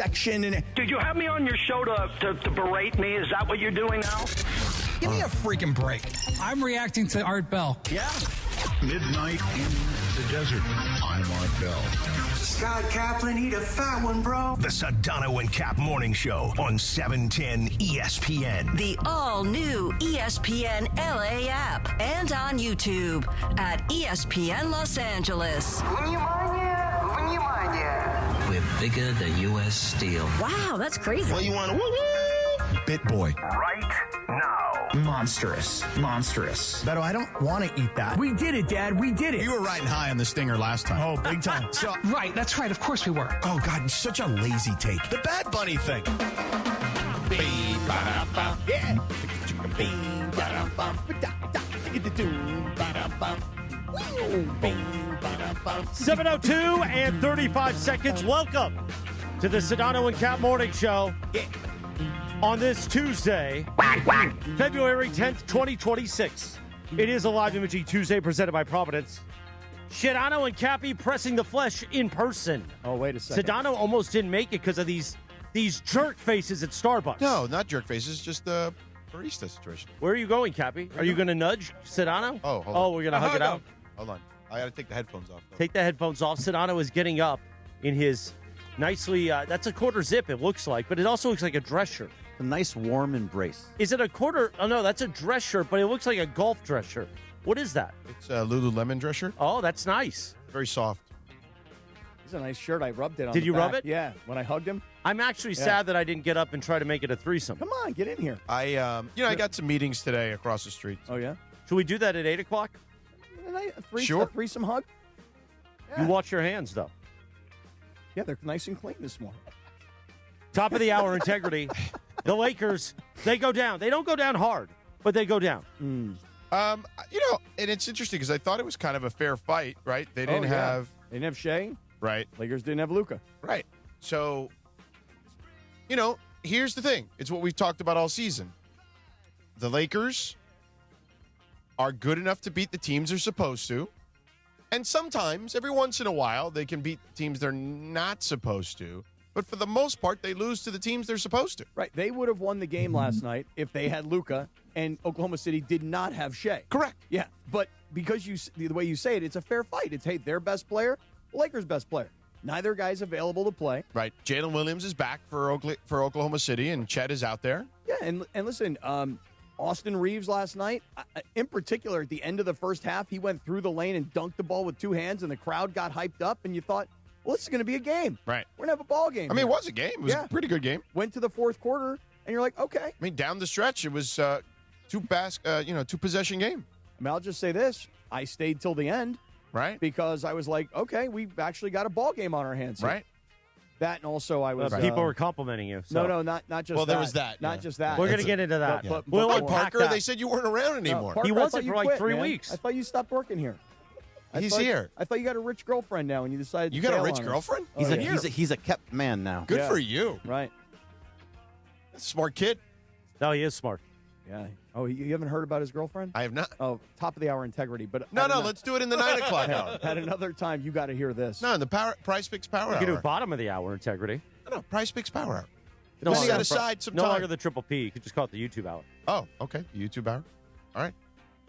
section. And Did you have me on your show to berate me? Is that what you're doing now? give me a freaking break. I'm reacting to Art Bell. Yeah. Midnight in the desert. I'm Art Bell. Scott Kaplan, eat a fat one, bro. The Sedano and Kap Morning Show on 710 ESPN. The all-new ESPN LA app and on YouTube at ESPN Los Angeles. We're bigger than U.S. Steel. Wow, that's crazy. Well, you want to woo-woo? Bit boy. Right now. Monstrous. Beto, I don't want to eat that. We did it, Dad. We did it. You were riding high on the stinger last time. Oh, big time. So, Right, that's right. Of course we were. oh, God, such a lazy take. The Bad Bunny thing. Yeah. 7:02 and 35 seconds. Welcome to the Sedano and Kap Morning Show on this Tuesday, February 10th, 2026. It is a live imaging Tuesday presented by Providence. Sedano and Cappy pressing the flesh in person. Oh, wait a second. Sedano almost didn't make it because of these jerk faces at Starbucks. No, not jerk faces, just the barista situation. Where are you going, Cappy? Are you going to nudge Sedano? Oh, hold on. We're going to hug it out? Hold on. I got to take the headphones off, though. Take the headphones off. Sedano is getting up in his nicely, that's a quarter zip, it looks like, but it also looks like a dress shirt. A nice warm embrace. Is it a quarter? Oh, no, that's a dress shirt, but it looks like a golf dress shirt. What is that? It's a Lululemon dress shirt. Oh, that's nice. Very soft. It's a nice shirt. I rubbed it on Did the you back. rub it? Yeah, when I hugged him. I'm actually sad that I didn't get up and try to make it a threesome. Come on, get in here. I got some meetings today across the street. Oh, yeah? Should we do that at 8 o'clock? Sure. A threesome hug? You wash your hands, though. Yeah, they're nice and clean this morning. Top of the hour integrity. The Lakers, they go down. They don't go down hard, but they go down. And it's interesting because I thought it was kind of a fair fight, right? They didn't have... They didn't have Shea. Right. Lakers didn't have Luka. Right. So, here's the thing. It's what we've talked about all season. The Lakers are good enough to beat the teams they're supposed to. And sometimes, every once in a while, they can beat teams they're not supposed to. But for the most part, they lose to the teams they're supposed to. Right. They would have won the game last night if they had Luka and Oklahoma City did not have Shea. Correct. Yeah. But because the way you say it, it's a fair fight. It's, hey, their best player, the Lakers' best player. Neither guy's available to play. Right. Jalen Williams is back for Oklahoma City, and Chet is out there. Yeah, and listen, Austin Reeves last night, in particular, at the end of the first half, he went through the lane and dunked the ball with two hands, and the crowd got hyped up, and you thought, well, this is going to be a game. Right. We're going to have a ball game. I mean, it was a game. It was a pretty good game. Went to the fourth quarter, and you're like, okay. I mean, down the stretch, it was two-possession game. I mean, I'll just say this. I stayed till the end. Right. Because I was like, okay, we've actually got a ball game on our hands here. Right. That, and also I was... People were complimenting you. So. No, not just that. Well, there was that. Not just that. We're going to get into that. But We'll Hey, unpack Parker, that. they said you weren't around anymore. Parker, He I wasn't thought you for like quit, 3 man. weeks. I thought you stopped working here. He's here. I thought you got a rich girlfriend now, and you decided You to got a bail rich on us. girlfriend? Oh, He's a kept man now. Good for you. Right. Smart kid. No, he is smart. Yeah. Oh, you haven't heard about his girlfriend? I have not. Oh, top of the hour integrity. But No, let's do it in the 9 o'clock hour. At another time, you got to hear this. No, in the Price Picks Power You Hour. can do bottom of the hour integrity. No, Price Picks Power Hour. No You longer got the aside some No time. longer the triple P. You could just call it the YouTube hour. Oh, okay. YouTube hour. All right.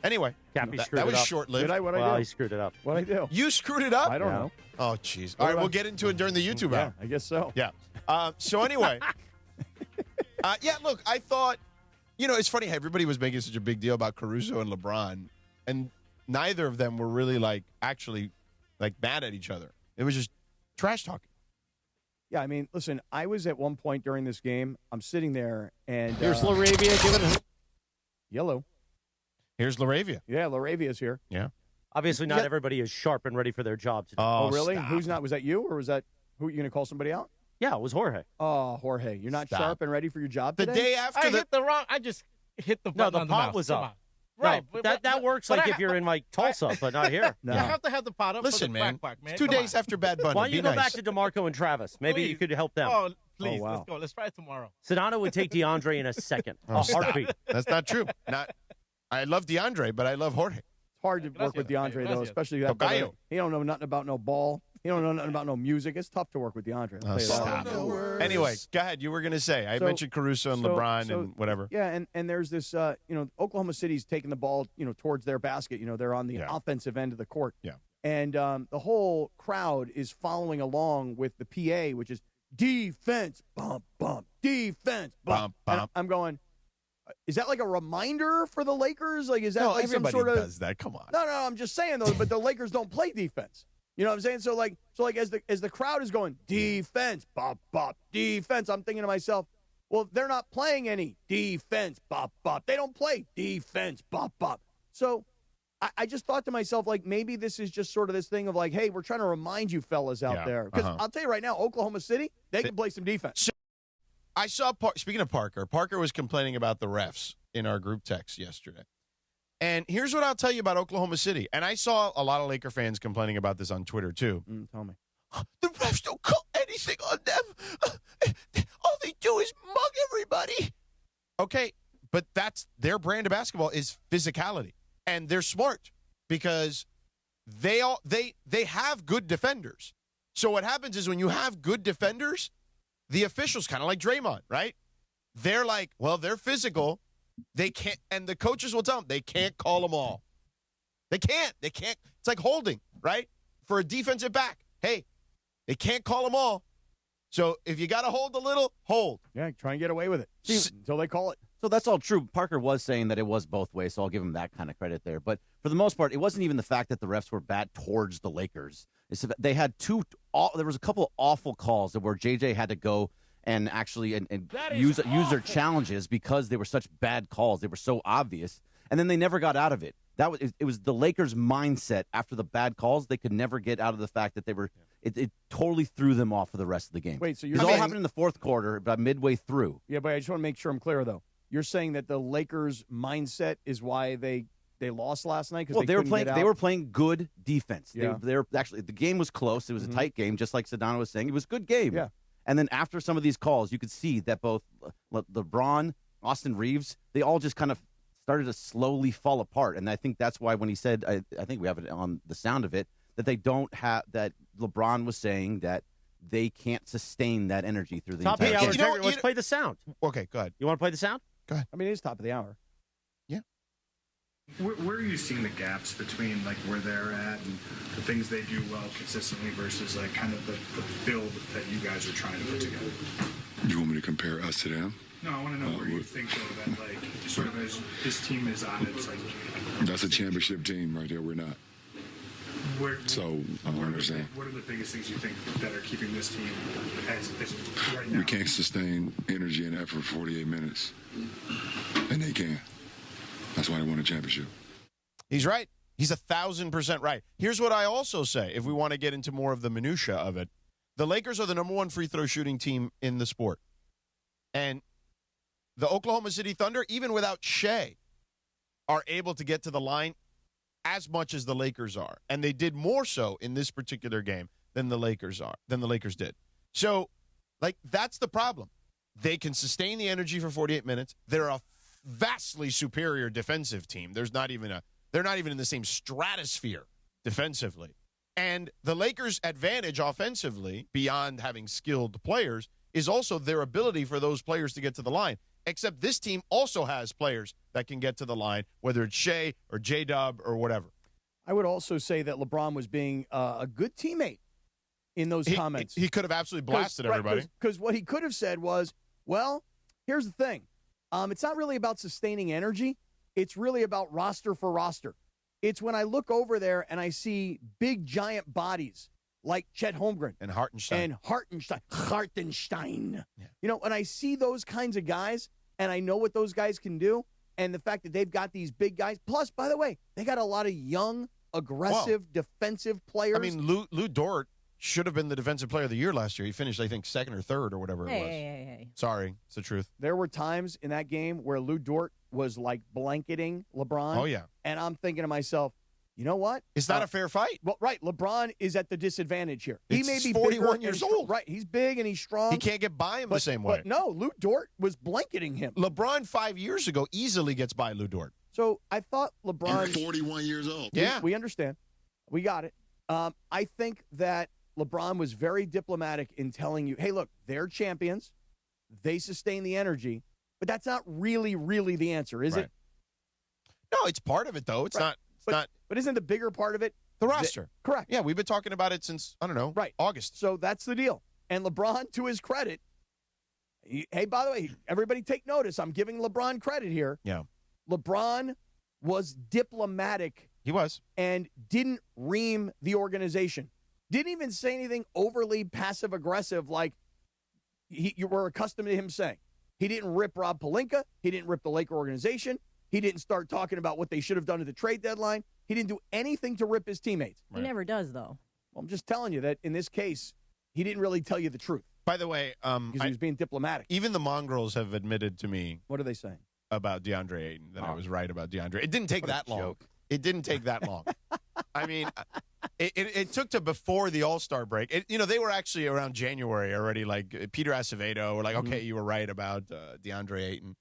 Anyway, Cappy that screwed it was up. short-lived. Did I? What I Well, do? he screwed it up. What I do? You screwed it up? I don't know. Oh, jeez. All right, we'll get into it during the YouTube hour. I guess so. Yeah. So anyway, look, I thought, it's funny how everybody was making such a big deal about Caruso and LeBron, and neither of them were really, actually mad at each other. It was just trash talking. Yeah, I mean, listen, I was at one point during this game, I'm sitting there, and... Here's Laravia. Give it a... Yellow. Here's Laravia. Yeah, Laravia's here. Yeah. Obviously, not everybody is sharp and ready for their job today. Oh, really? Stop. Who's not? Was that you, or was that... Who, you going to call somebody out? Yeah, it was Jorge. Oh, Jorge, you're not Stop. sharp and ready for your job The today? day after I just hit the No, button the on pot mouse. was Come up. on. Right. No, that works like if you're in Tulsa, but not here. No. You have to have the pot up Listen, for the man. quack, man. It's 2 Come days on. after Bad Bunny. Why don't you Be go nice. back to DeMarco and Travis? Maybe you Please. could help them. Oh, please, wow. let's go. Let's try it tomorrow. Sedano would take DeAndre in a second. Oh, A stop. heartbeat. That's not true. I love DeAndre, but I love Jorge. It's hard to work with DeAndre, though, Gracias. especially that. Tocayo. He don't know nothing about no ball. You don't know nothing about no music. It's tough to work with DeAndre. I'll tell you that. Stop. Anyway, go ahead. You were going to say. I mentioned Caruso and LeBron and whatever. Yeah, and there's this, Oklahoma City's taking the ball, towards their basket. They're on the offensive end of the court. Yeah. And the whole crowd is following along with the PA, which is defense, bump, bump, defense, bump, bump. And I'm going, is that like a reminder for the Lakers? Like, is that like some sort of? Does that? Come on. No, I'm just saying though. But the Lakers don't play defense. You know what I'm saying? So like as the crowd is going defense, bop, bop, defense. I'm thinking to myself, well, they're not playing any defense, bop, bop. They don't play defense, bop, bop. So I just thought to myself, like, maybe this is just sort of this thing of like, hey, we're trying to remind you fellas out there. Because I'll tell you right now, Oklahoma City, they can play some defense. So I saw, speaking of Parker was complaining about the refs in our group text yesterday. And here's what I'll tell you about Oklahoma City. And I saw a lot of Laker fans complaining about this on Twitter, too. Tell me. The refs don't call anything on them. All they do is mug everybody. Okay, but that's their brand of basketball is physicality. And they're smart because they have good defenders. So what happens is when you have good defenders, the officials, kind of like Draymond, right? They're like, well, they're physical. They can't, and the coaches will tell them they can't call them all. They can't. It's like holding, right? For a defensive back. Hey, they can't call them all. So if you got to hold a little, hold. Yeah, try and get away with it until they call it. So that's all true. Parker was saying that it was both ways, so I'll give him that kind of credit there. But for the most part, it wasn't even the fact that the refs were bad towards the Lakers. They had there was a couple of awful calls where JJ had to go and actually use their challenges because they were such bad calls. They were so obvious, and then they never got out of it. It was the Lakers' mindset after the bad calls. They could never get out of the fact that they were. It totally threw them off for the rest of the game. Wait, so it all happened in the fourth quarter, about midway through. Yeah, but I just want to make sure I'm clear though. You're saying that the Lakers' mindset is why they lost last night because they were playing good defense. Yeah. They were actually, the game was close. It was a tight game, just like Sedano was saying. It was a good game. Yeah. And then after some of these calls, you could see that both LeBron, Austin Reeves, they all just kind of started to slowly fall apart. And I think that's why when he said, I think we have it on the sound of it, that they don't have, that LeBron was saying that they can't sustain that energy through the entire game. Top of the hour. Let's play the sound. Okay, go ahead. You want to play the sound? Go ahead. I mean, it is top of the hour. Yeah. Where are you seeing the gaps between like where they're at and the things they do well consistently versus like kind of the build that you guys are trying to put together? Do you want me to compare us to them? No, I want to know where you think though that like sort of as this team is on its like. That's a championship team right there. We're not. So I don't understand. What are the biggest things you think that are keeping this team as right now? We can't sustain energy and effort for 48 minutes, and they can. That's why they won a championship. He's right. He's 1,000% right. Here's what I also say, if we want to get into more of the minutia of it. The Lakers are the number one free throw shooting team in the sport. And the Oklahoma City Thunder, even without Shea, are able to get to the line as much as the Lakers are. And they did more so in this particular game than the Lakers did. So, like, that's the problem. They can sustain the energy for 48 minutes. They're a vastly superior defensive team. They're not even in the same stratosphere defensively. And the Lakers' advantage offensively, beyond having skilled players, is also their ability for those players to get to the line. Except this team also has players that can get to the line, whether it's Shea or J-Dub or whatever. I would also say that LeBron was being a good teammate in those comments. He could have absolutely blasted everybody. Because what he could have said was, well, here's the thing. It's not really about sustaining energy. It's really about roster for roster. It's when I look over there and I see big, giant bodies like Chet Holmgren. And Hartenstein. Yeah. You know, when I see those kinds of guys and I know what those guys can do and the fact that they've got these big guys. Plus, by the way, they got a lot of young, aggressive, defensive players. I mean, Lou Dort should have been the defensive player of the year last year. He finished, I think, second or third or whatever it was. Hey. Sorry, it's the truth. There were times in that game where Lou Dort was like blanketing LeBron. Oh, yeah. And I'm thinking to myself, you know what? It's not a fair fight. Well, right. LeBron is at the disadvantage here. He may be 41 years old. Right. He's big and he's strong. He can't get by him the same way. But no, Lou Dort was blanketing him. LeBron 5 years ago easily gets by Lou Dort. So I thought LeBron. You're 41 years old. Yeah. We understand. We got it. I think that LeBron was very diplomatic in telling you, hey, look, they're champions. They sustain the energy. But that's not really, really the answer, is it? No, it's part of it, though. It's not. But isn't the bigger part of it the roster? Correct. Yeah, we've been talking about it since, I don't know, August. So that's the deal. And LeBron, to his credit, hey, by the way, everybody take notice. I'm giving LeBron credit here. Yeah. LeBron was diplomatic. He was. And didn't ream the organization. Didn't even say anything overly passive-aggressive like you were accustomed to him saying. He didn't rip Rob Pelinka. He didn't rip the Laker organization. He didn't start talking about what they should have done at the trade deadline. He didn't do anything to rip his teammates. He never does, though. Well, I'm just telling you that in this case, he didn't really tell you the truth. By the way, because he was being diplomatic. Even the mongrels have admitted to me. What are they saying? About DeAndre Ayton, that I was right about DeAndre. It didn't take that long. It didn't take that long. I mean, it took to before the All-Star break. They were actually around January already, like Peter Acevedo were like, okay, you were right about DeAndre Ayton.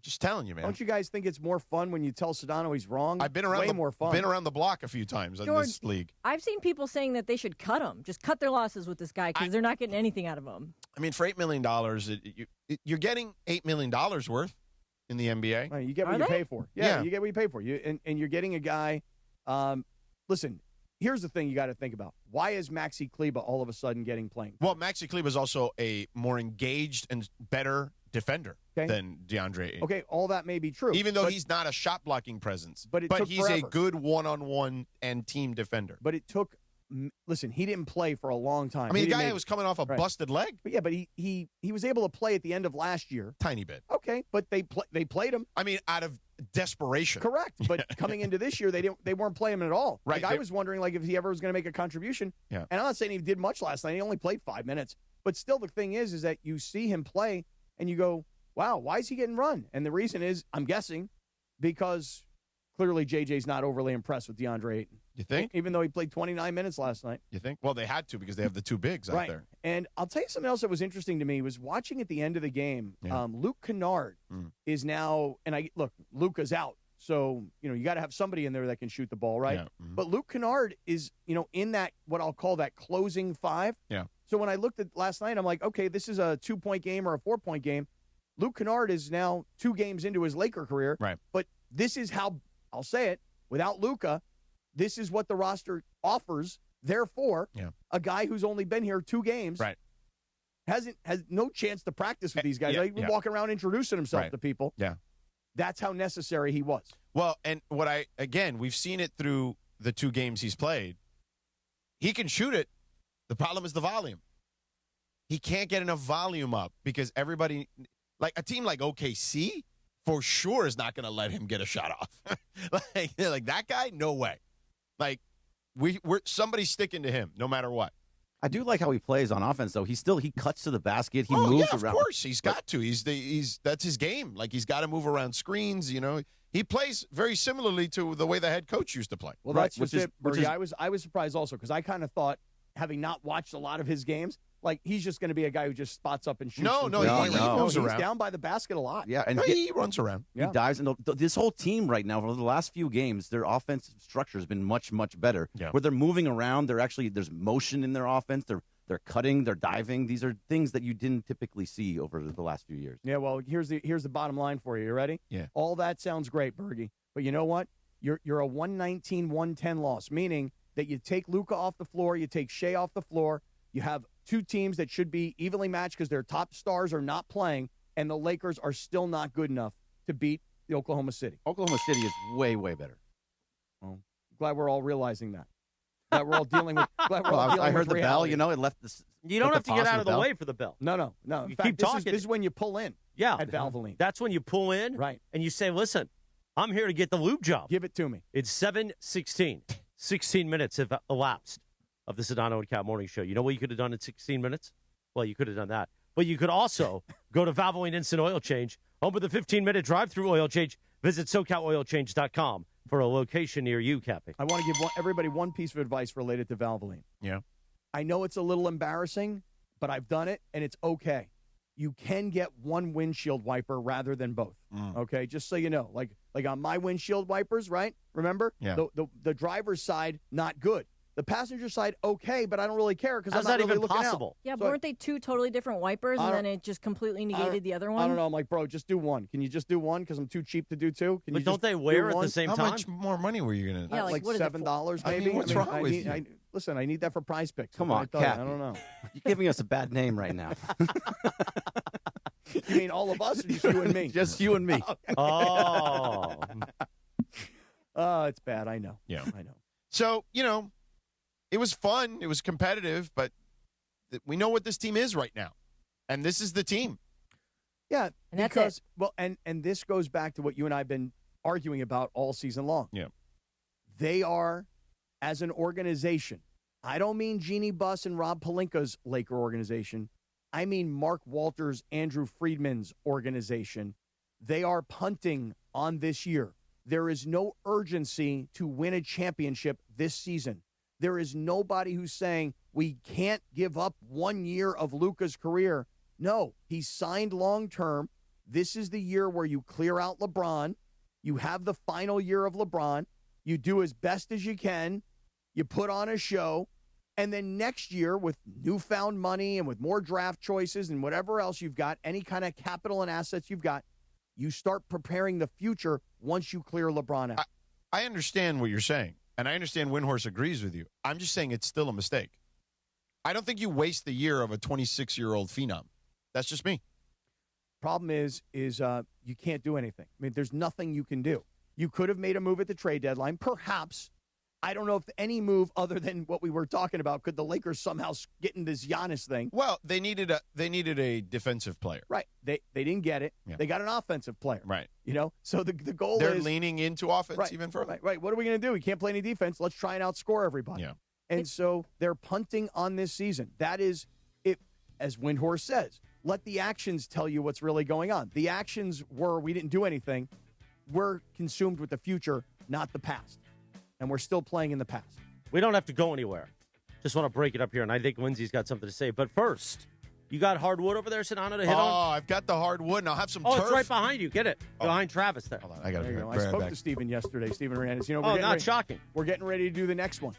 Just telling you, man. Don't you guys think it's more fun when you tell Sedano he's wrong? I've been around more fun. Been around the block a few times in George, this league. I've seen people saying that they should cut him. Just cut their losses with this guy because they're not getting anything out of him. I mean, for $8 million, you're getting $8 million worth in the NBA. Right, you get what you pay for. Yeah, you get what you pay for. And you're getting a guy. Listen, here's the thing you got to think about. Why is Maxi Kleba all of a sudden getting playing? Well, Maxi Kleba is also a more engaged and better defender than DeAndre Ayton. Okay, all that may be true. Even though he's not a shot-blocking presence. But he's forever. a good one-on-one and team defender. But it took listen, he didn't play for a long time. I mean, the guy was coming off a busted leg. But yeah, but he was able to play at the end of last year. Tiny bit. Okay, but they played him. I mean, out of desperation. Correct. But coming into this year, they weren't playing him at all. Right. Like, I was wondering like if he ever was going to make a contribution. Yeah. And I'm not saying he did much last night. He only played 5 minutes. But still, the thing is that you see him play and you go, wow, why is he getting run? And the reason is, I'm guessing, because clearly JJ's not overly impressed with DeAndre Ayton. You think? Even though he played 29 minutes last night. You think? Well, they had to because they have the two bigs out there. And I'll tell you something else that was interesting to me was watching at the end of the game. Luke Kennard is now, and Luka's out. So, you got to have somebody in there that can shoot the ball, right? Yeah. Mm-hmm. But Luke Kennard is, in that, what I'll call that closing five. Yeah. So when I looked at last night, I'm like, okay, this is a 2-point game or a 4-point game. Luke Kennard is now 2 games into his Laker career. Right. But this is how, I'll say it, without Luka, this is what the roster offers. Therefore, a guy who's only been here 2 games has no chance to practice with these guys. He's been walking around introducing himself to people. Yeah. That's how necessary he was. Well, and we've seen it through the 2 games he's played. He can shoot it. The problem is the volume. He can't get enough volume up because everybody, like a team like OKC, for sure is not going to let him get a shot off. like that guy, no way. Like we're somebody's sticking to him no matter what. I do like how he plays on offense, though. He cuts to the basket. He moves around. Of course, he's got to. That's his game. Like he's got to move around screens. He plays very similarly to the way the head coach used to play. Well, that's just it. I was surprised also because I kind of thought, having not watched a lot of his games, like he's just going to be a guy who just spots up and shoots. No, he moves around. He's down by the basket a lot. Yeah, and he runs around. He dives. And this whole team right now, for the last few games, their offensive structure has been much, much better. Yeah. Where they're moving around, there's motion in their offense. They're cutting, they're diving. These are things that you didn't typically see over the last few years. Yeah, well, here's the bottom line for you. You ready? Yeah. All that sounds great, Bergie. But you know what? You're a 119-110 loss, meaning that you take Luka off the floor, you take Shea off the floor, you have 2 teams that should be evenly matched because their top stars are not playing, and the Lakers are still not good enough to beat the Oklahoma City. Oklahoma City is way, way better. Well, glad we're all realizing that. Glad we're all dealing with. I heard the bell. Reality. It left this. You don't have to get out of the way for the bell. No. You keep talking. This is when you pull in. Yeah, at Valvoline. That's when you pull in, right? And you say, "Listen, I'm here to get the lube job. Give it to me." It's 7:16. 16 minutes have elapsed of the Sedano and Kap Morning Show. You know what you could have done in 16 minutes? Well, you could have done that. But you could also go to Valvoline Instant Oil Change, home with a 15-minute drive-through oil change. Visit SoCalOilChange.com for a location near you, Cappy. I want to give everybody one piece of advice related to Valvoline. Yeah. I know it's a little embarrassing, but I've done it, and it's okay. You can get one windshield wiper rather than both, okay? Just so you know. Like on my windshield wipers, right? Remember? Yeah. The driver's side, not good. The passenger side, okay, but I don't really care because I'm How's not that really even looking possible? out. Yeah, So but weren't they two totally different wipers, and then it just completely negated the other one? I don't know. I'm like, bro, just do one. Can you just do one? Because I'm too cheap to do two. Can But you don't just they do wear at one? the same How time? much more money were you going to? Yeah, Like what is it, $7 I maybe. mean, what's wrong with you? Listen, I need that for Prize Picks. Come What on, I tell you, Cap. I don't know. You're giving us a bad name right now. You mean all of us, or just you and me? Just you and me. Oh. It's bad. I know. Yeah. I know. So, it was fun. It was competitive, but we know what this team is right now. And this is the team. Yeah, And that's because it. well, and this goes back to what you and I have been arguing about all season long. Yeah. They are, as an organization, I don't mean Jeannie Buss and Rob Pelinka's Laker organization. I mean Mark Walters, Andrew Friedman's organization. They are punting on this year. There is no urgency to win a championship this season. There is nobody who's saying we can't give up 1 year of Luka's career. No, he's signed long-term. This is the year where you clear out LeBron. You have the final year of LeBron. You do as best as you can. You put on a show. And then next year, with newfound money and with more draft choices and whatever else you've got, any kind of capital and assets you've got, you start preparing the future once you clear LeBron out. I understand what you're saying, and I understand Windhorst agrees with you. I'm just saying it's still a mistake. I don't think you waste the year of a 26-year-old phenom. That's just me. Problem is you can't do anything. I mean, there's nothing you can do. You could have made a move at the trade deadline, perhaps. I don't know if any move other than what we were talking about could the Lakers somehow get in this Giannis thing. Well, they needed a defensive player. Right. They didn't get it. Yeah. They got an offensive player. Right. So the goal They're is leaning into offense even further. Right. What are we going to do? We can't play any defense. Let's try and outscore everybody. Yeah. And so they're punting on this season. That is it, as Windhorst says. Let the actions tell you what's really going on. The actions were we didn't do anything. We're consumed with the future, not the past. And we're still playing in the past. We don't have to go anywhere. Just want to break it up here, and I think Lindsay's got something to say. But first, you got hardwood over there, Sedano, to hit on? Oh, I've got the hardwood, and I'll have some turf. Oh, it's right behind you. Get it. Behind Travis there. Hold on. I got There you to go. grab I it spoke back. to Steven yesterday, Steven Hernandez. We're Oh, getting not ready, shocking. We're getting ready to do the next one.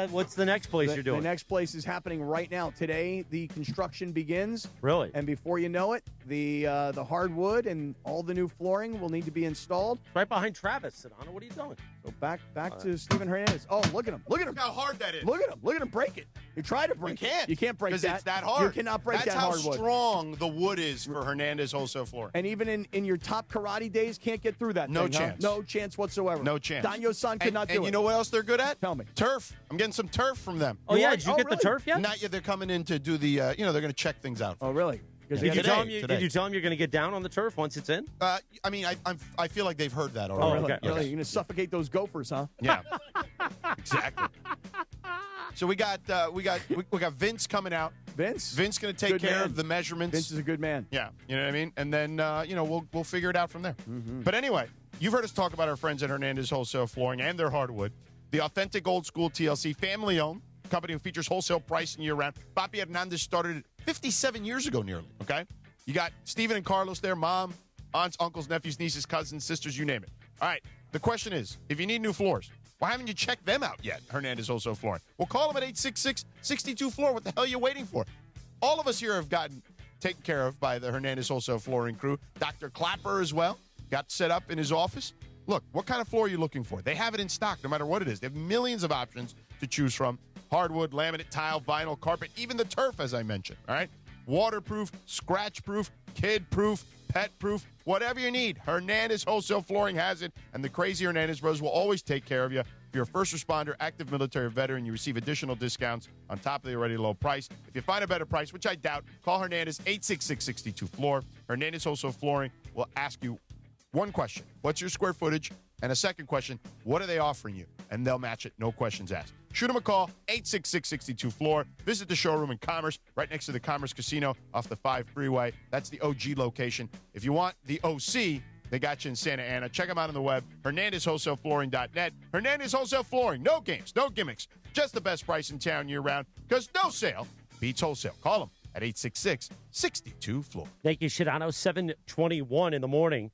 What's the next place you're doing? The next place is happening right now. Today, the construction begins. Really? And before you know it, the hardwood and all the new flooring will need to be installed. Right behind Travis, Sedano. What are you doing? So back to Steven Hernandez. Oh, look at him. Look at him. Look how hard that is. Look at him break it. You try to break it. You can't break that. Because it's that hard. You cannot break That's that hardwood. That's how strong the wood is for Hernandez wholesale flooring. And even in your top karate days, can't get through that No thing, huh? chance. No chance whatsoever. No chance. Danyo-san could not do it. And you know what else they're good at? Tell me. Turf. I'm getting some turf from them. Oh, yeah? Did you get the turf yet? Not yet. They're coming in to do the, they're going to check things out. Oh, really? Did you tell him you're going to get down on the turf once it's in? I mean, I feel like they've heard that Oh, already. really? Okay. Really? You're going to suffocate those gophers, huh? Yeah. Exactly. So we got Vince coming out. Vince going to take Good care man. of the measurements. Vince is a good man. Yeah, you know what I mean? And then we'll figure it out from there. Mm-hmm. But anyway, you've heard us talk about our friends at Hernandez Wholesale Flooring and their hardwood. The authentic old school TLC, family owned company who features wholesale pricing year round. Papi Hernandez started 57 years ago nearly, okay? You got Steven and Carlos there, mom, aunts, uncles, nephews, nieces, cousins, sisters, you name it. All right, the question is, if you need new floors, why haven't you checked them out yet, Hernandez Wholesale Flooring? Well, call them at 866-62-FLOOR. What the hell are you waiting for? All of us here have gotten taken care of by the Hernandez Wholesale Flooring crew. Dr. Clapper as well got set up in his office. Look, what kind of floor are you looking for? They have it in stock no matter what it is. They have millions of options to choose from. Hardwood, laminate, tile, vinyl, carpet, even the turf, as I mentioned, all right? Waterproof, scratch-proof, kid-proof, pet-proof, whatever you need. Hernandez Wholesale Flooring has it, and the crazy Hernandez Bros will always take care of you. If you're a first responder, active military, or veteran, you receive additional discounts on top of the already low price. If you find a better price, which I doubt, call Hernandez, 866-62-FLOOR. Hernandez Wholesale Flooring will ask you one question: what's your square footage? And a second question: what are they offering you? And they'll match it, no questions asked. Shoot them a call, 866-62-FLOOR. Visit the showroom in Commerce, right next to the Commerce Casino off the 5 freeway. That's the OG location. If you want the OC, they got you in Santa Ana. Check them out on the web, HernandezWholesaleFlooring.net. Hernandez Wholesale Flooring. No games, no gimmicks. Just the best price in town year-round, because no sale beats wholesale. Call them, at 866-62-FLOOR. Thank you, Sedano. 7:21 in the morning.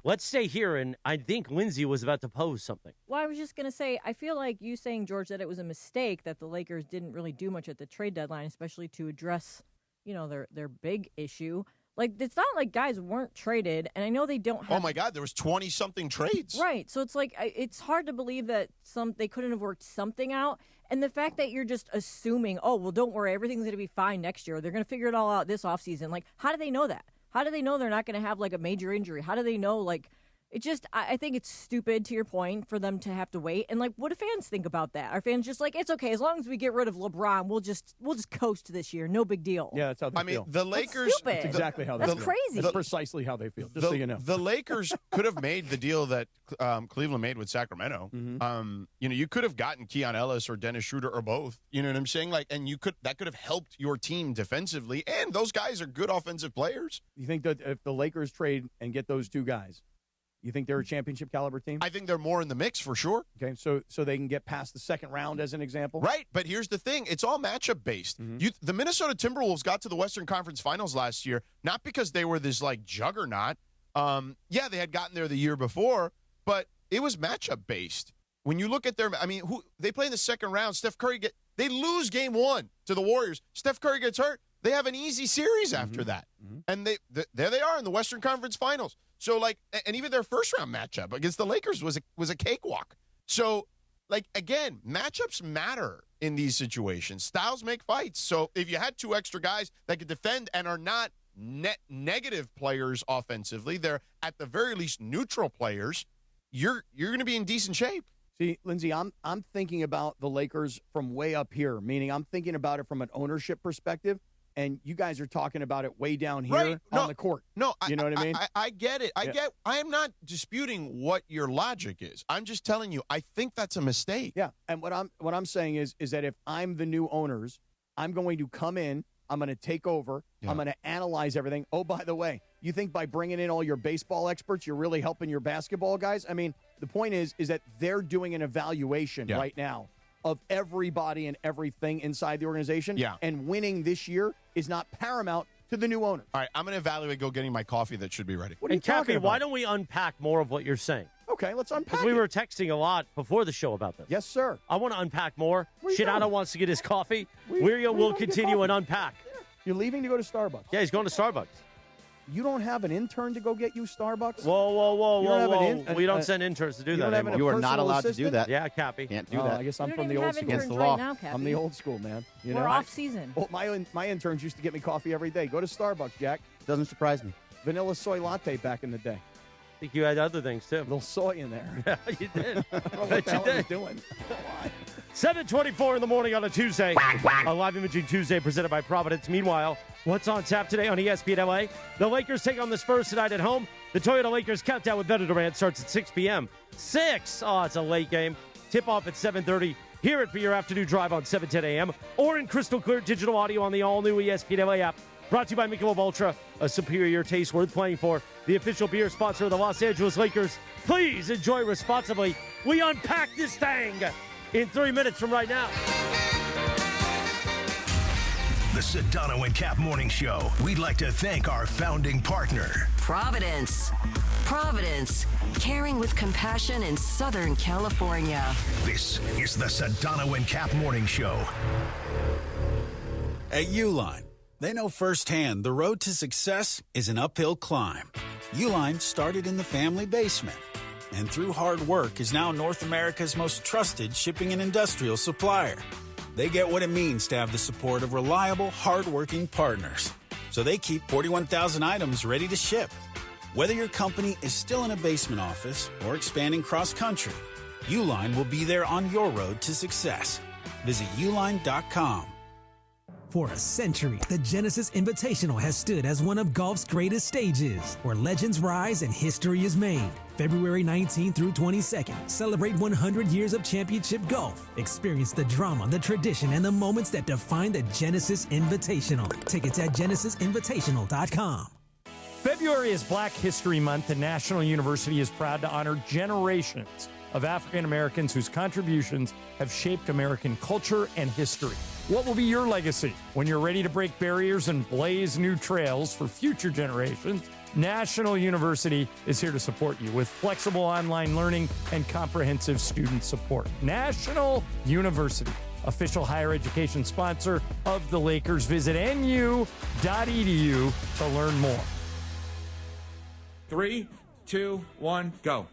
Let's stay here, and I think Lindsay was about to pose something. Well, I was just going to say, I feel like you saying, George, that it was a mistake that the Lakers didn't really do much at the trade deadline, especially to address, their big issue. Like, it's not like guys weren't traded, and I know they don't have... Oh, my God, there was 20-something trades. Right, so it's like, it's hard to believe that they couldn't have worked something out, and the fact that you're just assuming, oh, well, don't worry, everything's going to be fine next year, they're going to figure it all out this offseason. Like, how do they know that? How do they know they're not going to have, like, a major injury? How do they know, like... It just, I think it's stupid, to your point, for them to have to wait. And, like, what do fans think about that? Are fans just like, it's okay, as long as we get rid of LeBron, we'll just coast this year. No big deal. Yeah, that's how they feel. The Lakers... That's stupid. That's exactly how they feel. That's crazy. That's precisely how they feel, just so you know. The Lakers could have made the deal that Cleveland made with Sacramento. Mm-hmm. You could have gotten Keon Ellis or Dennis Schroeder or both. You know what I'm saying? Like, and that could have helped your team defensively. And those guys are good offensive players. You think that if the Lakers trade and get those two guys, you think they're a championship caliber team? I think they're more in the mix for sure. Okay, so they can get past the second round as an example? Right, but here's the thing. It's all matchup based. The Minnesota Timberwolves got to the Western Conference Finals last year, not because they were this, like, juggernaut. Yeah, they had gotten there the year before, but it was matchup based. When you look at they play in the second round. Steph Curry they lose game 1 to the Warriors. Steph Curry gets hurt. They have an easy series after that. And there they are in the Western Conference Finals. So, like, and even their first-round matchup against the Lakers was a cakewalk. So, like, again, matchups matter in these situations. Styles make fights. So if you had 2 extra guys that could defend and are not negative players offensively, they're at the very least neutral players, you're going to be in decent shape. See, Lindsay, I'm thinking about the Lakers from way up here, meaning I'm thinking about it from an ownership perspective. And you guys are talking about it way down here on the court. No, you know what I mean? I get it. I am not disputing what your logic is. I'm just telling you, I think that's a mistake. Yeah, and what I'm saying is that if I'm the new owners, I'm going to come in, I'm going to take over, I'm going to analyze everything. Oh, by the way, you think by bringing in all your baseball experts, you're really helping your basketball guys? I mean, the point is that they're doing an evaluation right now of everybody and everything inside the organization. Yeah. And winning this year is not paramount to the new owner. All right, I'm going to evaluate getting my coffee that should be ready. What are you talking about? Why don't we unpack more of what you're saying? Okay, let's unpack Because we were texting a lot before the show about this. Yes, sir. I want to unpack more. Sedano wants to get his coffee. We'll We'll continue and unpack. Yeah. You're leaving to go to Starbucks. Yeah, he's going to Starbucks. You don't have an intern to go get you Starbucks? Whoa. We don't send interns to do that anymore. You are not allowed to do that. Yeah, Cappy. Can't do that. I guess I'm from the old school. Against the law. Now, I'm the old school, man. We're off season. Well, my interns used to get me coffee every day. Go to Starbucks, Jack. Doesn't surprise me. Vanilla soy latte back in the day. I think you had other things, too. A little soy in there. Yeah, you did. I don't know what the hell I was doing. 7:24 in the morning on a Tuesday. A live imaging Tuesday presented by Providence. Meanwhile, what's on tap today on ESPN LA? The Lakers take on the Spurs tonight at home. The Toyota Lakers countdown with Veteran Durant starts at 6 p.m. 6! Oh, it's a late game. Tip-off at 7:30. Hear it for your afternoon drive on 7:10 a.m. or in crystal clear digital audio on the all-new ESPN LA app. Brought to you by Michelob Ultra, a superior taste worth playing for. The official beer sponsor of the Los Angeles Lakers. Please enjoy responsibly. We unpack this thing in 3 minutes from right now. The Sedano and Kap Morning Show. We'd like to thank our founding partner, Providence. Providence, caring with compassion in Southern California. This is the Sedano and Kap Morning Show. At Uline, they know firsthand the road to success is an uphill climb. Uline started in the family basement, and through hard work is now North America's most trusted shipping and industrial supplier. They get what it means to have the support of reliable, hard-working partners. So they keep 41,000 items ready to ship. Whether your company is still in a basement office or expanding cross-country, Uline will be there on your road to success. Visit uline.com. For a century, the Genesis Invitational has stood as one of golf's greatest stages, where legends rise and history is made. February 19th through 22nd, celebrate 100 years of championship golf. Experience the drama, the tradition, and the moments that define the Genesis Invitational. Tickets at genesisinvitational.com. February is Black History Month, and National University is proud to honor generations of African Americans whose contributions have shaped American culture and history. What will be your legacy? When you're ready to break barriers and blaze new trails for future generations, National University is here to support you with flexible online learning and comprehensive student support. National University, official higher education sponsor of the Lakers. Visit nu.edu to learn more. 3, 2, 1, go.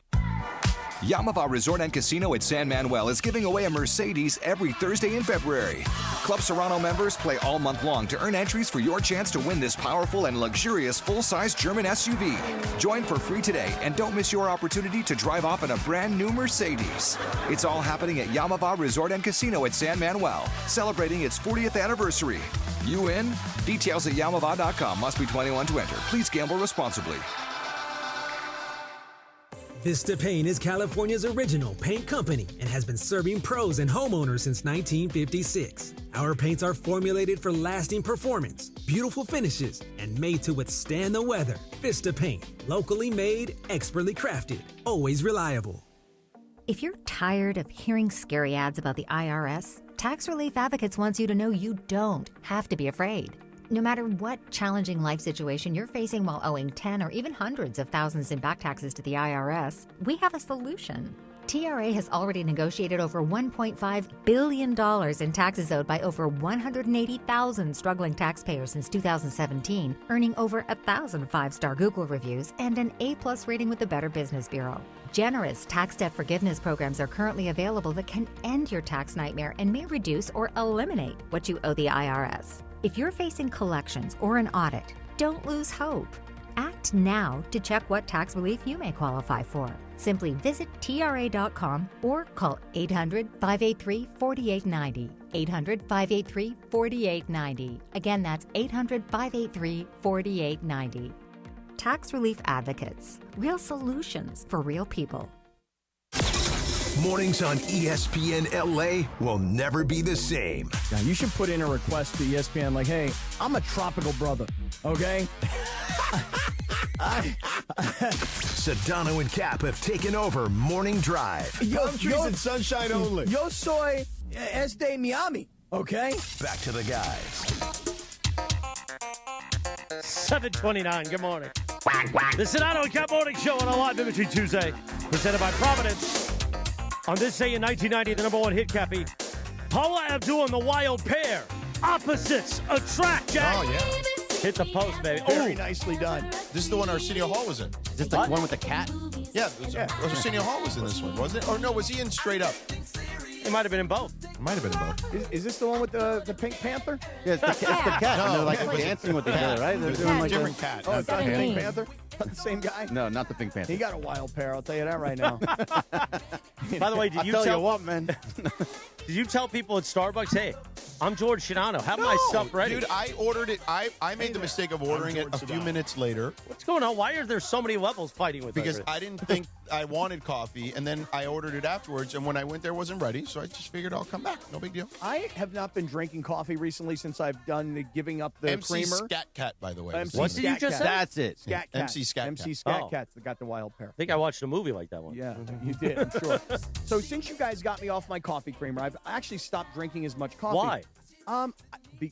Yamava Resort and Casino at San Manuel is giving away a Mercedes every Thursday in February. Club Serrano members play all month long to earn entries for your chance to win this powerful and luxurious full-size German SUV. Join for free today and don't miss your opportunity to drive off in a brand new Mercedes. It's all happening at Yamava Resort and Casino at San Manuel, celebrating its 40th anniversary. You in? Details at yamava.com. Must be 21 to enter. Please gamble responsibly. Vista Paint is California's original paint company and has been serving pros and homeowners since 1956. Our paints are formulated for lasting performance, beautiful finishes, and made to withstand the weather. Vista Paint, locally made, expertly crafted, always reliable. If you're tired of hearing scary ads about the IRS, Tax Relief Advocates wants you to know you don't have to be afraid. No matter what challenging life situation you're facing while owing 10 or even hundreds of thousands in back taxes to the IRS, we have a solution. TRA has already negotiated over $1.5 billion in taxes owed by over 180,000 struggling taxpayers since 2017, earning over 1,000 five-star Google reviews and an A-plus rating with the Better Business Bureau. Generous tax debt forgiveness programs are currently available that can end your tax nightmare and may reduce or eliminate what you owe the IRS. If you're facing collections or an audit, don't lose hope. Act now to check what tax relief you may qualify for. Simply visit TRA.com or call 800-583-4890. 800-583-4890. Again, that's 800-583-4890. Tax Relief Advocates. Real solutions for real people. Mornings on ESPN LA will never be the same. Now, you should put in a request to ESPN like, hey, I'm a tropical brother, okay? Sedano and Cap have taken over Morning Drive. Palm trees and sunshine only. Yo soy este Miami, okay? Back to the guys. 7:29. Good morning. The Sedano and Kap Morning Show on a live imagery Tuesday, presented by Providence. On this day in 1990, the number one hit, Cappy, Paula Abdul and the Wild Pair. Opposites attract, Jack. Oh, yeah. Hit the post, baby. Very nicely done. This is the one Arsenio Hall was in. Is this the one with the cat? Yeah, Arsenio Hall was in this one, wasn't it? Or no, was he in Straight Up? It might have been in both. Might have been in both. Is this the one with the Pink Panther? Yeah, it's the cat. No, And they're like it was dancing with each cat. other, right? They're It was doing a like different cat. Oh, not it's not the the Pink Panther. Panther? Not the same guy? No, not the Pink Panther. He got a wild pair, I'll tell you that right now. By the way, did you tell you what, man. Did you tell people at Starbucks, hey, I'm George Sedano. Have my stuff ready. Dude, I ordered it. I made the mistake of ordering it a few minutes later. What's going on? Why are there so many levels fighting with Because everything? I didn't think I wanted coffee, and then I ordered it afterwards, and when I went there, it wasn't ready, so I just figured I'll come back. No big deal. I have not been drinking coffee recently since I've done the giving up the MC creamer. Scat Cat, by the way. What did you just say? That's it. Scat Cat. MC Scat MC Cat. Scat Oh. Cats that got the wild pair. I think I watched a movie like that one. Yeah, you did, I'm sure. So since you guys got me off my coffee creamer, I've actually stopped drinking as much coffee. Why?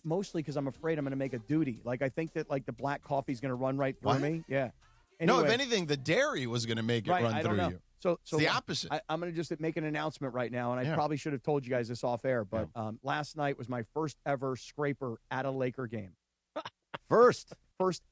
Mostly because I'm afraid I'm going to make a duty. Like, I think that, like, the black coffee is going to run right through What? me. Yeah. No, if Anyway, anything, the dairy was going to make it right, run I through don't know. you. So It's the opposite. I'm going to just make an announcement right now, and I Yeah. probably should have told you guys this off air, but last night was my first ever scraper at a Laker game. First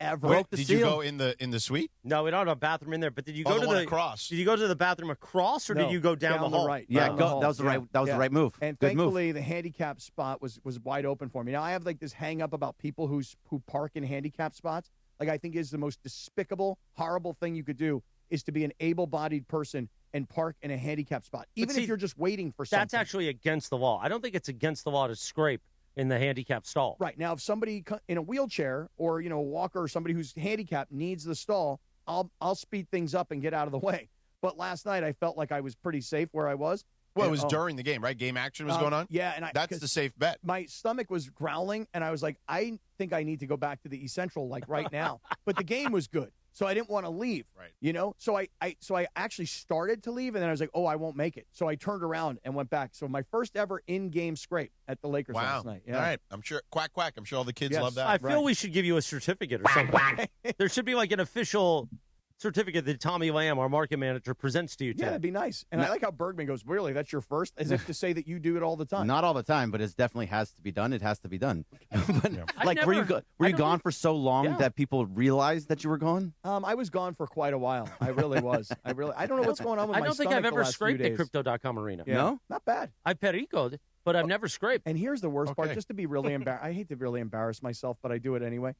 ever. Wait, did you go in the suite? No, we don't have a bathroom in there. But did you Oh, go the to one the across. Did you go to the bathroom across, or No, did you go down the hall? right. Yeah, down the hall. that was the right. That was the right move. And Good thankfully, move. the handicap spot was wide open for me. Now I have like this hang up about people who park in handicap spots. Like, I think is the most despicable, horrible thing you could do is to be an able-bodied person and park in a handicap spot, even if you're just waiting for something. That's actually against the law. I don't think it's against the law to scrape in the handicap stall. Right. Now, if somebody in a wheelchair or, a walker or somebody who's handicapped needs the stall, I'll speed things up and get out of the way. But last night, I felt like I was pretty safe where I was. Well, it And, was during the game, right? Game action was going on? Yeah. And that's the safe bet. My stomach was growling, and I was like, I think I need to go back to the E Central, like, right now. But the game was good. So I didn't want to leave. Right. You know? So I actually started to leave, and then I was like, oh, I won't make it. So I turned around and went back. So my first ever in-game scrape at the Lakers last night. Yeah. All right. I'm sure. Quack, quack. I'm sure all the kids love that. I feel we should give you a certificate or something. There should be like an official certificate that Tommy Lamb, our market manager, presents to you today. Yeah, that'd be nice. And I like how Bergman goes, really, that's your first? As if to say that you do it all the time. Not all the time, but it definitely has to be done. It has to be done. But, I've were never- you gone for so long that people realized that you were gone? I was gone for quite a while. I really was. I don't know what's going on with my I don't think stomach I've the ever last scraped few at days. Crypto.com arena. Yeah. No? Not bad. I've pericoed, but I've never scraped. And here's the worst part, just to be really embarrassed. I hate to really embarrass myself, but I do it anyway.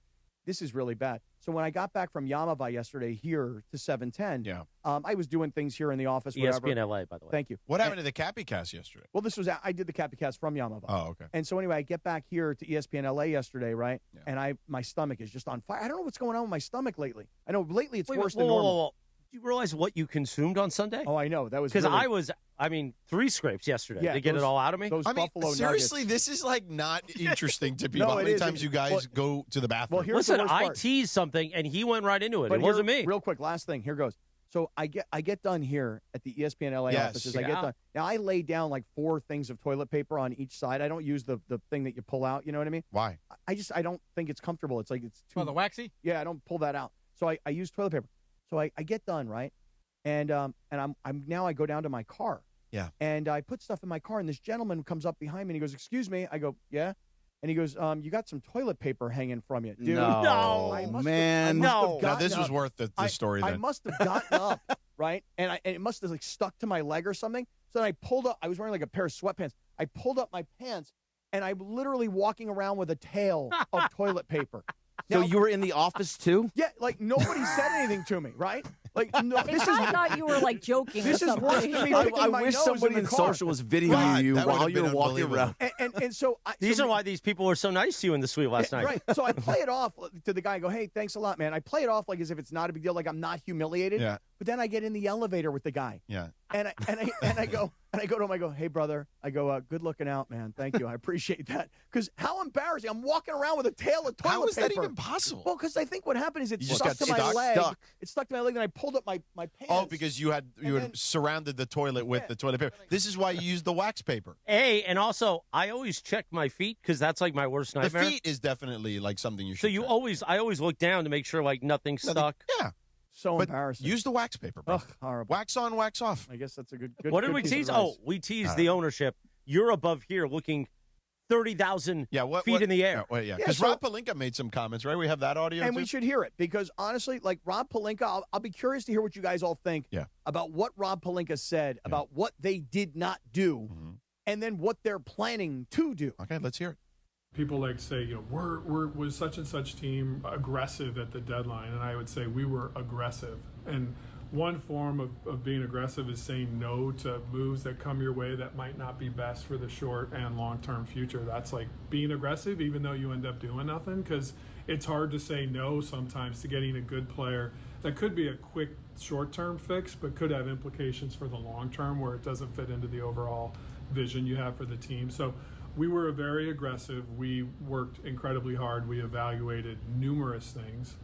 This is really bad. So when I got back from Yamava yesterday here to 710, I was doing things here in the office. Whatever. ESPN LA, by the way. Thank you. What happened to the Cappy Cast yesterday? Well, I did the Cappy Cast from Yamava. Oh, okay. And so anyway, I get back here to ESPN LA yesterday, right? Yeah. And my stomach is just on fire. I don't know what's going on with my stomach lately. I know lately it's worse than normal. Whoa. Do you realize what you consumed on Sunday? Oh, I know. That was because really... 3 scrapes yesterday to get those, it all out of me. Those Buffalo seriously, nuggets. this is like not interesting to people. No, How it many is. times you guys go to the bathroom? Well, Listen, I teased something and he went right into it. But it wasn't me. Real quick, last thing. Here goes. So I get done here at the ESPN LA offices. I get done. Now I lay down like 4 things of toilet paper on each side. I don't use the thing that you pull out. You know what I mean? Why? I don't think it's comfortable. It's like it's too. Oh, the waxy? Yeah, I don't pull that out. So I use toilet paper. So I get done, right? And I'm now I go down to my car. Yeah. And I put stuff in my car, and this gentleman comes up behind me and he goes, "Excuse me." I go, "Yeah." And he goes, "You got some toilet paper hanging from you, dude." No, man. Now this was worth the story. I Then must have gotten up, right? And it must have like stuck to my leg or something. So then I pulled up. I was wearing like a pair of sweatpants. I pulled up my pants, and I'm literally walking around with a tail of toilet paper. So Now, you were in the office too? yeah, like nobody said anything to me, right? Like no, They this is probably thought you were like joking. this or is something. worse than me I picking my wish nose somebody in in the car. social was videoing you that while would've you were been walking unbelievable. around. And so These are why these people were so nice to you in the suite last night. Right. So I play it off to the guy. I go, "Hey, thanks a lot, man." I play it off like as if it's not a big deal, like I'm not humiliated. Yeah. But then I get in the elevator with the guy. Yeah. And I go to him. I go, "Hey, brother." I go, "Good looking out, man. Thank you. I appreciate that." Because how embarrassing! I'm walking around with a tail of toilet How is that paper. even possible? Well, because I think what happened is it You just stuck got to my stuck? leg. Stuck. It stuck to my leg, and I pulled up my pants. Oh, because you had surrounded the toilet with the toilet paper. This is why you use the wax paper. And also, I always check my feet because that's like my worst nightmare. The feet is definitely like something you should. So you check. I always look down to make sure like nothing's stuck. Yeah. So But embarrassing. use the wax paper, bro. Ugh, horrible. Wax on, wax off. I guess that's a good. What did good we piece of tease? advice. Oh, we teased the ownership. You're above here looking 30,000 feet in the air. Yeah, because Rob Pelinka made some comments, right? We have that audio, And too? we should hear it because honestly, like Rob Pelinka, I'll be curious to hear what you guys all think about what Rob Pelinka said about what they did not do and then what they're planning to do. Okay, let's hear it. People like to say, was such and such team aggressive at the deadline? And I would say we were aggressive. And one form of being aggressive is saying no to moves that come your way that might not be best for the short and long-term future. That's like being aggressive, even though you end up doing nothing, because it's hard to say no sometimes to getting a good player that could be a quick short-term fix, but could have implications for the long-term where it doesn't fit into the overall vision you have for the team. So we were very aggressive. We worked incredibly hard. We evaluated numerous things.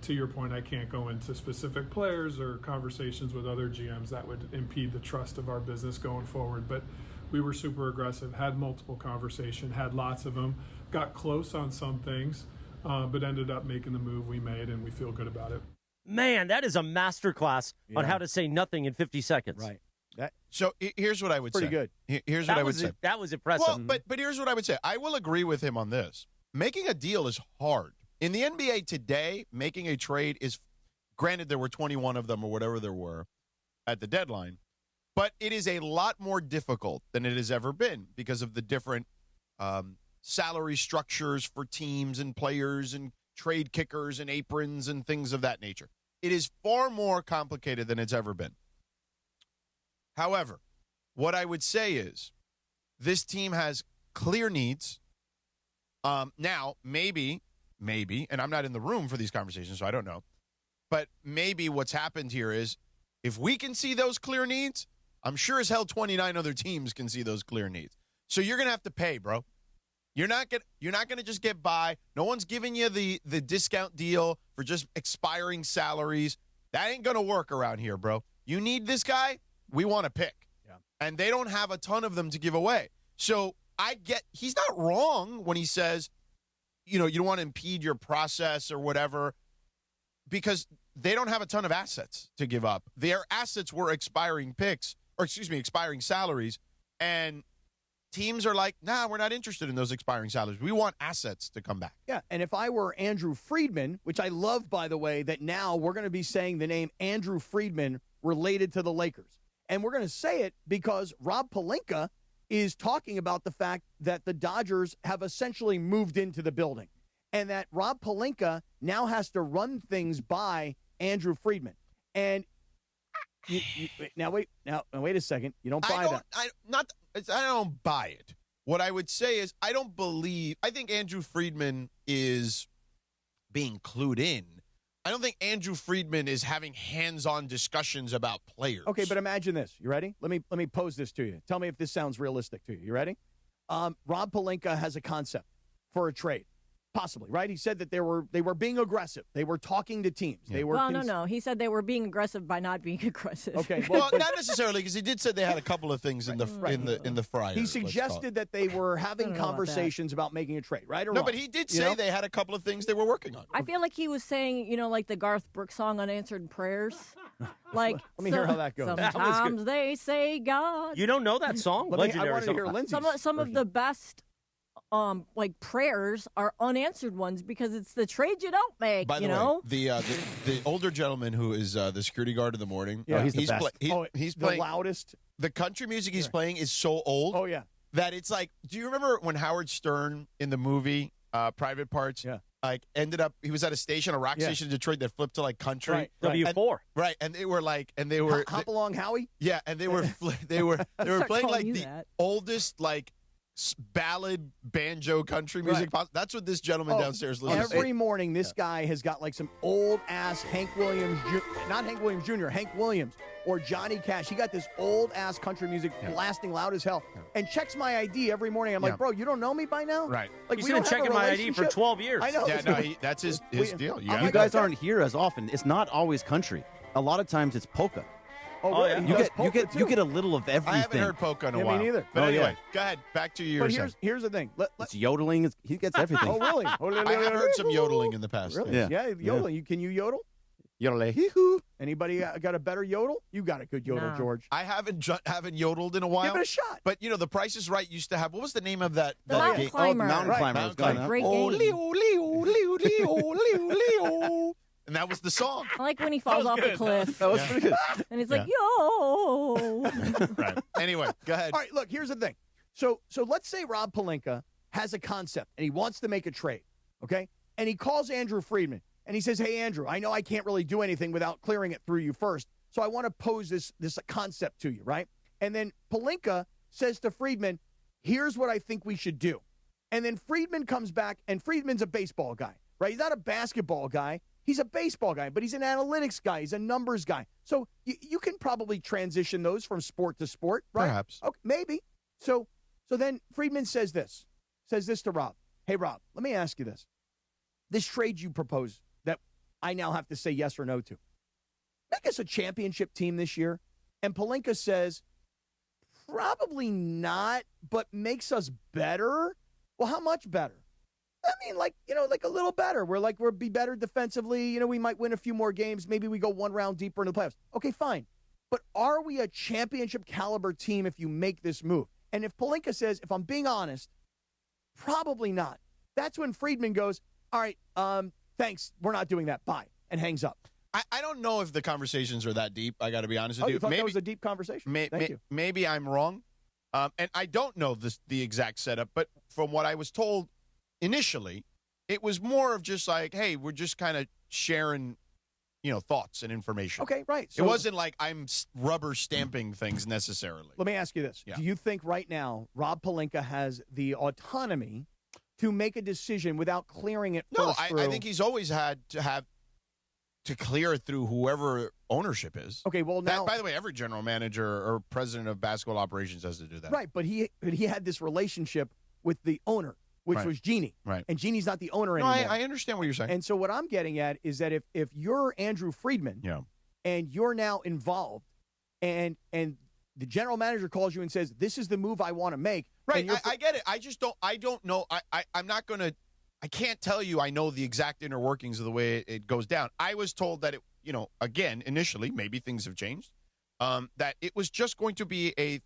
To your point, I can't go into specific players or conversations with other GMs that would impede the trust of our business going forward. But we were super aggressive, had multiple conversations, had lots of them, got close on some things, but ended up making the move we made, and we feel good about it. Man, that is a masterclass on how to say nothing in 50 seconds. Right. So here's what I would say. Pretty good. Here's what I would say. That was impressive. Well, but here's what I would say. I will agree with him on this. Making a deal is hard. In the NBA today, making a trade is, granted there were 21 of them or whatever there were at the deadline, but it is a lot more difficult than it has ever been because of the different salary structures for teams and players and trade kickers and aprons and things of that nature. It is far more complicated than it's ever been. However, what I would say is this team has clear needs. Now, maybe, and I'm not in the room for these conversations, so I don't know, but maybe what's happened here is if we can see those clear needs, I'm sure as hell 29 other teams can see those clear needs. So you're going to have to pay, bro. You're not gonna just get by. No one's giving you the discount deal for just expiring salaries. That ain't gonna work around here, bro. You need this guy. We want to pick, and they don't have a ton of them to give away. So I get he's not wrong when he says, you don't want to impede your process or whatever, because they don't have a ton of assets to give up. Their assets were expiring salaries, and teams are like, nah, we're not interested in those expiring salaries. We want assets to come back. Yeah, and if I were Andrew Friedman, which I love, by the way, that now we're going to be saying the name Andrew Friedman related to the Lakers. And we're going to say it because Rob Pelinka is talking about the fact that the Dodgers have essentially moved into the building and that Rob Pelinka now has to run things by Andrew Friedman. And now wait a second. You don't buy that. I don't buy it. What I would say is I think Andrew Friedman is being clued in. I don't think Andrew Friedman is having hands-on discussions about players. Okay, but imagine this. You ready? Let me pose this to you. Tell me if this sounds realistic to you. You ready? Rob Pelinka has a concept for a trade. Possibly, right? He said that they were being aggressive. They were talking to teams. Yeah. They were no. He said they were being aggressive by not being aggressive. Okay, well, not necessarily, because he did say they had a couple of things in the fryer. He suggested that they were having conversations about making a trade, right? Or no, wrong? but he did say they had a couple of things they were working on. I feel like he was saying, like the Garth Brooks song "Unanswered Prayers." Like, let me hear how that goes. Sometimes they say God. You don't know that song? I wanted to hear Lindsay's some of the best. Prayers are unanswered ones because it's the trade you don't make. By the way, the older gentleman who is the security guard in the morning, he's the best. He's playing the loudest. The country music he's playing is so old. Oh yeah, that it's like. Do you remember when Howard Stern in the movie Private Parts? Yeah. Like he was at a station, a rock station in Detroit that flipped to like country. Right. W4. And they were like, Hop Along Howie. Yeah, and they were playing like the oldest like ballad banjo country music. Right. That's what this gentleman downstairs listens to. Every morning, this guy has got like some old ass Hank Williams, not Hank Williams Jr., Hank Williams or Johnny Cash. He got this old ass country music blasting loud as hell, and checks my ID every morning. I'm like, bro, you don't know me by now? Right. Like he's been checking my ID for 12 years. I know. Yeah, no, that's his deal. You guys aren't here as often. It's not always country. A lot of times it's polka. Oh, really? Yeah. You get a little of everything. I haven't heard polka in a while. Me neither. But anyway, go ahead. Back to your. But here's the thing. It's yodeling. He gets everything. Oh, really? I have heard some yodeling in the past. Really? Yeah. Yodeling. Can you yodel? Yodel. Anybody got a better yodel? You got a good yodel, George. I haven't yodeled in a while. Give it a shot. But The Price is Right used to have. What was the name of that? The Mountain Climber. Oh, Mountain Climber. Mountain Climber. Great game. And that was the song. I like when he falls off the cliff. That was pretty good. And he's like, yo. Right. Anyway, go ahead. All right, look, here's the thing. So let's say Rob Pelinka has a concept and he wants to make a trade, okay? And he calls Andrew Friedman and he says, hey, Andrew, I know I can't really do anything without clearing it through you first, so I want to pose this concept to you, right? And then Pelinka says to Friedman, here's what I think we should do. And then Friedman comes back, and Friedman's a baseball guy, right? He's not a basketball guy. He's a baseball guy, but he's an analytics guy. He's a numbers guy. So you can probably transition those from sport to sport, right? Perhaps. Okay, maybe. So then Friedman says this to Rob. Hey, Rob, let me ask you this. This trade you propose that I now have to say yes or no to, make us a championship team this year? And Pelinka says, probably not, but makes us better? Well, how much better? I mean, like a little better. We'll be better defensively. We might win a few more games. Maybe we go one round deeper into the playoffs. Okay, fine. But are we a championship caliber team if you make this move? And if Pelinka says, if I'm being honest, probably not. That's when Friedman goes, all right, thanks. We're not doing that. Bye. And hangs up. I don't know if the conversations are that deep. I got to be honest with you you. Thought that was a deep conversation? Thank you. Maybe I'm wrong. And I don't know the exact setup, but from what I was told initially, it was more of just like, hey, we're just kind of sharing, thoughts and information. Okay, right. So it wasn't like I'm rubber stamping things necessarily. Let me ask you this. Yeah. Do you think right now Rob Pelinka has the autonomy to make a decision without clearing it first through? I think he's always had to clear it through whoever ownership is. Okay, well now, by the way, every general manager or president of basketball operations has to do that. Right, but he had this relationship with the owner, which was Jeannie. Right. And Jeannie's not the owner No, anymore. I understand what you're saying. And so what I'm getting at is that if you're Andrew Friedman and you're now involved and the general manager calls you and says, this is the move I want to make. Right, I get it. I don't know. I'm not going to, I can't tell you I know the exact inner workings of the way it goes down. I was told that, again, initially, maybe things have changed, that it was just going to be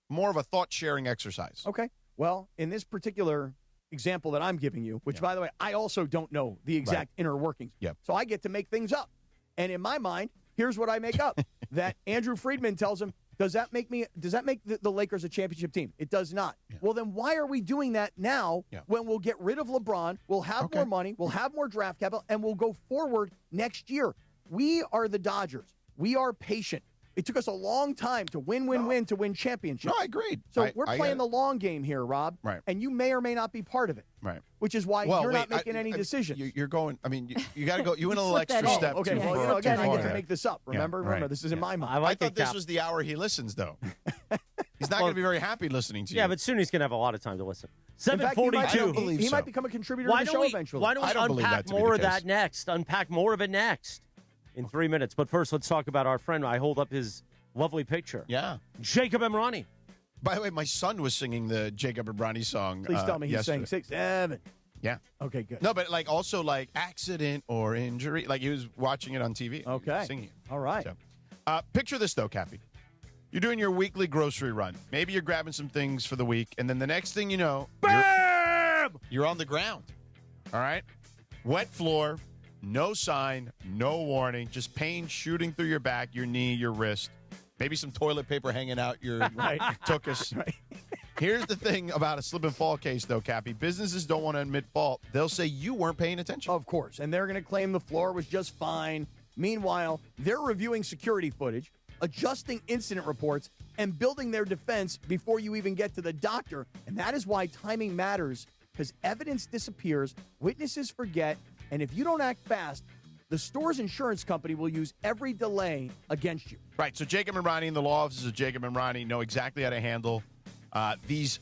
more of a thought-sharing exercise. Okay. Well, in this particular example that I'm giving you, which, by the way, I also don't know the exact inner workings. Yep. So I get to make things up. And in my mind, here's what I make up. That Andrew Friedman tells him, does that make the Lakers a championship team? It does not. Yeah. Well, then why are we doing that now when we'll get rid of LeBron, we'll have more money, we'll have more draft capital, and we'll go forward next year? We are the Dodgers. We are patient. It took us a long time to win championships. No, I agreed. So we're playing the long game here, Rob. Right. And you may or may not be part of it. Right. Which is why you're not making any decisions. You're going, you got to go, you went a little extra step. Okay, well, again, I get to make this up. Remember? Remember, this is in my mind. I thought this was the hour he listens, though. He's not going to be very happy listening to you. Yeah, but soon he's going to have a lot of time to listen. 7:42. He might become a contributor to the show eventually. Why don't we unpack more of that next? Unpack more of it next in 3 minutes. But first, let's talk about our friend. I hold up his lovely picture. Yeah. Jacob Emrani. By the way, my son was singing the Jacob Emrani song. Please tell me he's saying 6, 7. Yeah. Okay, good. No, but also accident or injury. Like he was watching it on TV. Okay. Singing it. All right. So, picture this, though, Cappy. You're doing your weekly grocery run. Maybe you're grabbing some things for the week, and then the next thing you know, you're on the ground. All right? Wet floor, no sign, no warning, just pain shooting through your back, your knee, your wrist. Maybe some toilet paper hanging out your tuchus. Right. Here's the thing about a slip and fall case, though, Cappy. Businesses don't want to admit fault. They'll say you weren't paying attention. Of course. And they're going to claim the floor was just fine. Meanwhile, they're reviewing security footage, adjusting incident reports, and building their defense before you even get to the doctor. And that is why timing matters, because evidence disappears, witnesses forget, and if you don't act fast, the store's insurance company will use every delay against you. Right. So Jacob Emrani and the law offices of Jacob Emrani know exactly how to handle these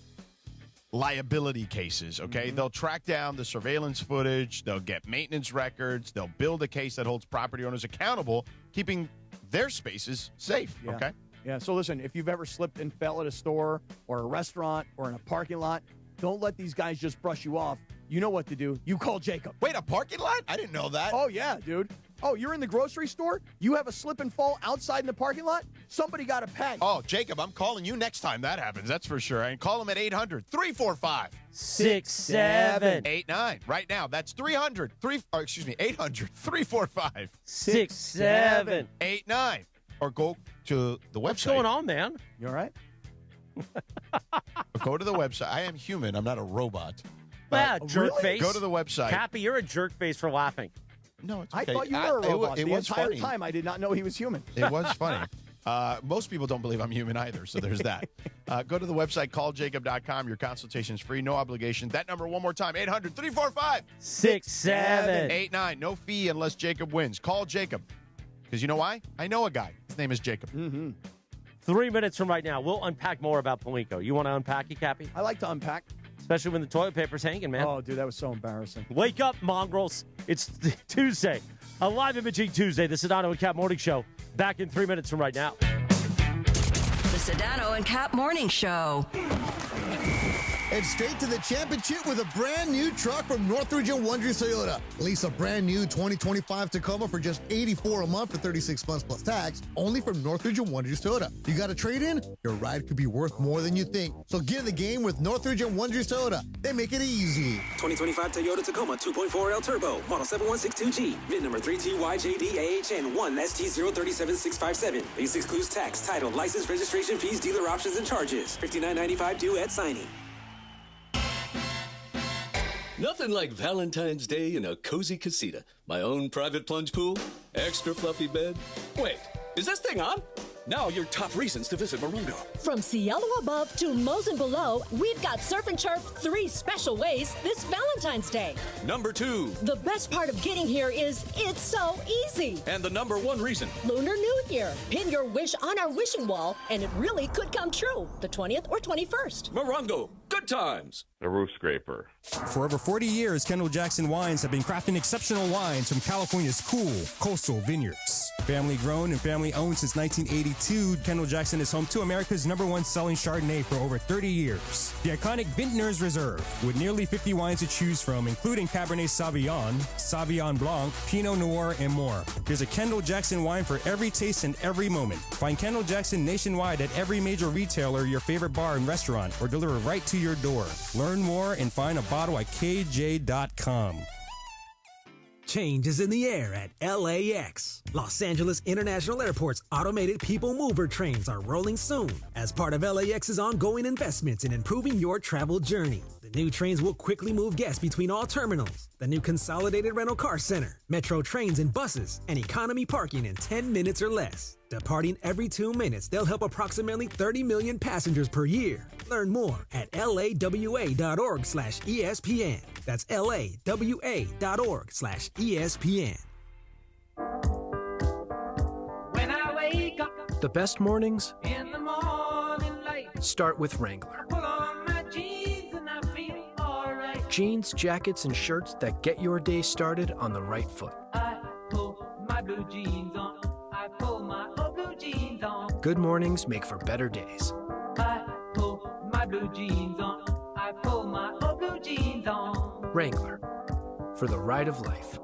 liability cases, okay? Mm-hmm. They'll track down the surveillance footage. They'll get maintenance records. They'll build a case that holds property owners accountable, keeping their spaces safe, okay? Yeah, so listen, if you've ever slipped and fell at a store or a restaurant or in a parking lot, don't let these guys just brush you off. You know what to do. You call Jacob. Wait, a parking lot? I didn't know that. Oh, yeah, dude. Oh, you're in the grocery store? You have a slip and fall outside in the parking lot? Somebody got a peg. Oh, Jacob, I'm calling you next time that happens. That's for sure. And call him at 800-345-6789. Right now. That's 800-345-6789. Or go to the website. What's going on, man? You all right? Go to the website. I am human. I'm not a robot. Yeah, jerk really? face. Go to the website. Cappy, you're a jerk face for laughing. No, it's okay. I thought you were a robot. It the was entire funny. time I did not know he was human. It was funny. Most people don't believe I'm human either, so there's that. Go to the website, calljacob.com. Your consultation is free, no obligation. That number one more time, 800-345-6789. No fee unless Jacob wins. Call Jacob. Because you know why? I know a guy. His name is Jacob. Mm-hmm. 3 minutes from right now, we'll unpack more about Pelinka. You want to unpack it, Cappy? I like to unpack. Especially when the toilet paper's hanging, man. Oh, dude, that was so embarrassing. Wake up, mongrels. It's Tuesday. A live imaging Tuesday, the Sedano and Kap Morning Show. Back in 3 minutes from right now. The Sedano and Kap Morning Show. And straight to the championship with a brand new truck from Northridge and Wonders Toyota. Lease a brand new 2025 Tacoma for just $84 a month for 36 months plus tax, only from Northridge and Wonders Toyota. You got a trade-in? Your ride could be worth more than you think. So get in the game with Northridge and Wonders Toyota. They make it easy. 2025 Toyota Tacoma 2.4L Turbo, model 7162G, VIN number 3TYJDAHN 1ST037657. Lease excludes tax, title, license, registration fees, dealer options, and charges. $59.95 due at signing. Nothing like Valentine's Day in a cozy casita. My own private plunge pool, extra fluffy bed. Wait, is this thing on? Now your top reasons to visit Morongo. From Cielo above to Mosen below, we've got Surf and Turf 3 special ways this Valentine's Day. Number 2. The best part of getting here is it's so easy. And the number 1 reason. Lunar New Year. Pin your wish on our wishing wall, and it really could come true. The 20th or 21st. Morongo, good good times. A roof scraper. For over 40 years, Kendall Jackson Wines have been crafting exceptional wines from California's cool coastal vineyards. Family grown and family owned since 1982, Kendall Jackson is home to America's #1 selling Chardonnay for over 30 years. The iconic Vintners Reserve, with nearly 50 wines to choose from, including Cabernet Sauvignon, Sauvignon Blanc, Pinot Noir, and more. There's a Kendall Jackson wine for every taste and every moment. Find Kendall Jackson nationwide at every major retailer, your favorite bar and restaurant, or deliver right to your door. Learn more and find a bottle at KJ.com. Change is in the air at LAX. Los Angeles International Airport's automated people mover trains are rolling soon as part of LAX's ongoing investments in improving your travel journey. The new trains will quickly move guests between all terminals. The new consolidated rental car center, metro trains and buses, and economy parking in 10 minutes or less. Departing every 2 minutes, they'll help approximately 30 million passengers per year. Learn more at lawa.org/ESPN. That's lawa.org/ESPN. When I wake up, the best mornings in the morning light, start with Wrangler. pull on my jeans and I feel alright. Jeans, jackets, and shirts that get your day started on the right foot. I pull my blue jeans on. I pull my old blue jeans on. Good mornings make for better days. I pull my blue jeans on. I pull my old blue jeans on. Wrangler, for the ride of life.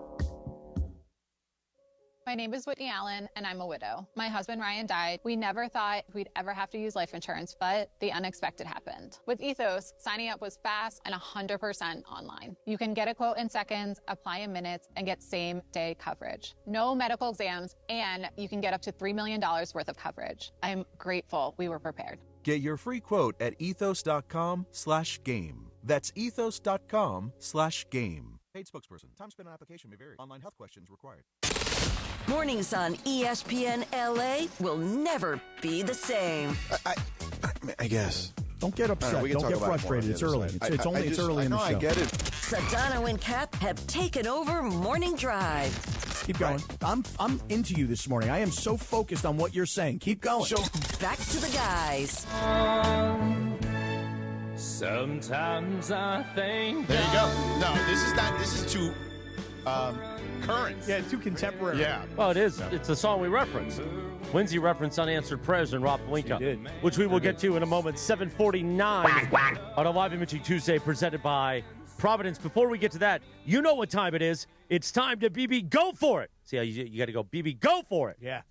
My name is Whitney Allen, and I'm a widow. My husband, Ryan, died. We never thought we'd ever have to use life insurance, but the unexpected happened. With Ethos, signing up was fast and 100% online. You can get a quote in seconds, apply in minutes, and get same-day coverage. No medical exams, and you can get up to $3 million worth of coverage. I'm grateful we were prepared. Get your free quote at ethos.com/game. That's ethos.com/game. Paid spokesperson. Time spent on application may vary. Online health questions required. Mornings on ESPN LA will never be the same. I guess. Don't get upset. We can Don't talk get about it frustrated. more It's on the early. other side. It's early in the show. I get it. Sedano and Kap have taken over Morning Drive. Keep going. I'm into you this morning. I am so focused on what you're saying. Keep going. Back to the guys. Sometimes I think. There you go. No, this is not. This is too current. Yeah, too contemporary. Yeah. Well, it is. It's the song we reference. Lindsay referenced Unanswered Prayers and Rob Pelinka, which we will get to in a moment. 7:49 on a Live Imaging Tuesday presented by Providence. Before we get to that, you know what time it is. It's time to BB go for it. See how you got to go BB go for it. Yeah.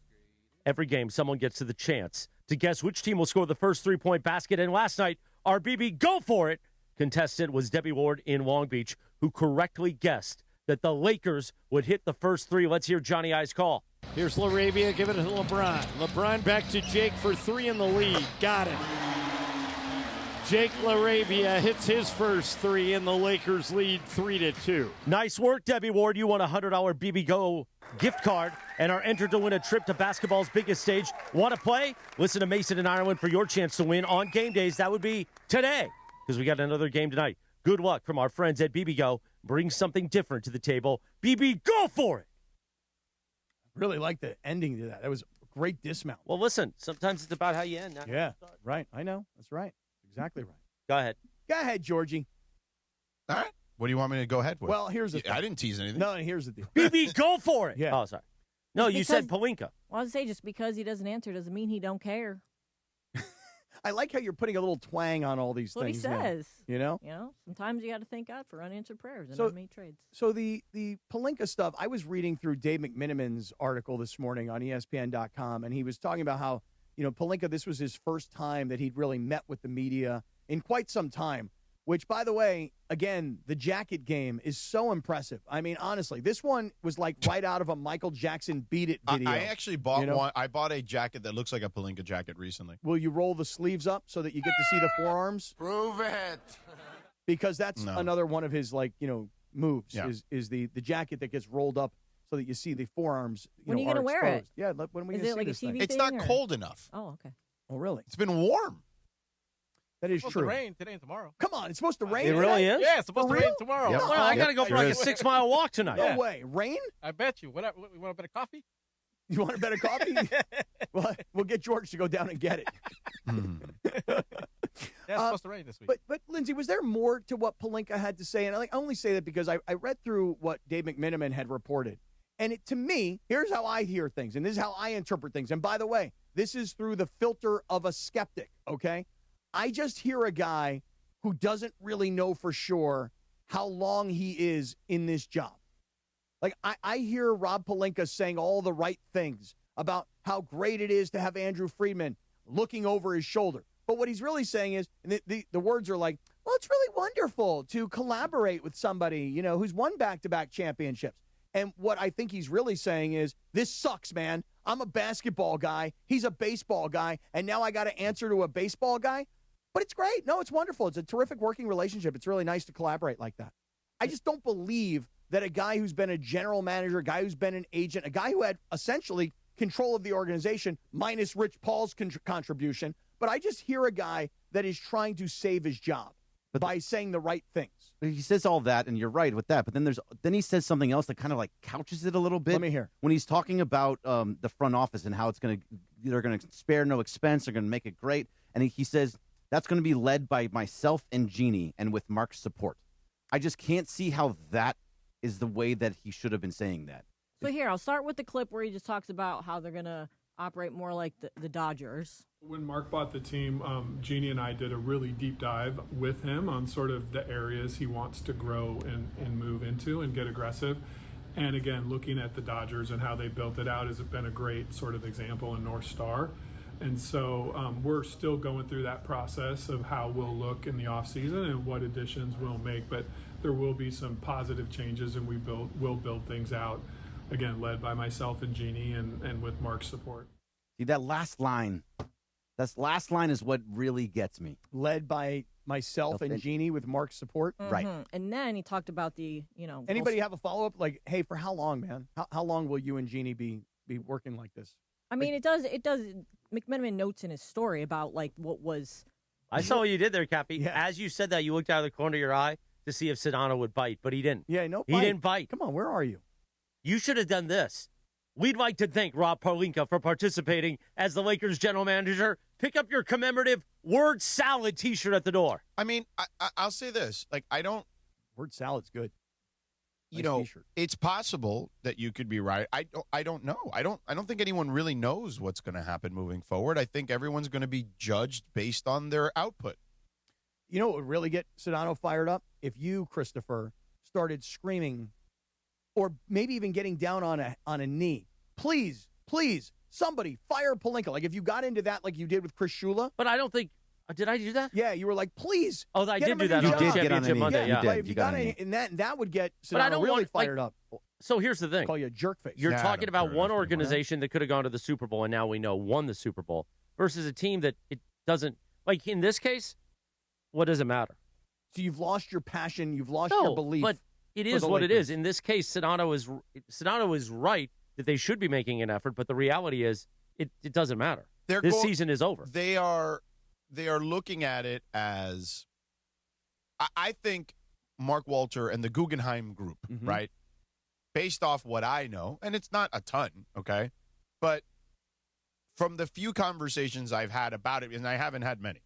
Every game, someone gets to the chance to guess which team will score the first 3-point basket. And last night, our BB go for it contestant was Debbie Ward in Long Beach, who correctly guessed that the Lakers would hit the first three. Let's hear Johnny I's call. Here's LaRavia, give it to LeBron. LeBron back to Jake for three in the lead. Got it. Jake LaRavia hits his first three, and the Lakers lead 3-2. Nice work, Debbie Ward. You won a $100 BB Go gift card and are entered to win a trip to basketball's biggest stage. Want to play? Listen to Mason and Ireland for your chance to win on game days. That would be today, because we got another game tonight. Good luck from our friends at BB Go. Bring something different to the table. BB, go for it! Really like the ending to that. That was a great dismount. Well, listen, sometimes it's about how you end. Not Yeah, right. I know. That's right. Exactly right. Go ahead. Go ahead, Georgie. All right. What do you want me to go ahead with? Well, here's the thing. I didn't tease anything. No, here's the deal. BB, go for it! Yeah. Oh, sorry. No, you said Pelinka. Well, I was say just because he doesn't answer doesn't mean he don't care. I like how you're putting a little twang on all these That's what things. he says. Now, you know? Sometimes you got to thank God for unanswered prayers and So- unmade trades. So the Pelinka stuff, I was reading through Dave McMiniman's article this morning on ESPN.com, and he was talking about how, Pelinka, this was his first time that he'd really met with the media in quite some time, which, by the way, again, the jacket game is so impressive. I mean, honestly, this one was like right out of a Michael Jackson Beat It video. I actually bought one. I bought a jacket that looks like a Pelinka jacket recently. Will you roll the sleeves up so that you get to see the forearms? Prove it. Because that's another one of his, moves, Yeah. is the jacket that gets rolled up so that you see the forearms. When are you going to wear it? Yeah, when we Is gonna it see like a this TV thing? It's thing, not or- cold enough. Oh, okay. Oh, really? It's been warm. That is It's supposed true. to rain today and tomorrow. Come on, it's supposed to rain. It really today? is? Yeah, it's supposed For to rain real? tomorrow. Yep. Well, I got to go for like a 6-mile walk tonight. No way. Rain? I bet you. What, you want a bit of coffee? You want a better coffee? Well, we'll get George to go down and get it. Yeah, it's supposed to rain this week. But Lindsay, was there more to what Pelinka had to say? And I only say that because I read through what Dave McMenamin had reported. And to me, here's how I hear things, and this is how I interpret things. And by the way, this is through the filter of a skeptic, okay? I just hear a guy who doesn't really know for sure how long he is in this job. Like, I hear Rob Pelinka saying all the right things about how great it is to have Andrew Friedman looking over his shoulder. But what he's really saying is, and the words are like, well, it's really wonderful to collaborate with somebody, who's won back-to-back championships. And what I think he's really saying is, this sucks, man. I'm a basketball guy. He's a baseball guy. And now I got to answer to a baseball guy. But it's great. No, it's wonderful. It's a terrific working relationship. It's really nice to collaborate like that. I just don't believe that a guy who's been a general manager, a guy who's been an agent, a guy who had essentially control of the organization, minus Rich Paul's contribution. But I just hear a guy that is trying to save his job by saying the right things. He says all that, and you're right with that. But then he says something else that kind of like couches it a little bit. Let me hear. When he's talking about the front office and how they're going to spare no expense, they're going to make it great. And he says that's going to be led by myself and Jeannie and with Mark's support. I just can't see how that is the way that he should have been saying that. So here, I'll start with the clip where he just talks about how they're going to operate more like the Dodgers. When Mark bought the team, Jeannie and I did a really deep dive with him on sort of the areas he wants to grow and move into and get aggressive. And again, looking at the Dodgers and how they built it out has been a great sort of example in North Star. And so we're still going through that process of how we'll look in the offseason and what additions we'll make. But there will be some positive changes, and we'll build things out, again, led by myself and Jeannie and with Mark's support. See, that last line is what really gets me. Led by myself and Jeannie with Mark's support? Mm-hmm. Right. And then he talked about the, Anybody have a follow-up? Like, hey, for how long, man? How long will you and Jeannie be working like this? I mean, it does. McMenamin notes in his story about, like, what was. I saw what you did there, Cappy. Yeah. As you said that, you looked out of the corner of your eye to see if Sedano would bite, but he didn't. Yeah, no He bite. didn't bite. Come on, where are you? You should have done this. We'd like to thank Rob Pelinka for participating as the Lakers general manager. Pick up your commemorative word salad T-shirt at the door. I mean, I'll say this. Like, I don't. Word salad's good. Nice T-shirt. It's possible that you could be right. I don't know. I don't think anyone really knows what's going to happen moving forward. I think everyone's going to be judged based on their output. You know what would really get Sedano fired up? If you, Christopher, started screaming or maybe even getting down on a knee. Please, somebody fire Pelinka. Like if you got into that like you did with Chris Shula. But I don't think. Did I do that? Yeah, you were like, please. Oh, I did do that You on did the get on a Championship knee. Monday. Yeah, Yeah. you But did. if You you got got on a in that would get But I Sedano don't really want, fired up. So here's the thing. Call you a jerk face. You're Yeah, I talking don't about care one enough anymore. organization that could have gone to the Super Bowl, and now we know won the Super Bowl, versus a team that it doesn't. Like in this case, what does it matter? So you've lost your passion. You've lost your belief. But it is the what it Lakers. is. In this case, Sedano is right that they should be making an effort, but the reality is it doesn't matter. This season is over. They are looking at it as I think Mark Walter and the Guggenheim Group, right? Based off what I know, and it's not a ton, okay? But from the few conversations I've had about it, and I haven't had many,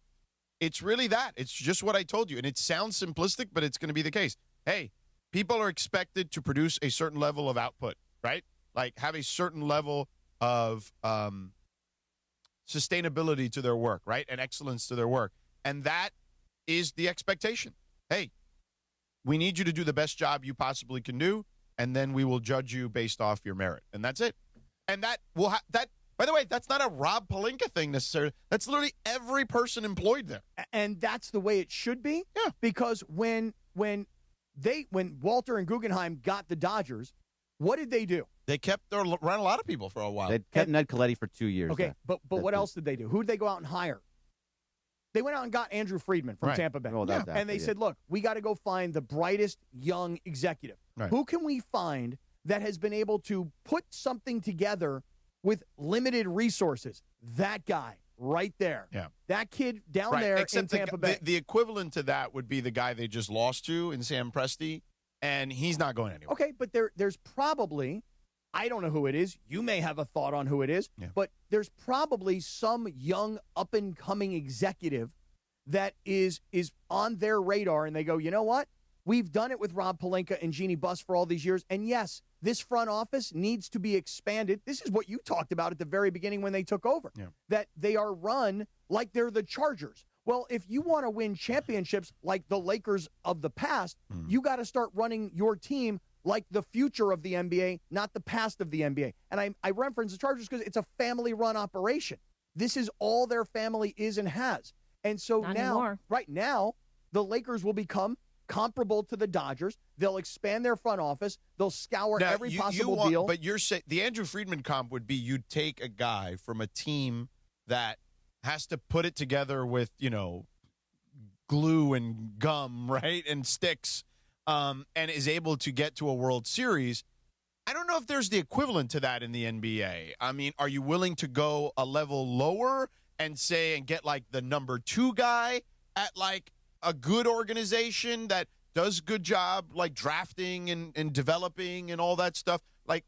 it's really that. It's just what I told you. And it sounds simplistic, but it's going to be the case. Hey, people are expected to produce a certain level of output, right? Like have a certain level of sustainability to their work, right? And excellence to their work. And that is the expectation. Hey, we need you to do the best job you possibly can do, and then we will judge you based off your merit. And that's it. And that will by the way, that's not a Rob Pelinka thing necessarily. That's literally every person employed there. And that's the way it should be. Yeah. Because when Walter and Guggenheim got the Dodgers, what did they do? They kept around a lot of people for a while. They kept Ned Colletti for 2 years. Okay, but what else did they do? Who did they go out and hire? They went out and got Andrew Friedman from Tampa Bay. Well, and they said, look, we got to go find the brightest young executive. Right. Who can we find that has been able to put something together with limited resources? That guy right there. Yeah. That kid down Right. there Except in Tampa Bay. The equivalent to that would be the guy they just lost to in Sam Presti, and he's not going anywhere. Okay, but there's probably, I don't know who it is. You may have a thought on who it is, Yeah. but there's probably some young up-and-coming executive that is on their radar, and they go, you know what? We've done it with Rob Pelinka and Jeannie Buss for all these years, and yes, this front office needs to be expanded. This is what you talked about at the very beginning when they took over, that they are run like they're the Chargers. Well, if you want to win championships like the Lakers of the past, you got to start running your team like the future of the NBA, not the past of the NBA. And I reference the Chargers because it's a family-run operation. This is all their family is and has. And so right now, the Lakers will become comparable to the Dodgers. They'll expand their front office. They'll scour every possible deal. But you're saying the Andrew Friedman comp would be you'd take a guy from a team that has to put it together with, glue and gum, right, and sticks, and is able to get to a World Series. I don't know if there's the equivalent to that in the NBA. I mean, are you willing to go a level lower and get like the number 2 guy at like a good organization that does good job like drafting and developing and all that stuff? Like,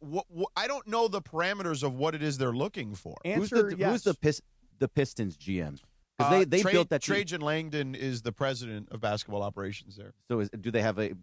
I don't know the parameters of what it is they're looking for. Who's the Pistons GM? Because they built that team. Trajan Langdon is the president of basketball operations there. So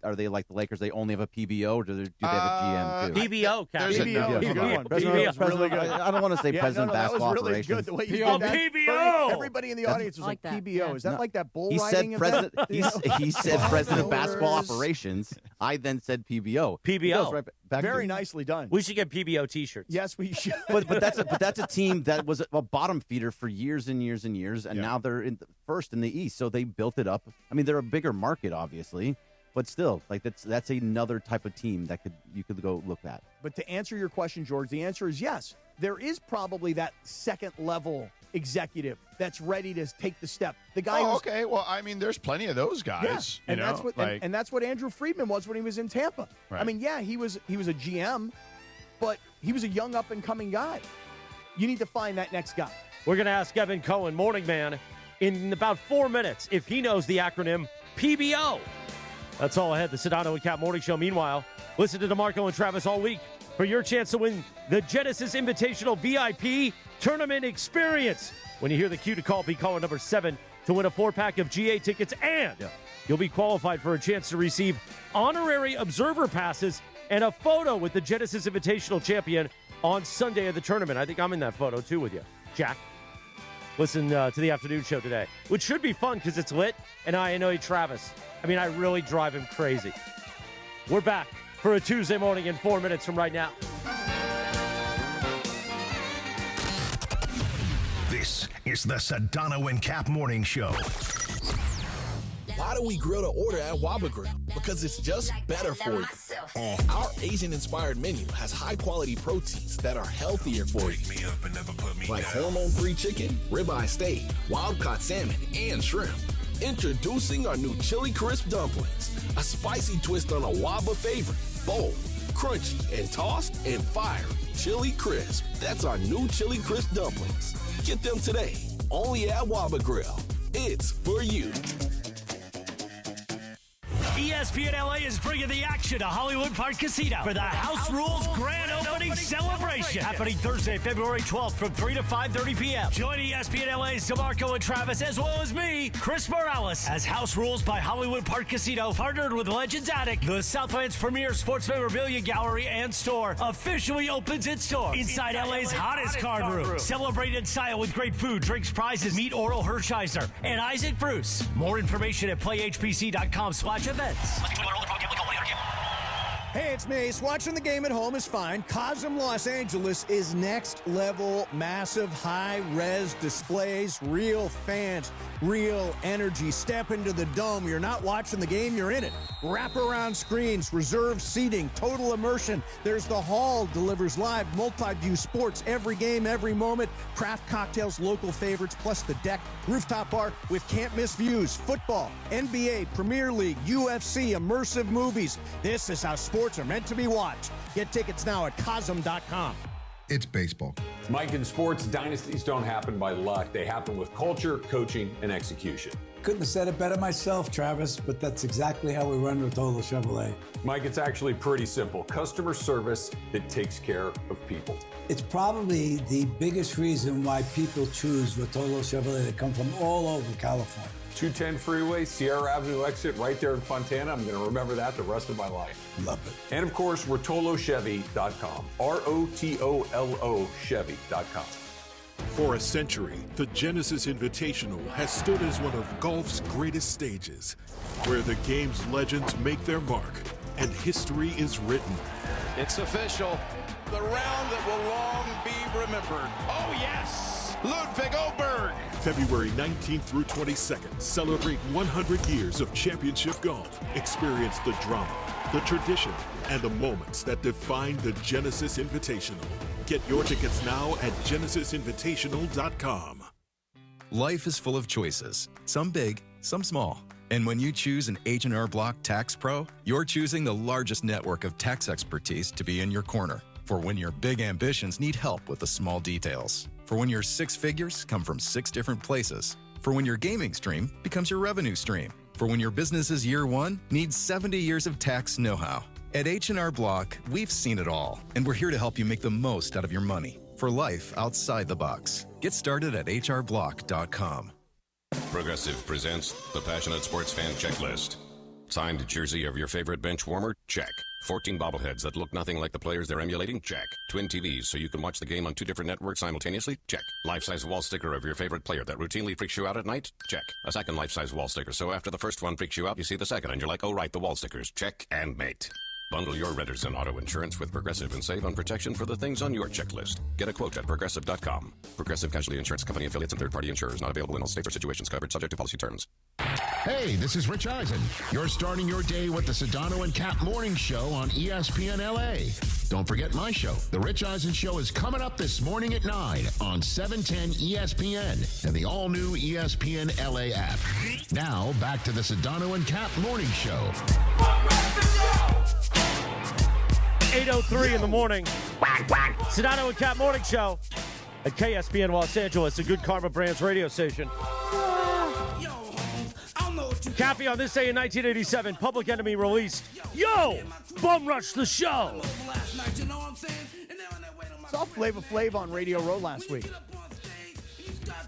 are they like the Lakers? They only have a PBO, or do they have a GM too? PBO, Captain. PBO. Really good. I don't want to say president of basketball that was really operations. good. The way you did that. PBO. Everybody in the audience was like PBO. Is that like that bull he riding said event? He said president of basketball operations. I then said PBO. PBO. Right back Very nicely done. We should get PBO T-shirts. Yes, we should. but that's a team that was a bottom feeder for years and years and years, and now they're in first in the East. So they built it up. I mean, they're a bigger market, obviously, but still, like that's another type of team that you could go look at. But to answer your question, George, the answer is yes. There is probably that second level executive that's ready to take the step. The guy. Okay. Well, I mean, there's plenty of those guys. Yeah. And that's what Andrew Friedman was when he was in Tampa. Right. I mean, he was a GM, but he was a young up and coming guy. You need to find that next guy. We're going to ask Evan Cohen, morning man, in about 4 minutes if he knows the acronym PBO. That's all ahead. The Sedano and Kap Morning Show. Meanwhile, listen to DeMarco and Travis all week for your chance to win the Genesis Invitational VIP Tournament Experience. When you hear the cue to call, be caller number 7 to win a 4-pack of GA tickets, and you'll be qualified for a chance to receive honorary observer passes and a photo with the Genesis Invitational champion on Sunday of the tournament. I think I'm in that photo, too, with you, Jack. Listen to the afternoon show today, which should be fun because it's lit, and I annoy Travis. I mean, I really drive him crazy. We're back for a Tuesday morning in 4 minutes from right now. This is the Sedano and Kap Morning Show. Why do we grill to order at Waba Grill? Because it's just better for you. Our Asian-inspired menu has high-quality proteins that are healthier for you. Like hormone-free chicken, ribeye steak, wild-caught salmon, and shrimp. Introducing our new Chili Crisp Dumplings. A spicy twist on a Waba favorite. Bold, crunchy, and tossed, and fiery. Chili Crisp. That's our new Chili Crisp Dumplings. Get them today. Only at Waba Grill. It's for you. ESPN LA is bringing the action to Hollywood Park Casino for the House Rules Grand Opening Celebration. Happening Thursday, February 12th from 3 to 5:30 p.m. Join ESPN LA's DeMarco and Travis, as well as me, Chris Morales, as House Rules by Hollywood Park Casino, partnered with Legends Attic, the Southland's premier sports memorabilia gallery and store, officially opens its doors inside LA's hottest card room. Celebrate in style with great food, drinks, prizes. Meet Oral Hershiser and Isaac Bruce. More information at playhpc.com/events. Hey, it's Mace. Watching the game at home is fine. Cosm Los Angeles is next level, massive, high-res displays, real fans, real energy. Step into the dome. You're not watching the game, you're in it. Wraparound screens, reserved seating, total immersion. There's the hall, delivers live, multi-view sports, every game, every moment. Craft cocktails, local favorites, plus the deck, rooftop bar with can't-miss views. Football, NBA, Premier League, UFC, immersive movies. This is how sports are meant to be watched. Get tickets now at Cosm.com. It's baseball. Mike, in sports, dynasties don't happen by luck. They happen with culture, coaching, and execution. Couldn't have said it better myself, Travis, but that's exactly how we run Rotolo Chevrolet. Mike, it's actually pretty simple. Customer service that takes care of people. It's probably the biggest reason why people choose Rotolo Chevrolet. They come from all over California. 210 freeway, Sierra Avenue exit right there in Fontana. I'm going to remember that the rest of my life. Love it. And of course, RotoloChevy.com. ROTOLO Chevy.com. For a century, the Genesis Invitational has stood as one of golf's greatest stages, where the game's legends make their mark and history is written. It's official. The round that will long be remembered. Oh, yes! Ludwig Oberg. February 19th through 22nd, celebrate 100 years of championship golf. Experience the drama, the tradition, and the moments that define the Genesis Invitational. Get your tickets now at genesisinvitational.com. Life is full of choices, some big, some small. And when you choose an H&R Block Tax Pro, you're choosing the largest network of tax expertise to be in your corner. For when your big ambitions need help with the small details. For when your six figures come from 6 different places. For when your gaming stream becomes your revenue stream. For when your business's year one needs 70 years of tax know-how. At H&R Block, we've seen it all, and we're here to help you make the most out of your money for life outside the box. Get started at hrblock.com. Progressive presents the Passionate Sports Fan Checklist. Signed jersey of your favorite bench warmer? Check. 14 bobbleheads that look nothing like the players they're emulating? Check. Twin TVs so you can watch the game on 2 different networks simultaneously? Check. Life-size wall sticker of your favorite player that routinely freaks you out at night? Check. A second life-size wall sticker so after the first one freaks you out, you see the second and you're like, oh right, the wall stickers. Check and mate. Bundle your renters and auto insurance with Progressive and save on protection for the things on your checklist. Get a quote at Progressive.com. Progressive Casualty Insurance Company affiliates and third-party insurers not available in all states or situations covered subject to policy terms. Hey, this is Rich Eisen. You're starting your day with the Sedano and Kap Morning Show on ESPN LA. Don't forget my show. The Rich Eisen Show is coming up this morning at 9 on 710 ESPN and the all-new ESPN LA app. Now, back to the Sedano and Kap Morning Show. 8:03 in the morning. Sedano and Kap Morning Show at KSPN Los Angeles, the Good Karma Brands radio station. Cappy on this day in 1987, Public Enemy released Yo! Bum Rush the Show. Saw Flava Flav on Radio Row last week.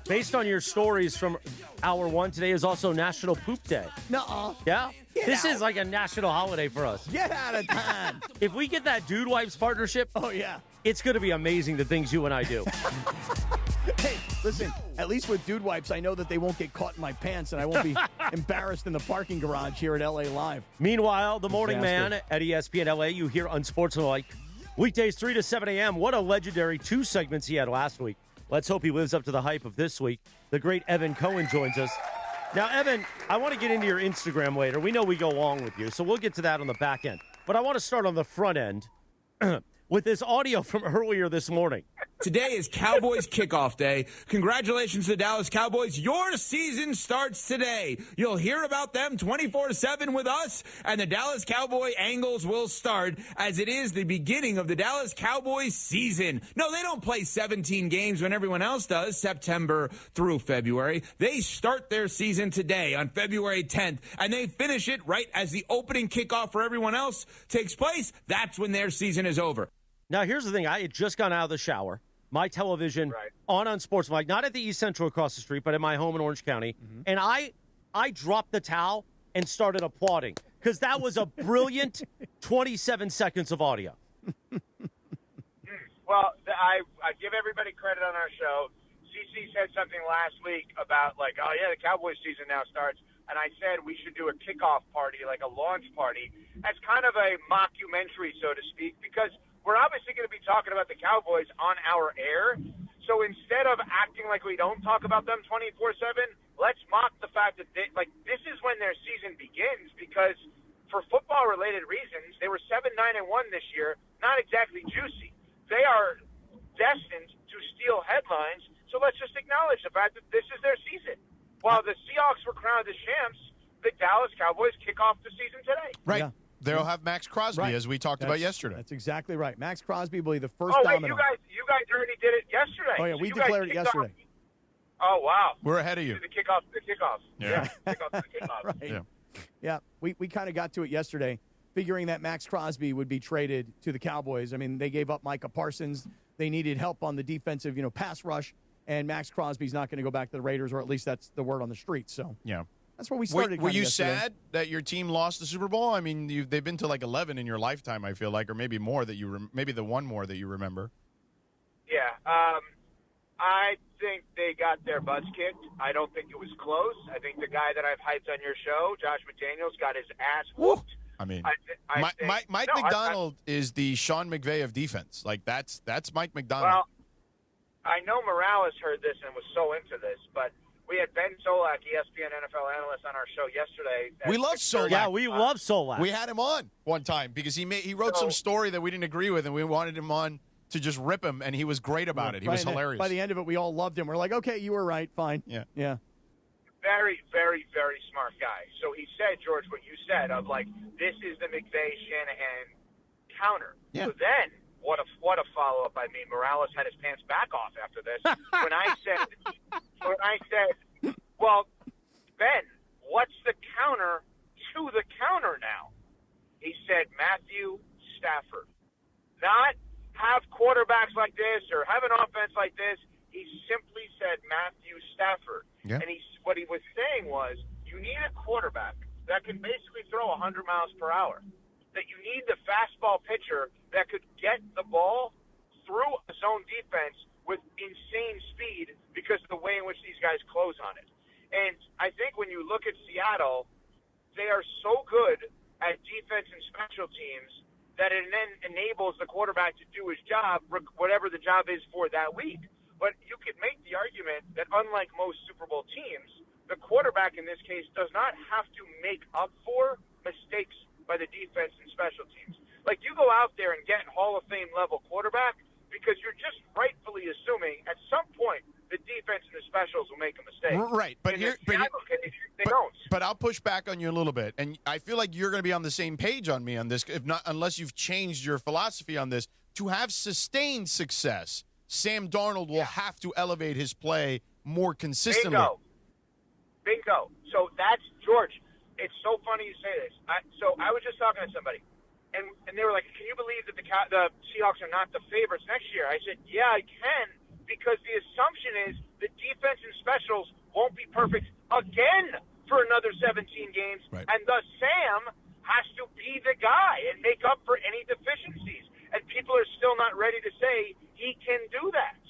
Based on your stories from hour one, today is also National Poop Day. Nuh-uh. Yeah? This out. is like a national holiday for us. Get out of town. If we get that Dude Wipes partnership, oh yeah, it's going to be amazing the things you and I do. Hey, listen, at least with Dude Wipes, I know that they won't get caught in my pants and I won't be embarrassed in the parking garage here at LA Live. Meanwhile, the morning man at ESPN LA, you hear Unsportsmanlike. Weekdays 3 to 7 a.m. What a legendary 2 segments he had last week. Let's hope he lives up to the hype of this week. The great Evan Cohen joins us. Now, Evan, I want to get into your Instagram later. We know we go long with you, so we'll get to that on the back end. But I want to start on the front end with this audio from earlier this morning. Today is Cowboys kickoff day. Congratulations to the Dallas Cowboys. Your season starts today. You'll hear about them 24/7 with us, and the Dallas Cowboy angles will start as it is the beginning of the Dallas Cowboys season. No, they don't play 17 games when everyone else does, September through February. They start their season today on February 10th, and they finish it right as the opening kickoff for everyone else takes place. That's when their season is over. Now, here's the thing. I had just gone out of the shower. My television on Unsportsmanlike, not at the East Central across the street, but at my home in Orange County. Mm-hmm. And I dropped the towel and started applauding because that was a brilliant 27 seconds of audio. Well, I give everybody credit on our show. CC said something last week about like, oh, yeah, the Cowboys season now starts. And I said we should do a kickoff party, like a launch party. That's kind of a mockumentary, so to speak, because we're obviously going to be talking about the Cowboys on our air. So instead of acting like we don't talk about them 24/7, let's mock the fact that this is when their season begins, because for football-related reasons, they were 7-9-1 this year, not exactly juicy. They are destined to steal headlines, so let's just acknowledge the fact that this is their season. While the Seahawks were crowned as champs, the Dallas Cowboys kick off the season today. Right. Yeah. They'll have Max Crosby, as we talked about yesterday. That's exactly right. Max Crosby will be the first domino. domino. You guys already did it yesterday. Oh, yeah, so we declared it yesterday. Oh, wow. We're ahead of you. The kickoff. Yeah. Kickoff. Right. Yeah, we kind of got to it yesterday, figuring that Max Crosby would be traded to the Cowboys. I mean, they gave up Micah Parsons. They needed help on the defensive, pass rush, and Max Crosby's not going to go back to the Raiders, or at least that's the word on the street. So yeah. That's what we started. Were you yesterday. sad that your team lost the Super Bowl? I mean, they've been to like 11 in your lifetime, I feel like, or maybe more that maybe the one more that you remember. Yeah. I think they got their butts kicked. I don't think it was close. I think the guy that I've hyped on your show, Josh McDaniels, got his ass whooped. I mean, I think, Mike McDonald is the Sean McVay of defense. Like, that's Mike McDonald. Well, I know Morales heard this and was so into this, but we had Ben Solak, ESPN NFL analyst, on our show yesterday. We love Solak. Yeah, we love Solak. We had him on one time because he wrote some story that we didn't agree with, and we wanted him on to just rip him, and he was great about it. He was hilarious. By the end of it, we all loved him. We're like, okay, you were right. Fine. Yeah. Very, very, very smart guy. So he said, George, what you said of like, this is the McVay-Shanahan counter. Yeah. So then, what a follow-up. I mean, Morales had his pants back off after this. when I said, well, Ben, what's the counter to the counter now? He said, Matthew Stafford. Not have quarterbacks like this or have an offense like this. He simply said Matthew Stafford. Yeah. And what he was saying was, you need a quarterback that can basically throw 100 miles per hour. That you need the fastball pitcher that could get the ball through a zone defense with insane speed because of the way in which these guys close on it. And I think when you look at Seattle, they are so good at defense and special teams that it then enables the quarterback to do his job, whatever the job is for that week. But you could make the argument that unlike most Super Bowl teams, the quarterback in this case does not have to make up for mistakes by the defense and special teams. Like, you go out there and get Hall of Fame level quarterback because you're just rightfully assuming at some point the defense and the specials will make a mistake. Right, but they don't. But I'll push back on you a little bit, and I feel like you're going to be on the same page on me on this, if not, unless you've changed your philosophy on this. To have sustained success, Sam Darnold will have to elevate his play more consistently. Bingo. So that's George. It's so funny you say this. So I was just talking to somebody, and they were like, "Can you believe that the Seahawks are not the favorites next year?" I said, "Yeah, I can, because the assumption is the defense and specials won't be perfect again for another 17 games, and thus Sam has to be the guy and make up for any deficiencies. And people are still not ready to say he can do that."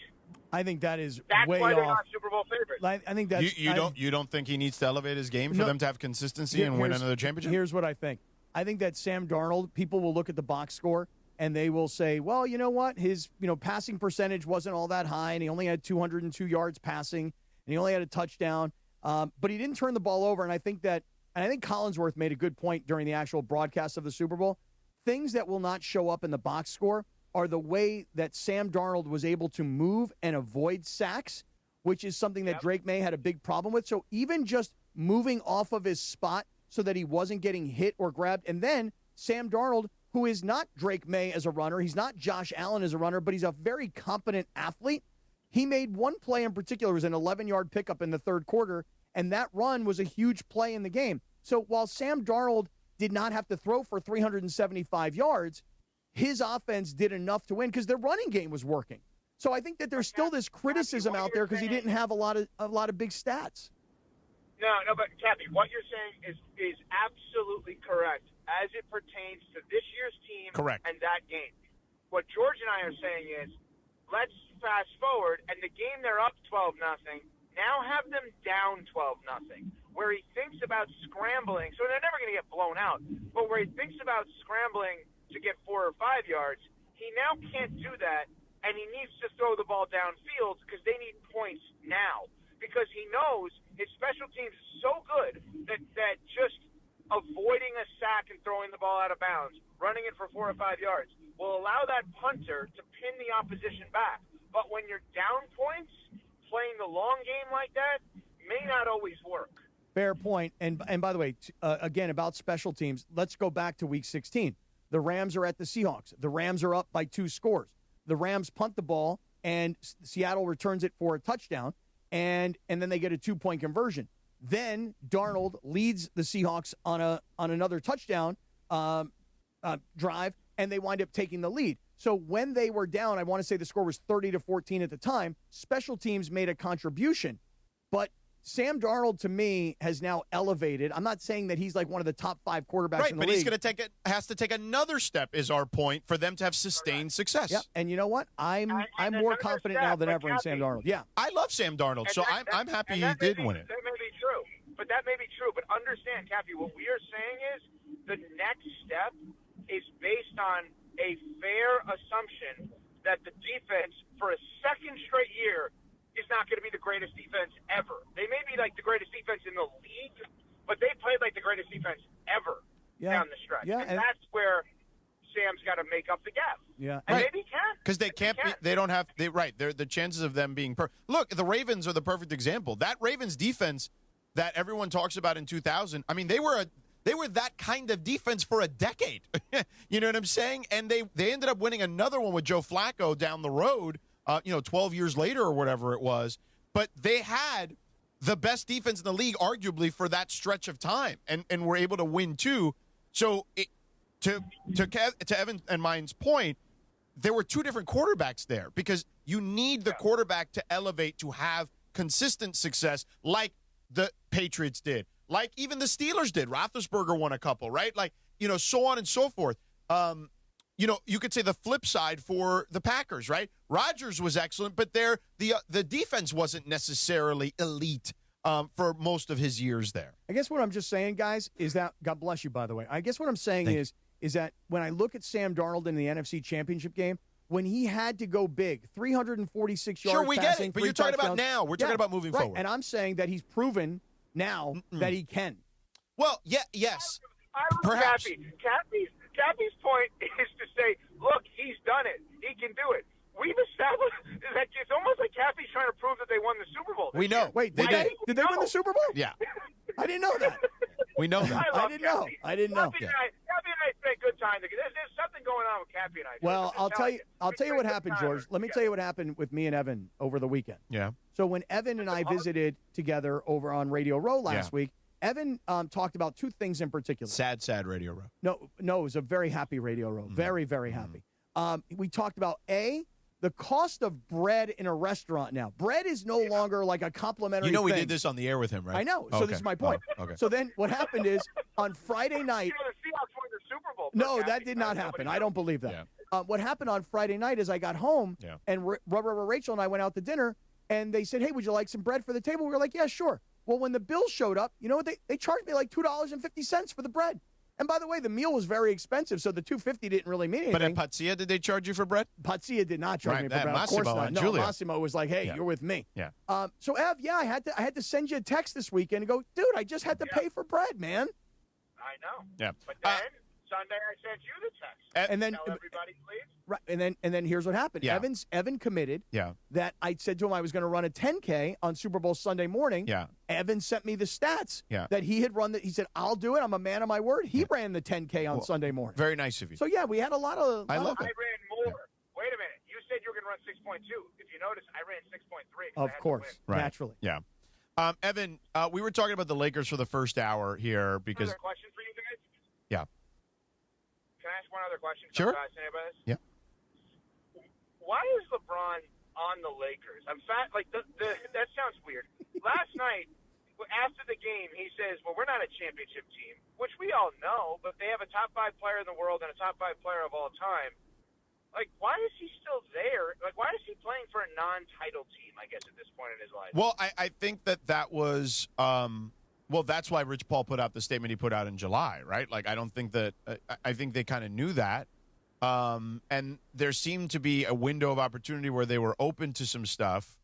I think that's why way off. they're not Super Bowl favorites. I think that's you don't think he needs to elevate his game for them to have consistency and win another championship? Here's what I think. I think that Sam Darnold, people will look at the box score and they will say, well, you know what? His passing percentage wasn't all that high, and he only had 202 yards passing, and he only had a touchdown. But he didn't turn the ball over, and I think Collinsworth made a good point during the actual broadcast of the Super Bowl. Things that will not show up in the box score are the way that Sam Darnold was able to move and avoid sacks, which is something that Drake May had a big problem with. So even just moving off of his spot so that he wasn't getting hit or grabbed. And then Sam Darnold, who is not Drake May as a runner, he's not Josh Allen as a runner, but he's a very competent athlete. He made one play in particular. It was an 11-yard pickup in the third quarter, and that run was a huge play in the game. So while Sam Darnold did not have to throw for 375 yards, his offense did enough to win because their running game was working. So I think that there's still this criticism out there because he didn't have a lot of big stats. No, but Cappy, what you're saying is absolutely correct as it pertains to this year's team and that game. What George and I are saying is, let's fast forward, and the game they're up 12-0, now have them down 12-0, where he thinks about scrambling. So they're never going to get blown out, but where he thinks about scrambling to get 4 or 5 yards, he now can't do that, and he needs to throw the ball downfield because they need points now. Because he knows his special teams is so good that just avoiding a sack and throwing the ball out of bounds, running it for 4 or 5 yards, will allow that punter to pin the opposition back. But when you're down points, playing the long game like that may not always work. Fair point. And by the way, again, about special teams, let's go back to Week 16. The Rams are at the Seahawks. The Rams are up by 2 scores. The Rams punt the ball, and Seattle returns it for a touchdown, and then they get a 2-point conversion. Then Darnold leads the Seahawks on another touchdown drive, and they wind up taking the lead. So when they were down, I want to say the score was 30-14 at the time, special teams made a contribution. But Sam Darnold, to me, has now elevated. I'm not saying that he's like one of the top 5 quarterbacks in the league. Right, but he's going to has to take another step, is our point, for them to have sustained success. Yeah, and you know what? I'm more confident now than ever in Sam Darnold. Yeah. I love Sam Darnold, so I'm happy he did win it. That may be true. But that may be true. But understand, Cappy, what we are saying is the next step is based on a fair assumption that the defense, for a second straight year, is not going to be the greatest defense ever. They may be like the greatest defense in the league, but they played like the greatest defense ever down the stretch. Yeah, and that's where Sam's got to make up the gap. Yeah, and maybe he can. Because they can't be, they don't have, they're the chances of them being Look, the Ravens are the perfect example. That Ravens defense that everyone talks about in 2000, I mean, they were that kind of defense for a decade. You know what I'm saying? And they ended up winning another one with Joe Flacco down the road, 12 years later or whatever it was. But they had the best defense in the league, arguably, for that stretch of time, and were able to win two. So to Evan and mine's point, there were two different quarterbacks there because you need the quarterback to elevate to have consistent success like the Patriots did, like even the Steelers did. Roethlisberger won a couple, right? Like, so on and so forth. You could say the flip side for the Packers, right? Rodgers was excellent, but the defense wasn't necessarily elite for most of his years there. I guess what I'm just saying, guys, is that, God bless you, by the way. I guess what I'm saying is that when I look at Sam Darnold in the NFC Championship game, when he had to go big, 346 yards Sure, we passing, get it, but you're talking about now. We're talking about moving forward. And I'm saying that he's proven now that he can. Well, yes. I love Cappy. Cappy's point is to say, look, he's done it. He can do it. We've established that it's almost like Cappy's trying to prove that they won the Super Bowl. We know. Wait, did they win the Super Bowl? Yeah. I didn't know that. We know that. I didn't know. Cappy and I spent good time together. There's something going on with Cappy and I. Well, I'll tell you what happened, George. Let me tell you what happened with me and Evan over the weekend. Yeah. So when Evan and I visited together over on Radio Row last week, Evan talked about two things in particular. Sad Radio Row. No, it was a very happy Radio Row. Very, very happy. We talked about, the cost of bread in a restaurant now. Bread is no longer like a complimentary thing. We did this on the air with him, right? I know. So this is my point. Okay. So then what happened is on Friday night. The Seahawks won the Super Bowl. No, that did not happen. I don't believe that. Yeah. What happened on Friday night is I got home and Rachel and I went out to dinner and they said, hey, would you like some bread for the table? We were like, yeah, sure. Well, when the bill showed up, you know what? They charged me like $2.50 for the bread. And by the way, the meal was very expensive, so the $2.50 didn't really mean anything. But at Pazzia, did they charge you for bread? Pazzia did not charge me for bread. Massimo, of course not. No, Julia. Massimo was like, hey, you're with me. Yeah. So, Ev, I had to send you a text this weekend and go, dude, I just had to pay for bread, man. I know. Yeah. But then Sunday I sent you the text. And then tell everybody, please. Right, and then here's what happened. Yeah. Evan committed. Yeah. That I said to him I was going to run a 10K on Super Bowl Sunday morning. Yeah. Evan sent me the stats. Yeah. That he had run. He said I'll do it. I'm a man of my word. He ran the 10K on Sunday morning. Very nice of you. So yeah, we had a lot of. I love it. I ran more. Wait a minute. You said you were going to run 6.2. If you notice, I ran 6.3. Of course, naturally. Yeah. Evan, we were talking about the Lakers for the first hour here because. Another question for you guys? Yeah. Can I ask one other question? Sure. About this? Yeah. Why is LeBron on the Lakers? I'm fat. Like that sounds weird. Last night, after the game, he says, "Well, we're not a championship team," which we all know, but they have a top 5 player in the world and a top 5 player of all time. Like, why is he still there? Like, why is he playing for a non-title team? I guess at this point in his life. Well, I think that was. Well, that's why Rich Paul put out the statement he put out in July, right? Like, I don't think that I think they kind of knew that. And there seemed to be a window of opportunity where they were open to some stuff.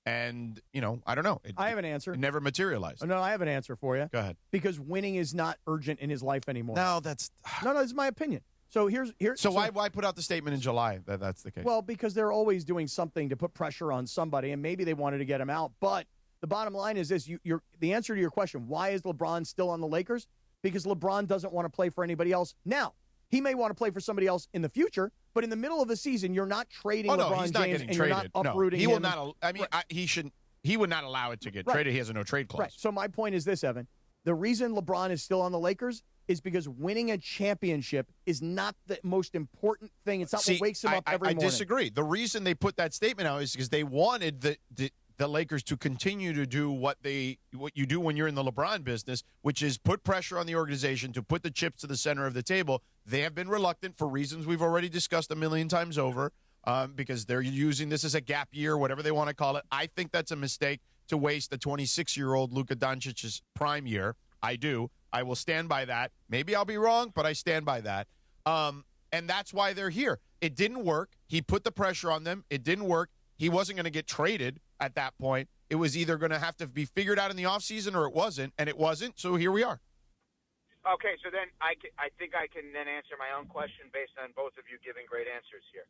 And, I don't know. I have an answer. It never materialized. Oh, no, I have an answer for you. Go ahead. Because winning is not urgent in his life anymore. No, that's. No, this is my opinion. So here's. So why put out the statement in July that that's the case? Well, because they're always doing something to put pressure on somebody, and maybe they wanted to get him out, but. The bottom line is this: the answer to your question, why is LeBron still on the Lakers? Because LeBron doesn't want to play for anybody else. Now, he may want to play for somebody else in the future, but in the middle of the season, you're not trading LeBron James and you're not uprooting him. He will not. I mean, he shouldn't. He would not allow it to get traded. He has a no trade clause. Right. So my point is this, Evan: the reason LeBron is still on the Lakers is because winning a championship is not the most important thing. It's not what wakes him up every morning. I disagree. The reason they put that statement out is because they wanted the the Lakers to continue to do what you do when you're in the LeBron business, which is put pressure on the organization to put the chips to the center of the table. They have been reluctant for reasons we've already discussed a million times over, because they're using this as a gap year, whatever they want to call it. I think that's a mistake to waste the 26-year-old Luka Doncic's prime year. I do. I will stand by that. Maybe I'll be wrong, but I stand by that. And that's why they're here. It didn't work. He put the pressure on them. It didn't work. He wasn't going to get traded at that point. It was either going to have to be figured out in the offseason or it wasn't, and it wasn't, so here we are. Okay, so then I think I can then answer my own question based on both of you giving great answers here.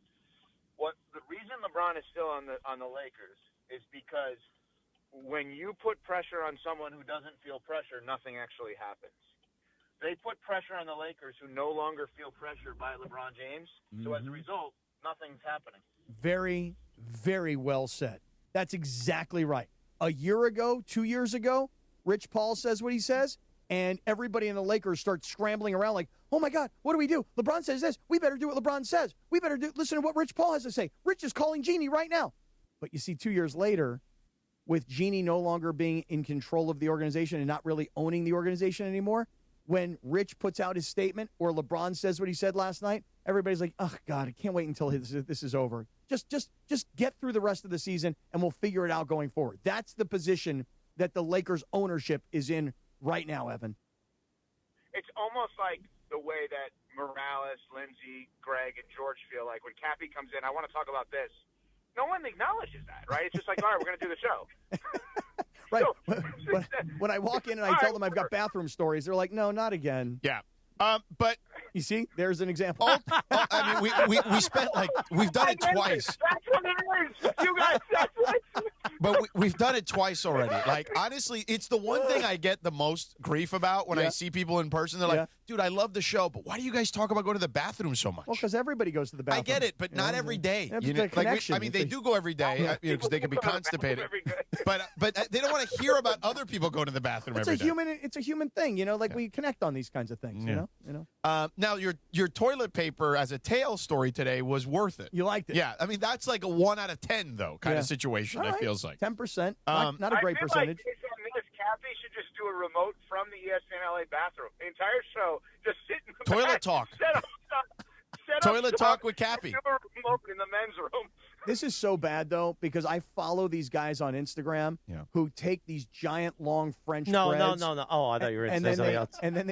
The reason LeBron is still on the Lakers is because when you put pressure on someone who doesn't feel pressure, nothing actually happens. They put pressure on the Lakers who no longer feel pressure by LeBron James, so as a result, nothing's happening. Very, very well said. That's exactly right. A year ago, 2 years ago, Rich Paul says what he says, and everybody in the Lakers starts scrambling around like, oh, my God, what do we do? LeBron says this. We better do what LeBron says. We better listen to what Rich Paul has to say. Rich is calling Jeannie right now. But you see, 2 years later, with Jeannie no longer being in control of the organization and not really owning the organization anymore, when Rich puts out his statement or LeBron says what he said last night, everybody's like, oh, God, I can't wait until this is over. Just get through the rest of the season, and we'll figure it out going forward. That's the position that the Lakers ownership is in right now, Evan. It's almost like the way that Morales, Lindsey, Greg, and George feel like when Cappy comes in, I want to talk about this. No one acknowledges that, right? It's just like, all right, we're going to do the show. Right. When I walk in and I tell them I've got bathroom stories, they're like, no, not again. Yeah. But you see, there's an example. I mean, we spent we've done it twice. That's what it is. You guys, that's what But we've done it twice already. Like, honestly, it's the one thing I get the most grief about when I see people in person. They're like, dude, I love the show, but why do you guys talk about going to the bathroom so much? Well, because everybody goes to the bathroom. I get it, but not every day. It's You know, a connection. they do go every day because they can be constipated. But they don't want to hear about other people going to the bathroom every day. It's a human thing, we connect on these kinds of things, you know. Now, your toilet paper as a tail story today was worth it. You liked it. Yeah, I mean, that's like a 1 out of 10, though, kind of situation, All it right. feels like. 10%. Not a great percentage. Like based on this, Cappy should just do a remote from the ESPN LA bathroom. The entire show, just sit in the Toilet back, talk. Set up Toilet talk with Cappy. Do a remote in the men's room. This is so bad, though, because I follow these guys on Instagram who take these giant, long French breads. No. Oh, I thought you were going to say something else. And then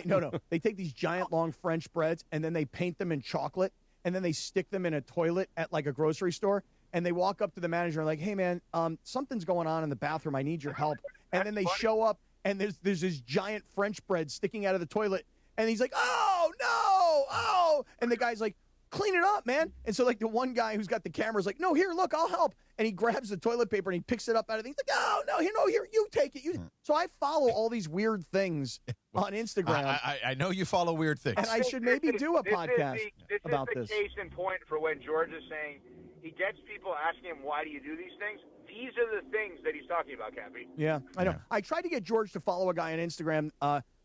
they take these giant, long French breads, and then they paint them in chocolate, and then they stick them in a toilet at, like, a grocery store, and they walk up to the manager and like, hey, man, something's going on in the bathroom. I need your help. And then they show up, and there's this giant French bread sticking out of the toilet, and he's like, oh, no, oh. And the guy's like, clean it up, man. And so, like, the one guy who's got the camera is like, no, here, look, I'll help. And he grabs the toilet paper and he picks it up out of the thing. He's like, no, here, you take it. So I follow all these weird things on Instagram. I know you follow weird things. And I should maybe do a podcast about this. This is the case in point for when George is saying he gets people asking him, why do you do these things? These are the things that he's talking about, Cappy. Yeah, I know. Yeah. I tried to get George to follow a guy on Instagram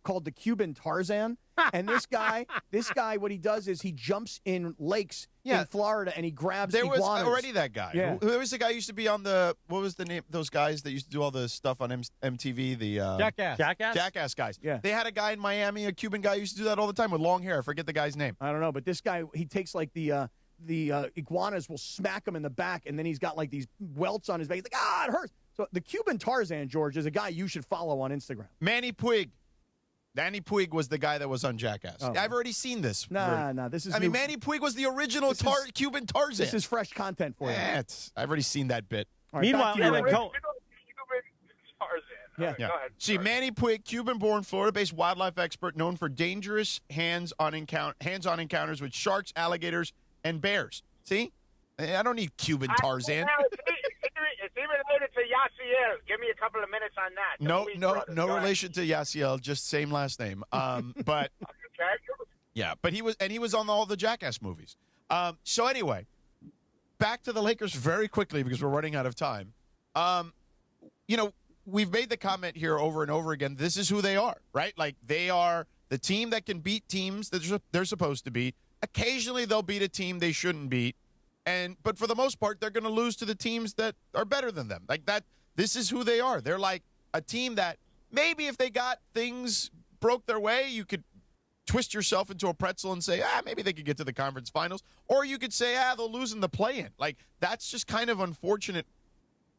called the Cuban Tarzan. And this guy, what he does is he jumps in lakes in Florida and he grabs iguanas. There was already that guy. Yeah. Who was the guy who used to be on what was the name? Those guys that used to do all the stuff on MTV? The Jackass guys. Yeah. They had a guy in Miami, a Cuban guy who used to do that all the time with long hair. I forget the guy's name. I don't know, but this guy, he takes like the iguanas will smack him in the back, and then he's got like these welts on his back. He's like, it hurts. So the Cuban Tarzan, George, is a guy you should follow on Instagram. Manny Puig. Manny Puig was the guy that was on Jackass. Oh. I've already seen this. Nah, this is I mean, Manny Puig was the original Cuban Tarzan. This is fresh content for you. I've already seen that bit. Right, meanwhile, Evan Cohen. Tarzan. Yeah. Go ahead. See, Manny Puig, Cuban-born, Florida-based wildlife expert known for dangerous hands-on encounters with sharks, alligators, and bears. See? I don't need Cuban Tarzan. It's even related to Yasiel. Give me a couple of minutes on that. No relation to Yasiel, just same last name. But yeah, but he was on all the Jackass movies. So anyway, back to the Lakers very quickly because we're running out of time. We've made the comment here over and over again. This is who they are, right? Like, they are the team that can beat teams that they're supposed to beat. Occasionally, they'll beat a team they shouldn't beat. But for the most part, they're going to lose to the teams that are better than them. Like This is who they are. They're like a team that maybe if they got things broke their way, you could twist yourself into a pretzel and say, maybe they could get to the conference finals. Or you could say, they'll lose in the play-in. Like, that's just kind of unfortunate,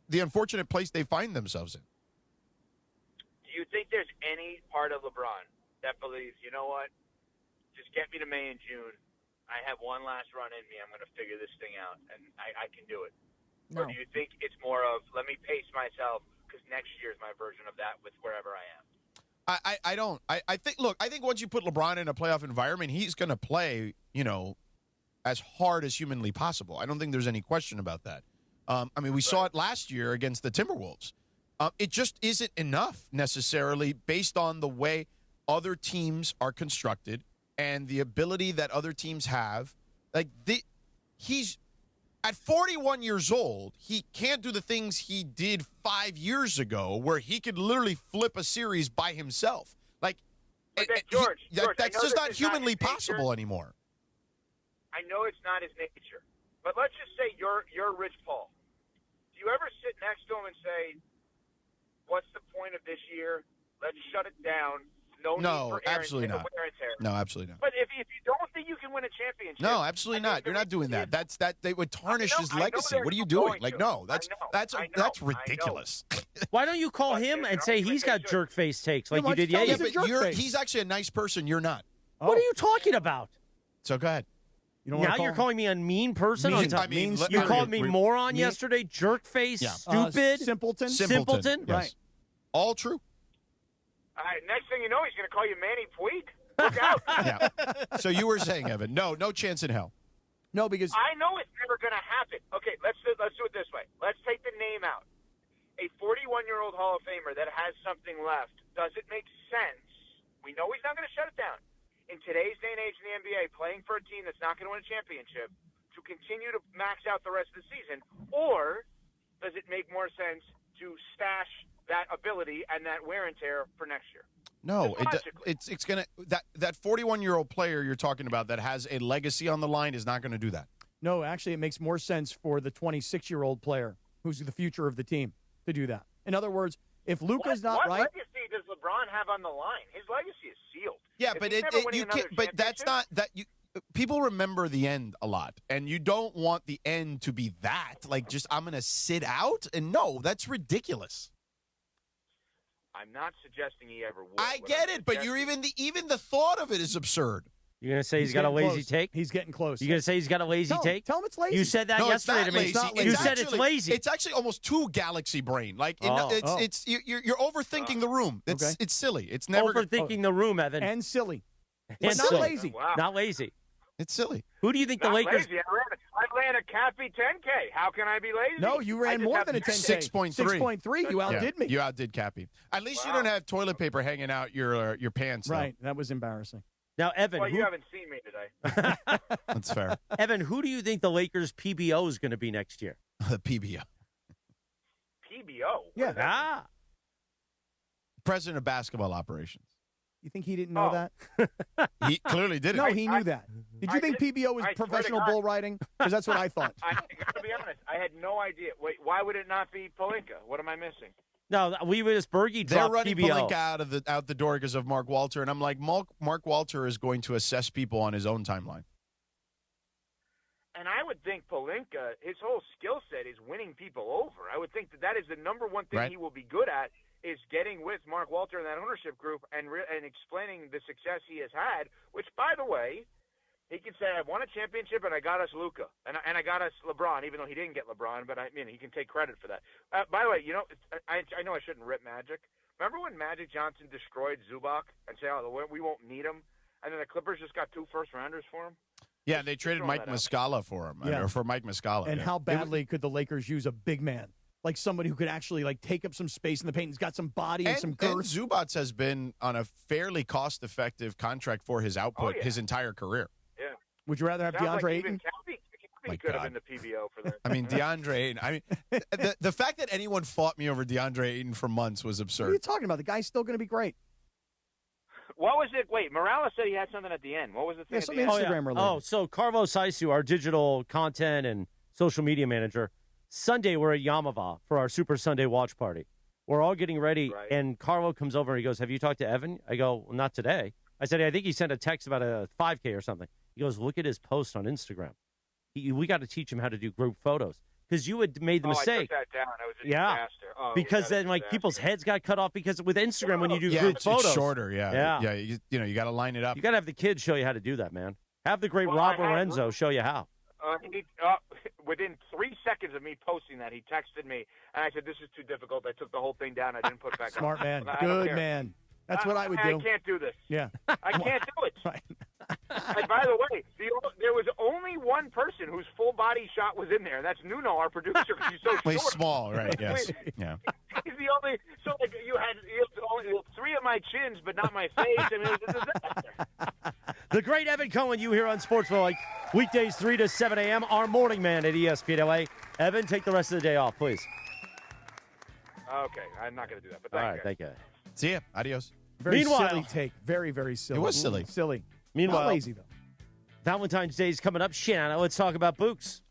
the unfortunate place they find themselves in. Do you think there's any part of LeBron that believes, you know what, just get me to May and June. I have one last run in me. I'm going to figure this thing out, and I can do it. No. Or do you think it's more of, let me pace myself because next year's my version of that with wherever I am? I don't. I think once you put LeBron in a playoff environment, he's going to play, as hard as humanly possible. I don't think there's any question about that. We saw it last year against the Timberwolves. It just isn't enough necessarily based on the way other teams are constructed and the ability that other teams have. He's at 41 years old, he can't do the things he did 5 years ago where he could literally flip a series by himself. George, that's just not humanly possible anymore. I know it's not his nature, but let's just say you're Rich Paul. Do you ever sit next to him and say, what's the point of this year? Let's shut it down. No, absolutely not. No, absolutely not. But if you don't think you can win a championship, no, absolutely not. You're not doing that. They would tarnish his legacy. What are you doing? That's ridiculous. Why don't you call him and say he's got jerk face takes like you did yesterday? But he's actually a nice person. You're not. What are you talking about? So go ahead. Now you're calling me a mean person? You called me moron yesterday, jerk face, stupid, simpleton. Right. All true. All right, next thing you know, he's going to call you Manny Puig. Look out. Yeah. So you were saying, Evan, no chance in hell. No, because I know it's never going to happen. Okay, let's do it this way. Let's take the name out. A 41-year-old Hall of Famer that has something left. Does it make sense? We know he's not going to shut it down. In today's day and age in the NBA, playing for a team that's not going to win a championship, to continue to max out the rest of the season, or does it make more sense to stash that ability and that wear and tear for next year? No, it's going to that 41-year-old player you're talking about that has a legacy on the line is not going to do that. No, actually, it makes more sense for the 26-year-old player who's the future of the team to do that. In other words, if Luka's not right, what legacy does LeBron have on the line? His legacy is sealed. Yeah, but you can't. But that's not that you. People remember the end a lot, and you don't want the end to be that. Like, just I'm going to sit out, and no, that's ridiculous. I'm not suggesting he ever would. I get it, but you're even the thought of it is absurd. You're going to say he's got a lazy take? He's getting close. You're going to say he's got a lazy take? Tell him it's lazy. You said that yesterday to me. You said it's lazy. It's actually almost too galaxy brain. Like you're overthinking the room. It's silly. It's never overthinking the room, Evan. And silly. It's not lazy. Wow. Not lazy. It's silly. Who do you think the Lakers? Lazy. I ran a Cappy 10K. How can I be lazy? No, you ran more than a 10K. 6.3. 6.3. You outdid me. You outdid Cappy. At least you don't have toilet paper hanging out your pants. Right. That was embarrassing. Now, Evan. Well, you haven't seen me today. That's fair. Evan, who do you think the Lakers' PBO is going to be next year? The PBO. PBO? Yeah. President of Basketball Operations. You think he didn't know that? He clearly didn't. No, he knew that. Did you think PBO was professional bull riding? Because that's what I thought. I got to be honest. I had no idea. Wait, why would it not be Pelinka? What am I missing? No, we were just Bergie They're dropped running PBO. Pelinka out the door because of Mark Walter, and I'm like, Mark Walter is going to assess people on his own timeline. And I would think Pelinka, his whole skill set is winning people over. I would think that is the number one thing he will be good at, is getting with Mark Walter and that ownership group and explaining the success he has had, which, by the way, he can say, I won a championship and I got us Luka and I got us LeBron, even though he didn't get LeBron, but he can take credit for that. By the way, I know I shouldn't rip Magic. Remember when Magic Johnson destroyed Zubac and said, we won't need him, and then the Clippers just got 2 first-rounders for him? Yeah, they traded Mike Muscala for him, or for Mike Muscala. And how badly could the Lakers use a big man? Like somebody who could actually take up some space in the paint. He's got some body and some girth. And Zubac has been on a fairly cost-effective contract for his output his entire career. Yeah. Would you rather have DeAndre Ayton? Cappy could have been the PBO for that. I mean, DeAndre Ayton. The fact that anyone fought me over DeAndre Ayton for months was absurd. What are you talking about? The guy's still going to be great. What was it? Wait, Morales said he had something at the end. What was the thing? Instagram related. Oh, so Carvo Saisu, our digital content and social media manager, Sunday, we're at Yamava for our Super Sunday watch party. We're all getting ready, and Carlo comes over and he goes, have you talked to Evan? I go, well, not today. I said, I think he sent a text about a 5K or something. He goes, look at his post on Instagram. We got to teach him how to do group photos. Because you had made the mistake. I took that down. It was a disaster. Because then, like, people's heads got cut off because with Instagram, when you do group photos. It's shorter, yeah. You got to line it up. You got to have the kids show you how to do that, man. Have the great Rob Lorenzo show you how. Within 3 seconds of me posting that, he texted me, and I said, this is too difficult. I took the whole thing down. I didn't put it back Smart up. man. Good man. That's what I would do. I can't do this. Yeah. I can't do it. And by the way, there was only one person whose full body shot was in there. That's Nuno, our producer, because he's so short. He's small, right? Yes. Yeah. He's the only. So like you had only 3 of my chins, but not my face. I mean, it was a disaster. The great Evan Cohen, you here on Sportsville, like weekdays 3 to 7 a.m. Our morning man at ESPN LA. Evan, take the rest of the day off, please. Okay, I'm not going to do that. But all right, thank you. See ya. Adios. Very silly take. Very, very silly. It was silly. Silly. Meanwhile, not lazy though. Valentine's Day is coming up. Shannon, let's talk about Books.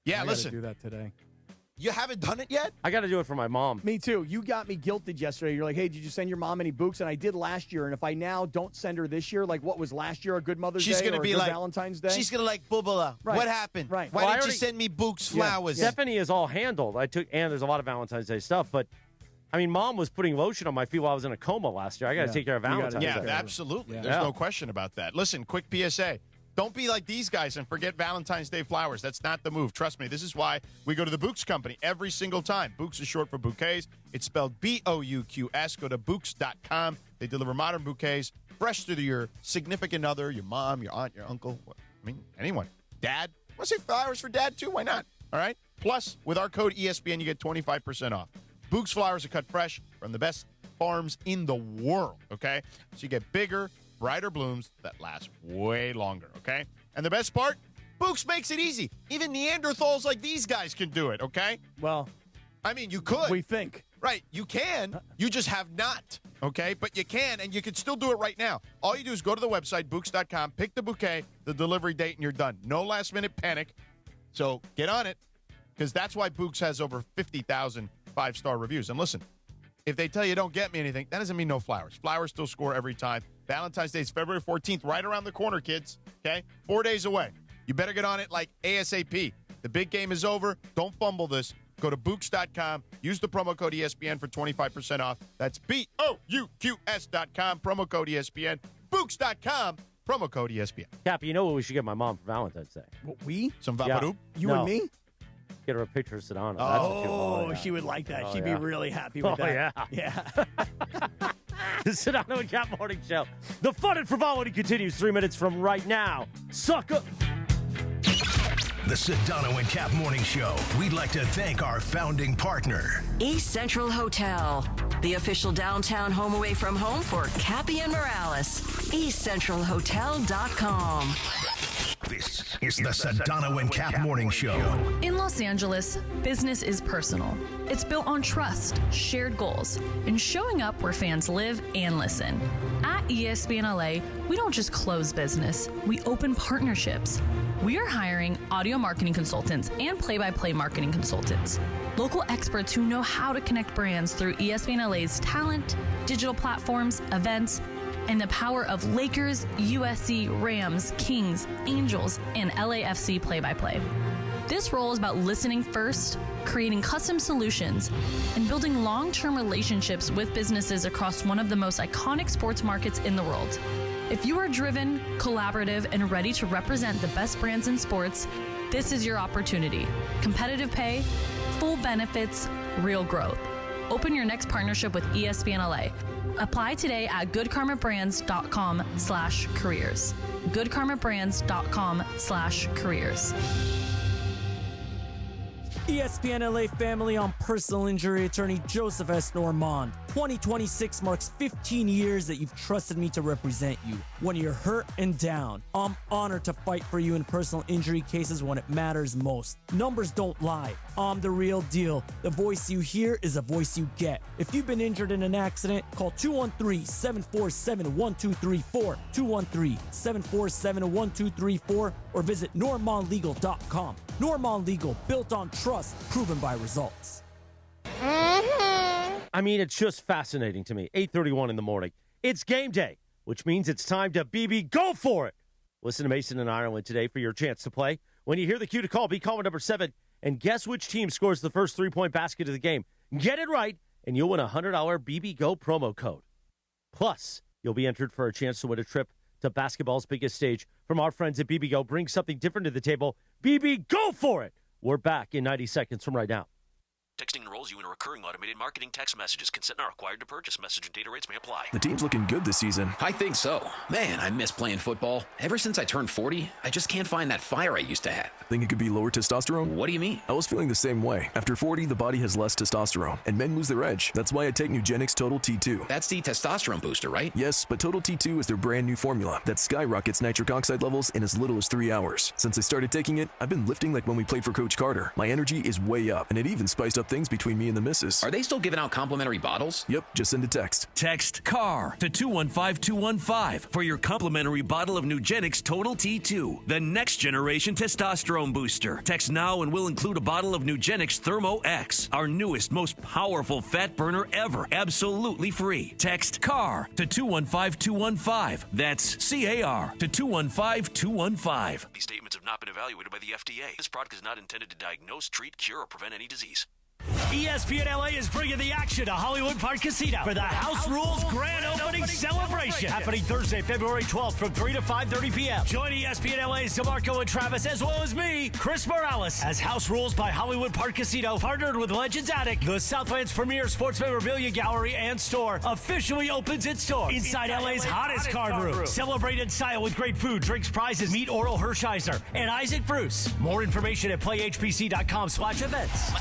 Yeah, I listen. Do that today. You haven't done it yet? I got to do it for my mom. Me too. You got me guilted yesterday. You're like, hey, did you send your mom any Books? And I did last year. And if I now don't send her this year, like what was last year a good Mother's Day gonna or be a good like Valentine's Day? She's gonna like Bubala. Right. What happened? Right. Why didn't you send me Books flowers? Stephanie is all handled. And there's a lot of Valentine's Day stuff, but I mean, Mom was putting lotion on my feet while I was in a coma last year. I got to take care of Valentine's Day. Yeah, absolutely. There's no question about that. Listen, quick PSA. Don't be like these guys and forget Valentine's Day flowers. That's not the move. Trust me. This is why we go to the Books Company every single time. Books is short for bouquets. It's spelled B-O-U-Q-S. Go to Books.com. They deliver modern bouquets, fresh to your significant other, your mom, your aunt, your uncle. I mean, anyone. Dad. I want to say flowers for dad, too. Why not? All right? Plus, with our code ESPN, you get 25% off. Books flowers are cut fresh from the best farms in the world, okay? So you get bigger, brighter blooms that last way longer, okay? And the best part, Books makes it easy. Even Neanderthals like these guys can do it, okay? Well, I mean, you could. We think. Right, you can. You just have not, okay? But you can, and you can still do it right now. All you do is go to the website, Books.com, pick the bouquet, the delivery date, and you're done. No last-minute panic. So get on it, because that's why Books has over 50,000 5-star reviews. And listen, if they tell you don't get me anything, that doesn't mean no flowers. Flowers still score every time. Valentine's Day is February 14th, right around the corner, kids, okay? 4 days away. You better get on it like ASAP. The big game is over. Don't fumble this. Go to Books.com. Use the promo code ESPN for 25% off. That's BOUQS.com, promo code ESPN. Books.com, promo code ESPN. Cap, you know what we should get my mom for Valentine's Day? What, we? Some Vaporub? You and me? Get her a picture of Sedano. Oh, she would like that. She'd be really happy with that. Yeah. The Sedano and Cap Morning Show. The fun and frivolity continues 3 minutes from right now. Sucker. The Sedano and Cap Morning Show. We'd like to thank our founding partner, East Central Hotel, the official downtown home away from home for Cappy and Morales. EastCentralHotel.com. This is the Sedano and Cap Morning Show. In Los Angeles, business is personal. It's built on trust, shared goals, and showing up where fans live and listen. At ESPN LA, we don't just close business, we open partnerships. We are hiring audio marketing consultants and play-by-play marketing consultants, local experts who know how to connect brands through ESPN LA's talent, digital platforms, events, and the power of Lakers, USC, Rams, Kings, Angels, and LAFC play-by-play. This role is about listening first, creating custom solutions, and building long-term relationships with businesses across one of the most iconic sports markets in the world. If you are driven, collaborative, and ready to represent the best brands in sports, this is your opportunity. Competitive pay, full benefits, real growth. Open your next partnership with ESPN LA. Apply today at goodkarmabrands.com/careers. goodkarmabrands.com/careers. ESPN LA family, on personal injury attorney Joseph S. Normand. 2026 marks 15 years that you've trusted me to represent you when you're hurt and down. I'm honored to fight for you in personal injury cases when it matters most. Numbers don't lie. I'm the real deal. The voice you hear is a voice you get. If you've been injured in an accident, call 213-747-1234, 213-747-1234, or visit normandlegal.com. Normand Legal, built on trust, proven by results. I mean, it's just fascinating to me. 8:31 in the morning. It's game day, which means it's time to BB go for it. Listen to Mason in Ireland today for your chance to play. When you hear the cue to call, be caller number 7, and guess which team scores the first 3-point basket of the game. Get it right, and you'll win a $100 BB Go promo code. Plus, you'll be entered for a chance to win a trip to basketball's biggest stage from our friends at BB Go. Bring something different to the table. BB, go for it! We're back in 90 seconds from right now. Texting enrolls you in a recurring automated marketing text messages. Consent not required to purchase. Message and data rates may apply. The team's looking good this season. I think so. Man, I miss playing football. Ever since I turned 40, I just can't find that fire I used to have. Think it could be lower testosterone? What do you mean? I was feeling the same way. After 40, the body has less testosterone, and men lose their edge. That's why I take Nugenix Total T2. That's the testosterone booster, right? Yes, but Total T2 is their brand new formula that skyrockets nitric oxide levels in as little as 3 hours. Since I started taking it, I've been lifting like when we played for Coach Carter. My energy is way up, and it even spiced up things between me and the missus. Are they still giving out complimentary bottles? Yep, just send a text. Text CAR to 215-215 for your complimentary bottle of Nugenix Total T2, the next generation testosterone booster. Text now and we'll include a bottle of Nugenix Thermo X, our newest, most powerful fat burner ever, absolutely free. Text CAR to 215-215. That's CAR to 215-215. These statements have not been evaluated by the FDA. This product is not intended to diagnose, treat, cure, or prevent any disease. ESPN LA is bringing the action to Hollywood Park Casino for the House Rules Grand Opening Celebration. Happening Thursday, February 12th from 3 to 5:30 p.m. Join ESPN LA's DeMarco and Travis, as well as me, Chris Morales, as House Rules by Hollywood Park Casino, partnered with Legends Attic, the Southland's premier sports memorabilia gallery and store, officially opens its doors inside LA's hottest card room. Celebrate in style with great food, drinks, prizes. Meet Oral Hershiser and Isaac Bruce. More information at playhpc.com/events.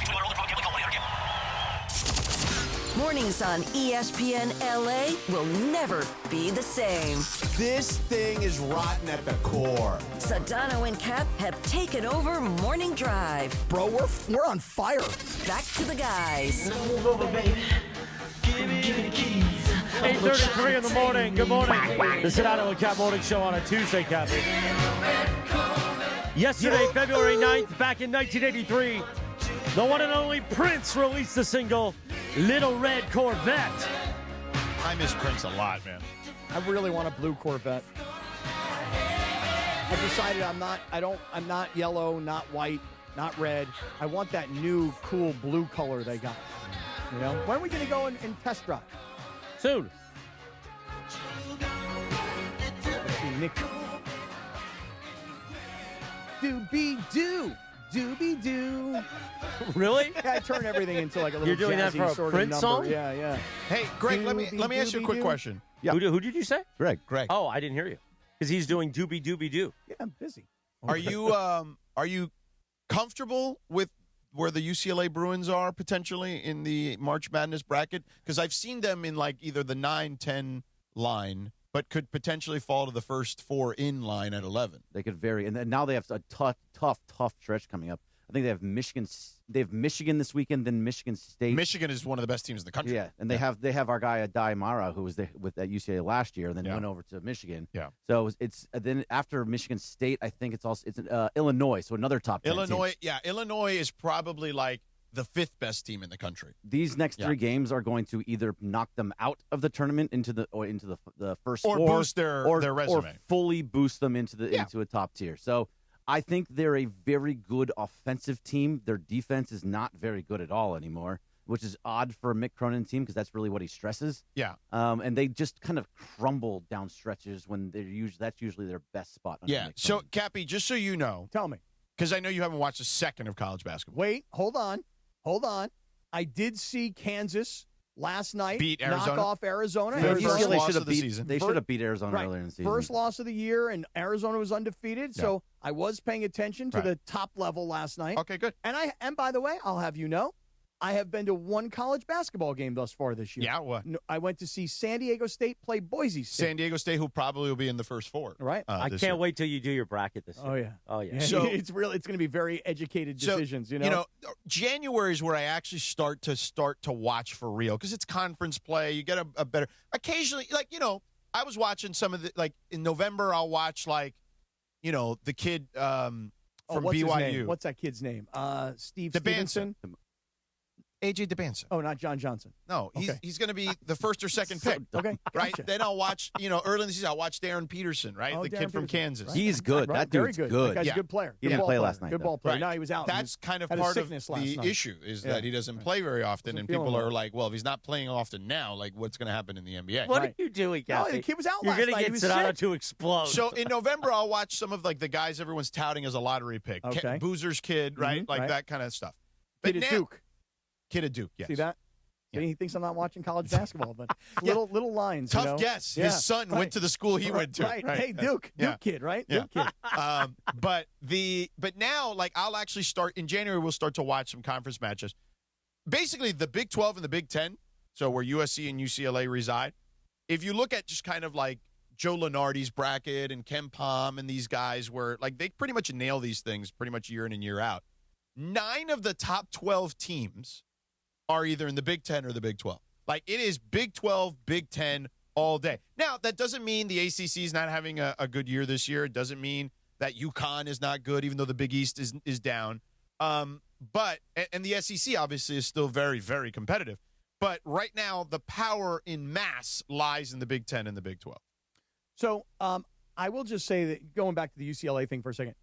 Mornings on ESPN LA will never be the same. This thing is rotten at the core. Sedano and Kap have taken over Morning Drive. Bro, we're on fire. Back to the guys. Move over, baby. Give me the keys. 8:33 in the morning. Good morning. The Sedano and Kap Morning Show on a Tuesday, Cappy. Yesterday, February 9th, back in 1983, the one and only Prince released the single Little Red Corvette. I miss Prince a lot, man. I really want a blue Corvette. I decided I'm not yellow, not white, not red. I want that new cool blue color they got. You know? When are we going to go and test drive? Soon. Nick. Doobie-doo. Doobie-doo. Really? Yeah, I turn everything into like a little You're doing that for a sort Prince of number. song? Yeah, yeah. Hey, Greg, let me ask you a quick question. Yeah. Who did you say? Greg. Oh, I didn't hear you. Because he's doing doobie doobie doo. Yeah, I'm busy. Are you comfortable with where the UCLA Bruins are potentially in the March Madness bracket? Because I've seen them in like either the 9-10 line, but could potentially fall to the first 4 in line at 11. They could vary, and then now they have a tough stretch coming up. I think they have Michigan. They have Michigan this weekend, then Michigan State. Michigan is one of the best teams in the country. Yeah, and they have our guy Adai Mara, who was at UCLA last year, and then went over to Michigan. Yeah. So it's then after Michigan State, I think it's Illinois. So another top 10 Illinois. team. Yeah, Illinois is probably like the 5th best team in the country. These next 3 games are going to either knock them out of the tournament into the first or 4, boost their resume, or fully boost them into a top tier. So I think they're a very good offensive team. Their defense is not very good at all anymore, which is odd for a Mick Cronin team because that's really what he stresses. Yeah. And they just kind of crumble down stretches when that's usually their best spot. Yeah. So, Cappy, just so you know. Tell me. Because I know you haven't watched a second of college basketball. Wait, hold on. I did see Kansas last night beat Arizona. knock off Arizona. UCLA should have beat. They should have beat Arizona earlier in the season. First loss of the year, and Arizona was undefeated. Yeah. So I was paying attention to the top level last night. Okay, good. And by the way, I'll have you know, I have been to one college basketball game thus far this year. Yeah, what? I went to see San Diego State play Boise State. San Diego State, who probably will be in the first 4. Right. I can't wait till you do your bracket this year. Oh, yeah. So it's going to be very educated decisions, you know? January is where I actually start to watch for real because it's conference play. You get a better – occasionally, I was watching some of the – like in November I'll watch the kid from what's his BYU. name? What's that kid's name? Steve DeBanza. Stevenson? AJ DeBanza. Oh, not John Johnson. No, he's going to be the first or second pick. Okay, right? gotcha. Then I'll watch, early in the season, I'll watch Darren Peterson, right? Oh, the Darren kid from Peterson. Kansas. Right. He's good. Right. That Very dude's good. good. That guy's Yeah. a good player. He Good didn't ball play player. last night, Good though. ball player. Right. No, he was out. That's kind of had a part of sickness last the night. issue is Yeah. that he doesn't play very often, and feeling people are well. like, well, if he's not playing often now, like, what's going to happen in the NBA? What are you doing, No, Kathy? the kid was out You're last gonna night. He get was Sedano sick. to explode. So in November, I'll watch some of, like, the guys everyone's touting as a lottery pick. Okay. Boozer's kid, right? Like right. that kind of stuff. Kid at Duke. Kid at Duke, yes. See that? Yeah. He thinks I'm not watching college basketball, but little lines. Tough guess. Yeah, His son went to the school he went to. Right. Hey, Duke. Yeah. Duke kid, right? Yeah. Duke kid. But now, like, I'll actually start in January. We'll start to watch some conference matches. Basically, the Big 12 and the Big 10, so where USC and UCLA reside. If you look at just kind of like Joe Lunardi's bracket and Ken Pom and these guys, where like they pretty much nail these things pretty much year in and year out. 9 of the top 12 teams are either in the Big 10 or the Big 12. Like, it is Big 12, Big 10 all day. Now, that doesn't mean the ACC is not having a good year this year. It doesn't mean that UConn is not good, even though the Big East is down. But the SEC, obviously, is still very, very competitive. But right now, the power in mass lies in the Big 10 and the Big 12. So I will just say that, going back to the UCLA thing for a second,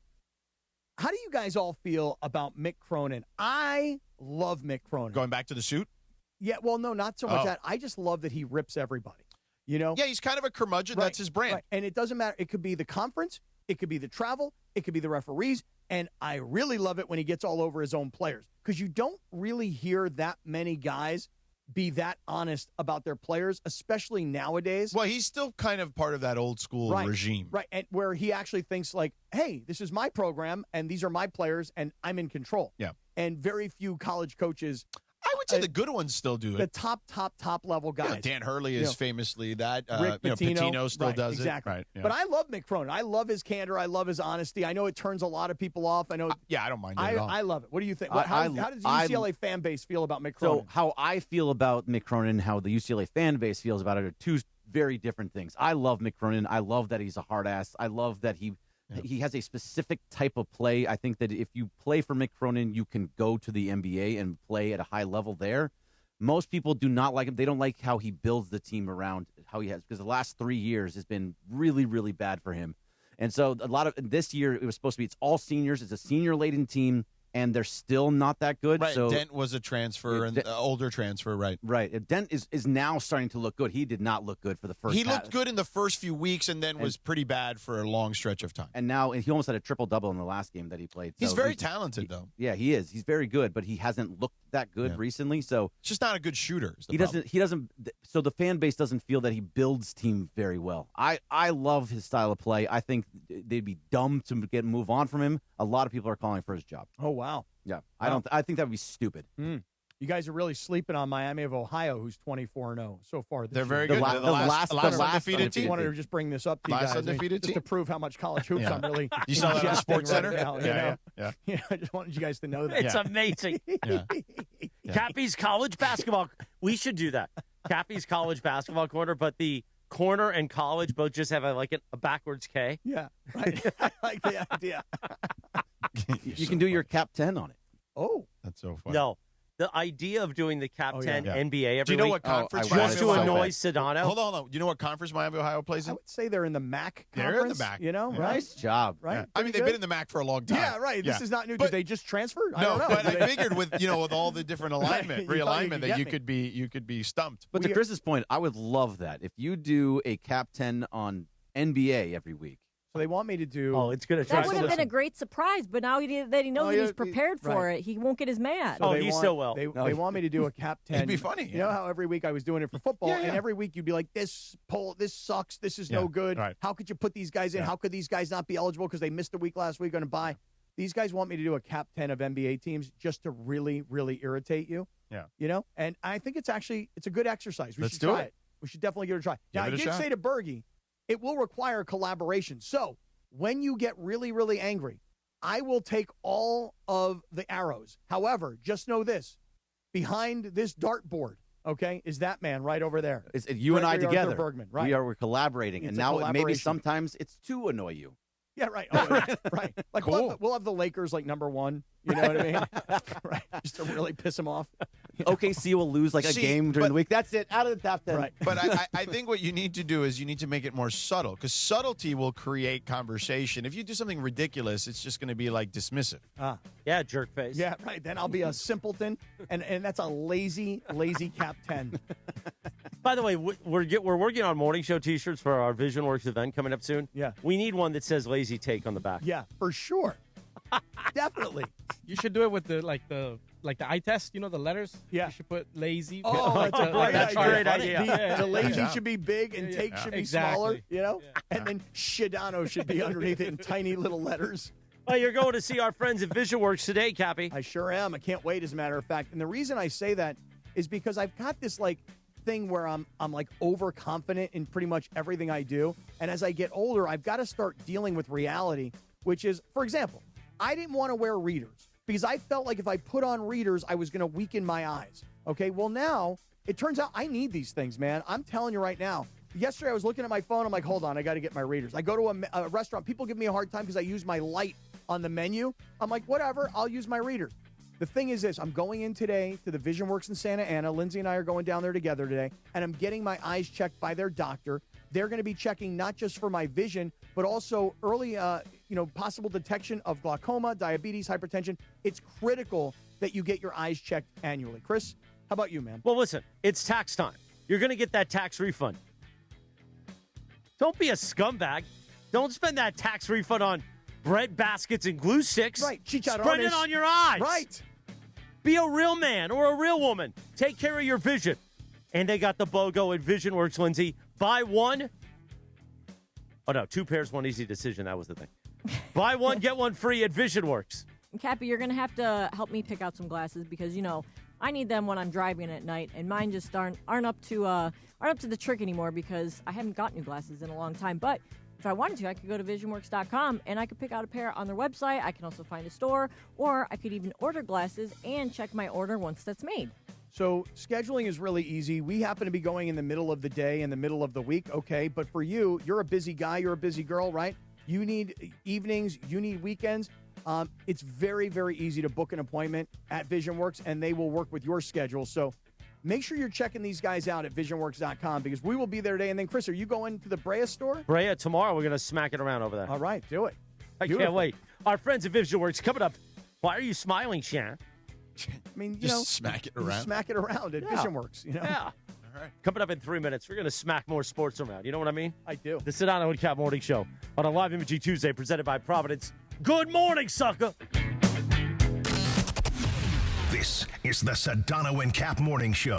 how do you guys all feel about Mick Cronin? I love Mick Cronin. Going back to the suit? Yeah, well, no, not so much Oh. that. I just love that he rips everybody. Yeah, he's kind of a curmudgeon. Right, That's his brand. right. And it doesn't matter. It could be the conference. It could be the travel. It could be the referees. And I really love it when he gets all over his own players, because you don't really hear that many guys be that honest about their players, especially nowadays. Well, he's still kind of part of that old school regime. Right, and where he actually thinks like, hey, this is my program, and these are my players, and I'm in control. Yeah. And very few college coaches, I would say the good ones still do it. the top level guys. Yeah, Dan Hurley is famously that. Rick Pitino still right, does exactly. it. Right. Yeah. But I love Mick Cronin. I love his candor. I love his honesty. I know it turns a lot of people off. I know. I don't mind it at all. I love it. What do you think? I- How I- does the I- UCLA fan base feel about Mick So Cronin? how I feel about Mick Cronin, how the UCLA fan base feels about it, are two very different things. I love Mick Cronin. I love that he's a hard ass. I love that he has a specific type of play. I think that if you play for Mick Cronin, you can go to the NBA and play at a high level there. Most people do not like him. They don't like how he builds the team around how he has, because the last 3 years has been really, really bad for him. And so a lot of this year, it was supposed to be, it's all seniors. It's a senior-laden team, and they're still not that good. Right. So Dent was a transfer, and older transfer, right. Right. Dent is now starting to look good. He did not look good for the first He half. looked good in the first few weeks and then was pretty bad for a long stretch of time. And now he almost had a triple-double in the last game that he played. He's So very talented, though. Yeah, he is. He's very good, but he hasn't looked that good recently. So It's just not a good shooter. is the he problem. doesn't. So the fan base doesn't feel that he builds team very well. I love his style of play. I think they'd be dumb to move on from him. A lot of people are calling for his job. Oh, wow. Yeah, I think that would be stupid. You guys are really sleeping on Miami of Ohio, who's 24-0 so far this They're year. very good. They're the last undefeated team. I wanted to just bring this up to you Last guys, undefeated just to prove how much college hoops Yeah. I'm really. You saw that on ingesting Sports Center? right now, you Yeah, know? yeah. Yeah, I just wanted you guys to know that. It's amazing. Yeah. Cappy's college basketball. We should do that. Cappy's college basketball corner, but the corner and college both just have a backwards K. Yeah, right. I like the idea. You can do your cap 10 on it. Oh, that's so funny. No, the idea of doing the cap 10 Yeah. NBA every Do you know week what conference? just to Miami, Ohio- annoy Sedano. Hold on. Do you know what conference Miami, Ohio plays I in? would say they're in the MAC They're conference. in the MAC. You know, Yeah. right? Nice job. Right? Yeah. I mean, Pretty they've good? been in the MAC for a long time. Yeah, right. This is not new. But- Did they just transfer? I No, don't know. but I figured with with all the different alignment, You thought you realignment, could that get you me. could be stumped. But to Chris's point, I would love that if you do a cap 10 on NBA every week. So they want me to do. Oh, it's going to That would have been a great surprise, but now that he knows Oh, that yeah, he's prepared for right. it, he won't get as mad. So Oh, they he's want, so well. They No, want me to do a cap 10. It'd be funny. You know how every week I was doing it for football, Yeah, yeah. and every week you'd be like, this sucks. This is no Yeah, good. right. How could you put these guys in? Yeah. How could these guys not be eligible because they missed a week last week on a bye? These guys want me to do a cap 10 of NBA teams just to really, really irritate you. Yeah. You know? And I think it's a good exercise. We Let's should do try it. it. We should definitely give it a try. Now, I it a did shot. say to Bergie, it will require collaboration. So when you get really, really angry, I will take all of the arrows. However, just know this. Behind this dartboard, okay, is that man right over there. You and I Gregory Arthur together. Bergman, right. We're collaborating. It's and a now maybe collaboration. sometimes it's to annoy you. Yeah, right. Oh, right. Like Cool. we'll have the Lakers like number 1. You know what I mean? Right. Just to really piss them off. OKC will lose like a game during the week. That's it. Out of the top 10. Right. But I think what you need to do is you need to make it more subtle, because subtlety will create conversation. If you do something ridiculous, it's just going to be like dismissive. Yeah, jerk face. Yeah, right. Then I'll be a simpleton, and that's a lazy Cap 10. By the way, we're working on morning show T-shirts for our VisionWorks event coming up soon. Yeah. We need one that says "Lazy Take" on the back. Yeah, for sure. Definitely. You should do it with the eye test. You know the letters. Yeah. You should put lazy. Oh, that's a great idea. The lazy Yeah. should be big and take should be Exactly. smaller. You know, and then Sedano should be underneath it in tiny little letters. Well, you're going to see our friends at VisionWorks today, Cappy. I sure am. I can't wait, as a matter of fact. And the reason I say that is because I've got this like thing where I'm like overconfident in pretty much everything I do. And as I get older, I've got to start dealing with reality, which is, for example, I didn't want to wear readers because I felt like if I put on readers, I was going to weaken my eyes. Okay, well, now it turns out I need these things, man. I'm telling you right now. Yesterday, I was looking at my phone. I'm like, hold on, I got to get my readers. I go to a restaurant. People give me a hard time because I use my light on the menu. I'm like, whatever, I'll use my readers. The thing is this, I'm going in today to the VisionWorks in Santa Ana. Lindsay and I are going down there together today, and I'm getting my eyes checked by their doctor. They're going to be checking not just for my vision, but also early, possible detection of glaucoma, diabetes, hypertension. It's critical that you get your eyes checked annually. Chris, how about you, man? Well, listen, it's tax time. You're going to get that tax refund. Don't be a scumbag. Don't spend that tax refund on bread baskets and glue sticks. Right, chicharrones. Spread it on your eyes. Right. Be a real man or a real woman. Take care of your vision. And they got the BOGO at VisionWorks, Lindsay. Buy one. Oh, no, 2 pairs, 1 easy decision. That was the thing. Buy one, get one free at VisionWorks. Cappy, you're going to have to help me pick out some glasses because, I need them when I'm driving at night, and mine just aren't up to the trick anymore because I haven't got new glasses in a long time. But if I wanted to, I could go to visionworks.com and I could pick out a pair on their website. I can also find a store, or I could even order glasses and check my order once that's made. So scheduling is really easy. We happen to be going in the middle of the day, in the middle of the week, okay? But for you, you're a busy guy, you're a busy girl, right? You need evenings, you need weekends. It's very, very easy to book an appointment at VisionWorks, and they will work with your schedule. So make sure you're checking these guys out at visionworks.com because we will be there today. And then, Chris, are you going to the Brea store? Brea, tomorrow we're going to smack it around over there. All right, do it. I can't wait. Our friends at VisionWorks coming up. Why are you smiling, Shan? I mean, Just smack it around. Smack it around at VisionWorks, Yeah. All right. Coming up in 3 minutes, we're going to smack more sports around. You know what I mean? I do. The Sedano and Kap Morning Show on a live imaging Tuesday presented by Providence. Good morning, sucker. This is the Sedano and Kap Morning Show.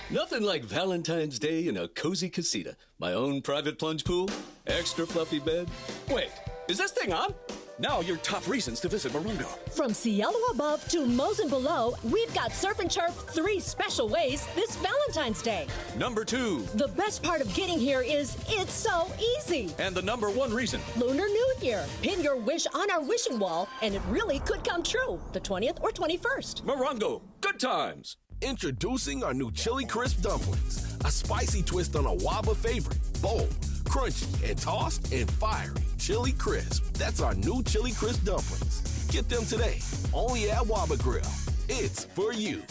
Nothing like Valentine's Day in a cozy casita. My own private plunge pool, extra fluffy bed. Wait, is this thing on? Now your top reasons to visit Morongo. From Cielo above to Mosen below, we've got Surf and Turf 3 special ways this Valentine's Day. Number 2. The best part of getting here is it's so easy. And the number 1 reason. Lunar New Year. Pin your wish on our wishing wall, and it really could come true. The 20th or 21st. Morongo, good times. Introducing our new Chili Crisp Dumplings, a spicy twist on a Waba favorite. Bold, crunchy, and tossed and fiery. Chili Crisp. That's our new Chili Crisp Dumplings. Get them today, only at Waba Grill. It's for you.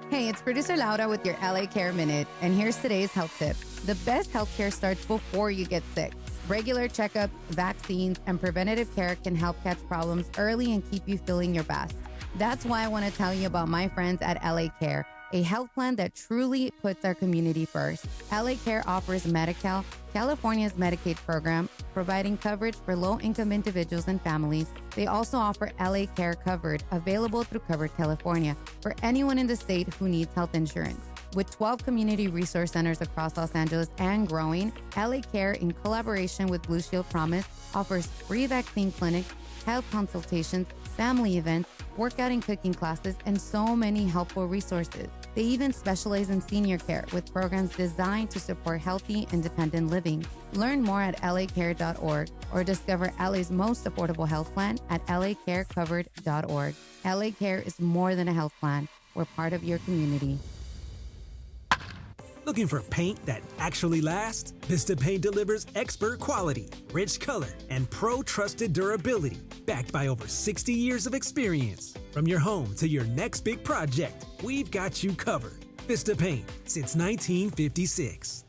Hey, it's producer Laura with your LA Care Minute, and here's today's health tip. The best healthcare starts before you get sick. Regular checkups, vaccines, and preventative care can help catch problems early and keep you feeling your best. That's why I want to tell you about my friends at LA Care, a health plan that truly puts our community first. LA Care offers Medi-Cal, California's Medicaid program, providing coverage for low-income individuals and families. They also offer LA Care Covered, available through Covered California, for anyone in the state who needs health insurance. With 12 community resource centers across Los Angeles and growing, LA Care, in collaboration with Blue Shield Promise, offers free vaccine clinics, health consultations, family events, workout and cooking classes, and so many helpful resources. They even specialize in senior care with programs designed to support healthy, independent living. Learn more at lacare.org or discover LA's most affordable health plan at lacarecovered.org. LA Care is more than a health plan. We're part of your community. Looking for paint that actually lasts? Vista Paint delivers expert quality, rich color, and pro-trusted durability, backed by over 60 years of experience. From your home to your next big project, we've got you covered. Vista Paint, since 1956.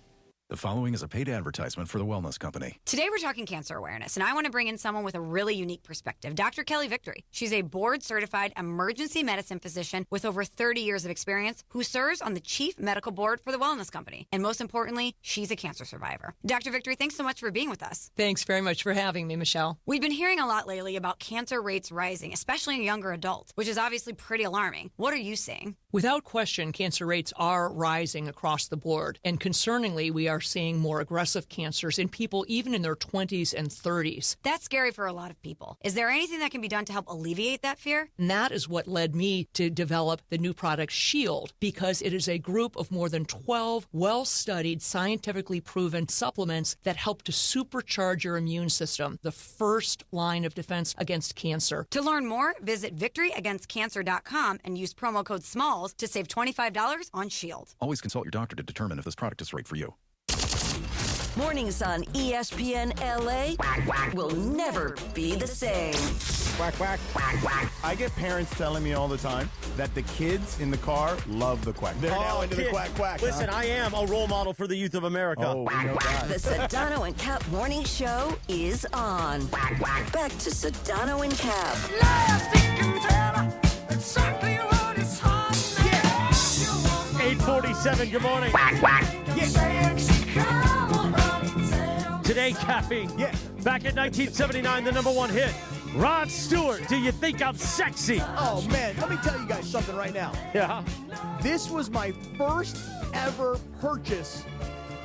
The following is a paid advertisement for the Wellness Company. Today we're talking cancer awareness, and I want to bring in someone with a really unique perspective, Dr. Kelly Victory. She's a board-certified emergency medicine physician with over 30 years of experience who serves on the chief medical board for the Wellness Company. And most importantly, she's a cancer survivor. Dr. Victory, thanks so much for being with us. Thanks very much for having me, Michelle. We've been hearing a lot lately about cancer rates rising, especially in younger adults, which is obviously pretty alarming. What are you seeing? Without question, cancer rates are rising across the board. And concerningly, we are seeing more aggressive cancers in people even in their 20s and 30s. That's scary for a lot of people. Is there anything that can be done to help alleviate that fear? And that is what led me to develop the new product Shield, because it is a group of more than 12 well-studied, scientifically proven supplements that help to supercharge your immune system, the first line of defense against cancer. To learn more, visit victoryagainstcancer.com and use promo code SMALLS to save $25 on Shield. Always consult your doctor to determine if this product is right for you. Mornings on ESPN LA will never be the same. Quack, quack. Quack, quack. I get parents telling me all the time that the kids in the car love the quack. They're now into the quack, quack. Listen, I am a role model for the youth of America. Oh, we know that. The Sedano and Kap morning show is on. Back to Sedano and Kap. Exactly what it's hard. 8:47, good morning. Today, Cappy. Yeah. Back in 1979, the number one hit. Rod Stewart, Do You Think I'm Sexy? Oh, man, let me tell you guys something right now. Yeah. This was my first ever purchase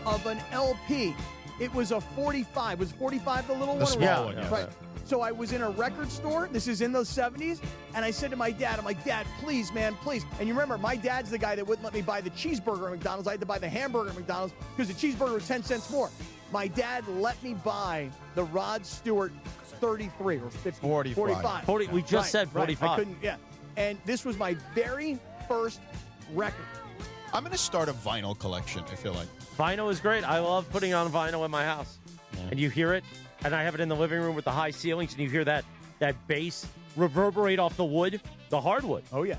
of an LP. It was a 45. Was 45 the little one? Small one, yeah. Right. So I was in a record store. This is in the 70s. And I said to my dad, I'm like, Dad, please, man, please. And you remember, my dad's the guy that wouldn't let me buy the cheeseburger at McDonald's. I had to buy the hamburger at McDonald's because the cheeseburger was 10 cents more. My dad let me buy the Rod Stewart 33 or 50, 45. We just said 45. Right. I couldn't, yeah. And this was my very first record. I'm going to start a vinyl collection, I feel like. Vinyl is great. I love putting on vinyl in my house. Yeah. And you hear it, and I have it in the living room with the high ceilings, and you hear that bass reverberate off the wood, the hardwood. Oh, yeah.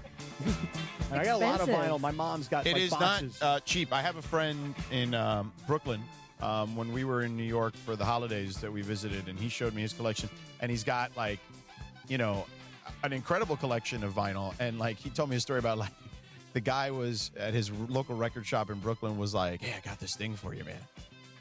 And I got a lot of vinyl. My mom's got It is boxes. not cheap. I have a friend in Brooklyn when we were in New York for the holidays that we visited, and he showed me his collection. And he's got, like, you know, an incredible collection of vinyl. And, like, he told me a story about, like, the guy was at his local record shop in Brooklyn was like, hey, I got this thing for you, man.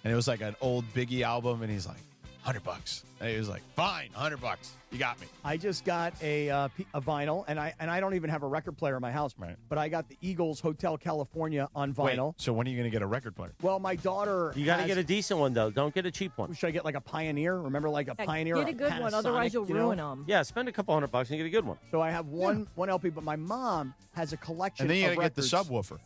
And it was like an old Biggie album, and he's like, $100. And he was like, fine, $100. You got me. I just got a vinyl, and I don't even have a record player in my house. Right. But I got the Eagles Hotel California on vinyl. Wait, so when are you going to get a record player? Well, my daughter You got to get a decent one, though. Don't get a cheap one. Should I get like a Pioneer? Remember, like a Pioneer? Get a good one, otherwise you'll ruin them. Yeah, spend a couple $100 and get a good one. So I have one LP, but my mom has a collection And then you of got to get the records. subwoofer.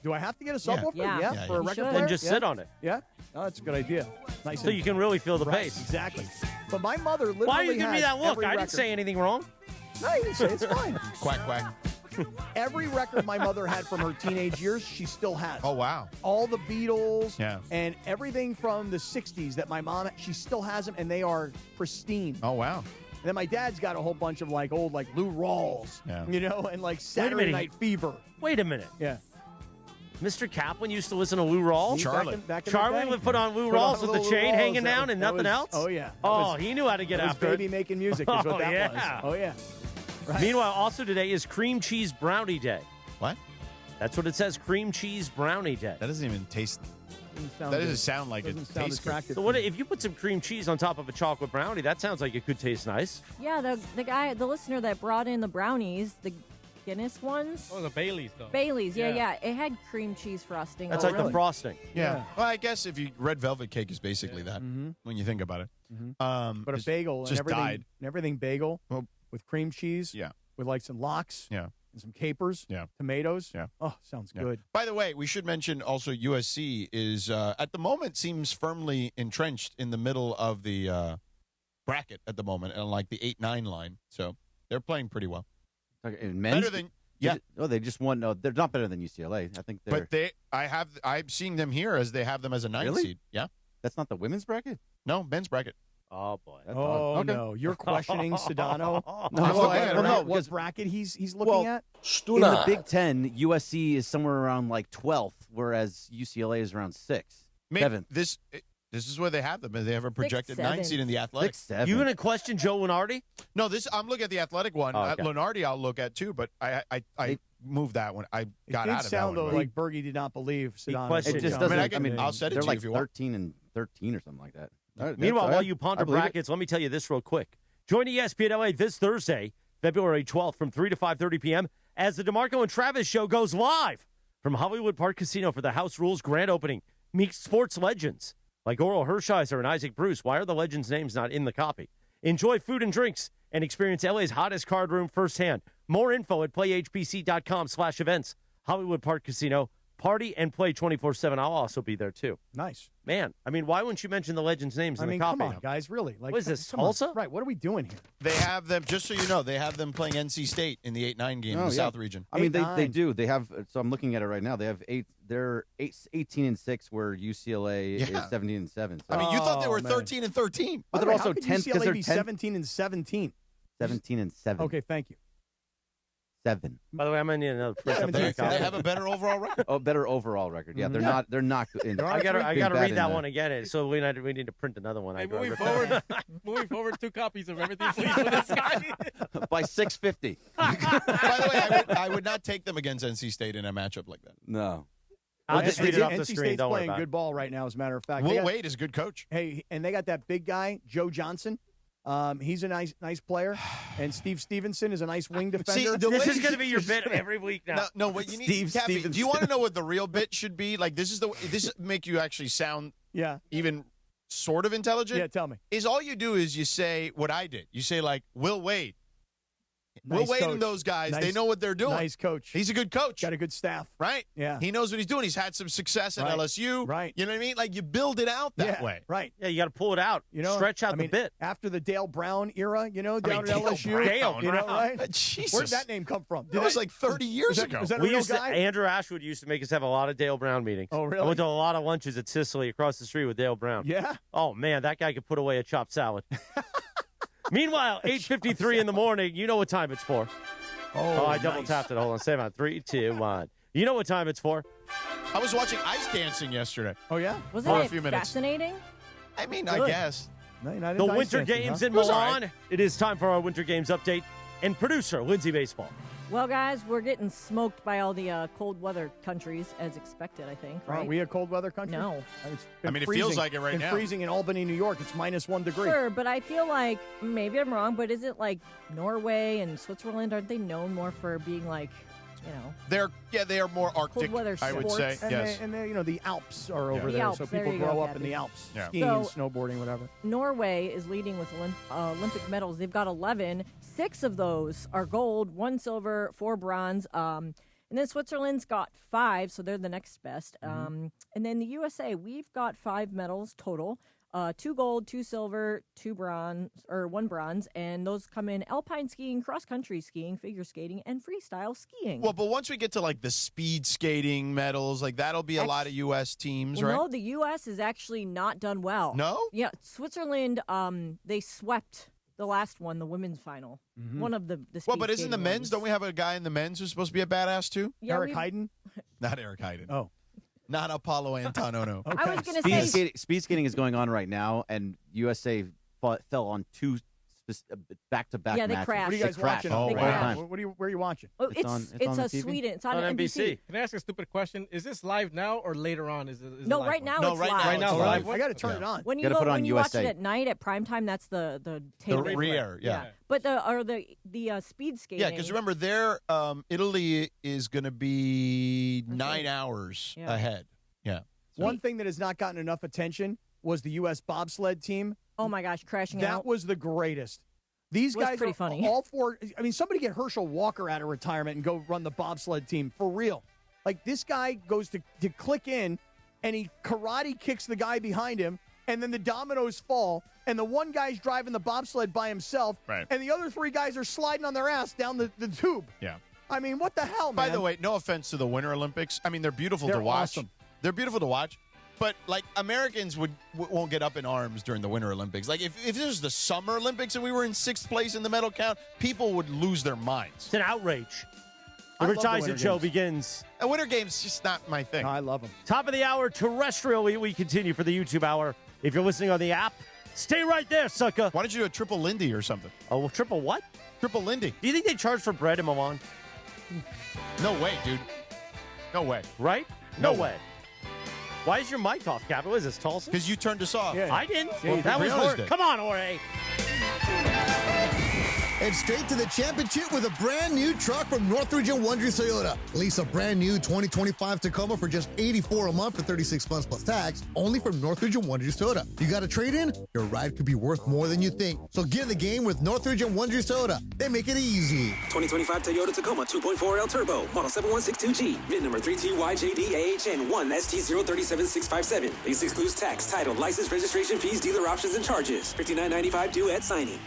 Do I have to get a subwoofer? Yeah. For a You record should. player? And just sit on it. Yeah? Oh, that's a good idea. Nice. So you can really feel the Right, bass. Exactly. But my mother literally Why are you giving me has that look? every I didn't record. say anything wrong. No, you didn't say it's fine. Quack, quack. Every record my mother had from her teenage years, she still has. Oh, wow. All the Beatles Yeah. and everything from the 60s that my mom, she still has them, and they are pristine. Oh, wow. And then my dad's got a whole bunch of like old like Lou Rawls, Yeah. you know, and like Wait a Saturday minute. Night Fever. Wait a minute. Yeah. Mr. Kaplan used to listen to Lou Rawls? Charlie. Back in the Charlie day. would put on Lou Put on Rawls with little the Lou chain Rawls. hanging That down was- and that nothing was- else? Oh, yeah. That Oh, was- he knew how to get that was after baby it. making music is what Oh, that yeah. was. Oh, yeah. Right. Meanwhile, also today is Cream Cheese Brownie Day. What? That's what it says, Cream Cheese Brownie Day. That doesn't even taste. That good. doesn't sound like it Doesn't sound tastes good. attractive. So what if you put some cream cheese on top of a chocolate brownie? That sounds like it could taste nice. Yeah, the listener that brought in the brownies, the Guinness ones. Oh, the Baileys, though. Baileys, yeah. It had cream cheese frosting. That's Oh, like the really? frosting. Yeah. Well, I guess if you red velvet cake is basically that when you think about it. But a bagel and just everything, died. and everything bagel Well, with cream cheese. Yeah. With like some lox. Yeah. And some capers. Yeah. Tomatoes. Yeah. Oh, sounds Yeah. good. By the way, we should mention also USC is at the moment seems firmly entrenched in the middle of the bracket at the moment, and like the 8-9 line. So they're playing pretty well. In men's, Better than Yeah. They just won. No, they're not better than UCLA. I think they're. But I'm seeing them here as they have them as a 9 seed. Yeah. That's not the women's bracket? No, men's bracket. Oh, boy. No. You're questioning Sedano? I don't know. What bracket he's looking at? In the Big Ten, USC is somewhere around like 12th, whereas UCLA is around 6th. 7th. This is where they have them. They have a projected 9 seed in the Athletic. 6-7. You going to question Joe Lunardi? No, I'm looking at the Athletic one. Okay. Lunardi I'll look at too, but I moved that one. I got out of that sound one. though like Bergie did not believe Sedano. It just doesn't. I'll set it they're to like you if you want. 13 and 13 or something like that. Meanwhile, while you ponder brackets, let me tell you this real quick. Join ESPN LA this Thursday, February 12th from 3 to 5:30 p.m. as the DeMarco and Travis show goes live from Hollywood Park Casino for the House Rules grand opening. Meet sports legends like Oral Hershiser and Isaac Bruce. Why are the legends' names not in the copy? Enjoy food and drinks and experience LA's hottest card room firsthand. More info at playhpc.com/events. Hollywood Park Casino. Party and play 24/7. I'll also be there, too. Nice. Man, I mean, why wouldn't you mention the legends' names in the copy? Come on, guys, really. Like, what is this, come on. Tulsa? Right, what are we doing here? They have them, just so you know, they have them playing NC State in the 8-9 game in the South region. I mean, they do. They have. So I'm looking at it right now. They have 8. They're 18-6, where UCLA is 17-7. So. I mean, you thought they were 13-13, but they're also 10 because they're 17-17. 17-7. Okay, thank you. 7. By the way, I'm gonna need another. They have a better overall record. Oh, better overall record. Yeah, they're not good. I gotta read that one again. So we need to print another one. Hey, moving forward, 2 copies of everything, please, for this guy. By 650. By the way, I would not take them against NC State in a matchup like that. No. I'll just read it off the NC screen. State's Don't worry playing about good it. ball right now, as a matter of fact. Will Wade is a good coach. Hey, and they got that big guy, Joe Johnson. He's a nice player, and Steve Stevenson is a nice wing defender. This is going to be your bit every week now. No, what you need, Cappy, do you want to know what the real bit should be? Like this make you actually sound even sort of intelligent. Yeah, tell me. Is all you do is you say what I did. You say like Will Wade. Nice Will Wade coach. and those guys, Nice- they know what they're doing. Nice coach. He's a good coach. Got a good staff. Right? Yeah. He knows what he's doing. He's had some success at Right. LSU. Right. You know what I mean? Like you build it out that way. Right. Yeah, you got to pull it out. Stretch out the bit. After the Dale Brown era, down at Dale LSU. Brown. You know, right? Jesus. Where did that name come from? That was like 30 years ago. Was that a We real used to, guy? Andrew Ashwood used to make us have a lot of Dale Brown meetings. Oh, really? I went to a lot of lunches at Sicily across the street with Dale Brown. Yeah? Oh, man, that guy could put away a chopped salad. Meanwhile, 8:53 in the morning, you know what time it's for. Oh, I double tapped it. Hold on, say it on 3, 2, 1. You know what time it's for. I was watching ice dancing yesterday. Oh, yeah? Wasn't For a it few minutes. fascinating? I mean, Good. I guess. No, you're not The into ice Winter dancing, Games huh? in It was all Milan. right. It is time for our Winter Games update. And producer, Lindsay Baseball. Well, guys, we're getting smoked by all the cold weather countries, as expected, I think, right? Aren't we a cold weather country? No. It's been it freezing. feels like it right now. Freezing in Albany, New York. It's -1 degree. Sure, but I feel like, maybe I'm wrong, but is it like Norway and Switzerland, aren't they known more for being like, They are more Arctic, weather I would say. sports. Yes. And the Alps are over The there, Alps, so there people you grow go, up in Gabby. the Alps, Yeah. skiing, So- snowboarding, whatever. Norway is leading with Olympic medals. They've got 11. 6 of those are gold, 1 silver, 4 bronze. And then Switzerland's got 5, so they're the next best. And then the USA, we've got 5 medals total. 2 gold, 2 silver, 2 bronze, or 1 bronze, and those come in alpine skiing, cross-country skiing, figure skating, and freestyle skiing. Well, but once we get to like the speed skating medals, like that'll be a lot of U.S. teams, right? No, the U.S. has actually not done well. No? Yeah, Switzerland, they swept the last one, the women's final. One of the speed Well, but isn't the skating men's? ones. Don't we have a guy in the men's who's supposed to be a badass too? Yeah, Eric we- Hayden? Not Eric Hayden. Oh. Not Apollo Antonono. I was going to say, Speed skating is going on right now, and USA fell on 2 back-to-back Yeah, they matches. crashed. What are you guys They crashed watching? both They times. crashed. Where are you watching? oh, It's on it's TV? Sweden. It's on, On NBC. Can I ask a stupid question? Is this live now or later on? Is it No, live right one? now No, it's right live. now Right now, it's it's live. live. I got to turn it on. When you Gotta put it on when you watch USA. it at night at primetime, that's the The tape. rear, yeah. But the speed skating. Yeah, because remember, their Italy is going to be 9 hours Yeah. ahead. Yeah. One thing that has not gotten enough attention was the U.S. bobsled team. Oh my gosh, crashing That out. was the greatest. These Was guys pretty are funny. all for. I mean, somebody get Herschel Walker out of retirement and go run the bobsled team for real. Like this guy goes to click in, and he karate kicks the guy behind him, and then the dominoes fall, and the one guy's driving the bobsled by himself, Right. and the other 3 guys are sliding on their ass down the tube. Yeah. I mean, what the hell, man? By the way, no offense to the Winter Olympics. I mean, they're beautiful to watch. Awesome. They're beautiful to watch. But, like, Americans won't get up in arms during the Winter Olympics. Like, if this was the Summer Olympics and we were in 6th place in the medal count, people would lose their minds. It's an outrage. The Rich Eisen Show begins. A Winter Game's just not my thing. No, I love them. Top of the hour, terrestrial. We continue for the YouTube hour. If you're listening on the app, stay right there, sucker. Why don't you do a triple Lindy or something? Oh, well, triple what? Triple Lindy. Do you think they charge for bread in Milan? No way, dude. No way. Right? No way. Why is your mic off, Cap? What is this, Tulsa? Because you turned us off. Yeah. I didn't. Yeah, That was Briones Jorge. did. Come on, Jorge. And straight to the championship with a brand new truck from Northridge and Wonders Toyota. Lease a brand new 2025 Tacoma for just $84 a month for 36 months plus tax, only from Northridge and Wonders Toyota. You got a trade-in? Your ride could be worth more than you think. So get in the game with Northridge and Wonders Toyota. They make it easy. 2025 Toyota Tacoma 2.4L Turbo, model 7162G, VIN number 3TYJDAHN1ST037657. Lease excludes tax, title, license, registration fees, dealer options, and charges. $59.95 due at signing.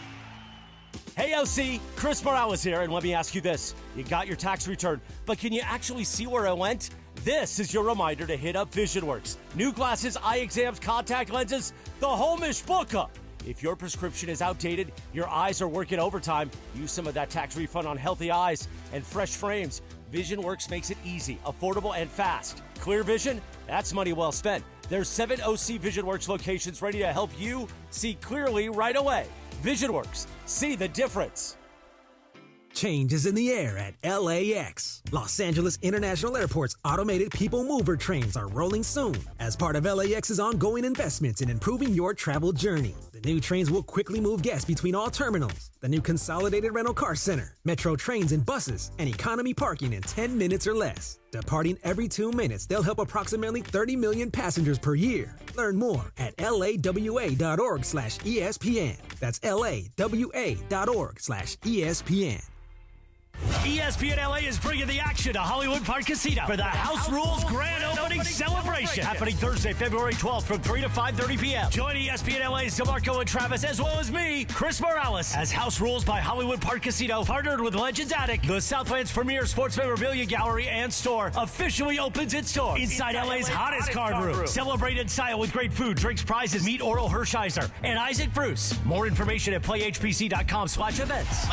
Hey, OC, Chris Morales here, and let me ask you this. You got your tax return, but can you actually see where it went? This is your reminder to hit up VisionWorks. New glasses, eye exams, contact lenses, the homeish bookup. If your prescription is outdated, your eyes are working overtime, use some of that tax refund on healthy eyes and fresh frames. VisionWorks makes it easy, affordable, and fast. Clear vision? That's money well spent. There's 7 OC VisionWorks locations ready to help you see clearly right away. VisionWorks. See the difference. Change is in the air at LAX. Los Angeles International Airport's automated people mover trains are rolling soon as part of LAX's ongoing investments in improving your travel journey. The new trains will quickly move guests between all terminals. The new consolidated rental car center, metro trains and buses, and economy parking in 10 minutes or less. Departing every 2 minutes, they'll help approximately 30 million passengers per year. Learn more at lawa.org/ESPN. That's lawa.org/ESPN. ESPN LA is bringing the action to Hollywood Park Casino for the House Rules Grand Opening Celebration. Happening Thursday, February 12th from 3 to 5:30 p.m. Join ESPN LA's DeMarco and Travis, as well as me, Chris Morales, as House Rules by Hollywood Park Casino, partnered with Legends Attic, the Southland's premier sports memorabilia gallery and store, officially opens its door inside LA's hottest card room. Celebrate in style with great food, drinks, prizes. Meet Oral Hershiser and Isaac Bruce. More information at playhpc.com/events.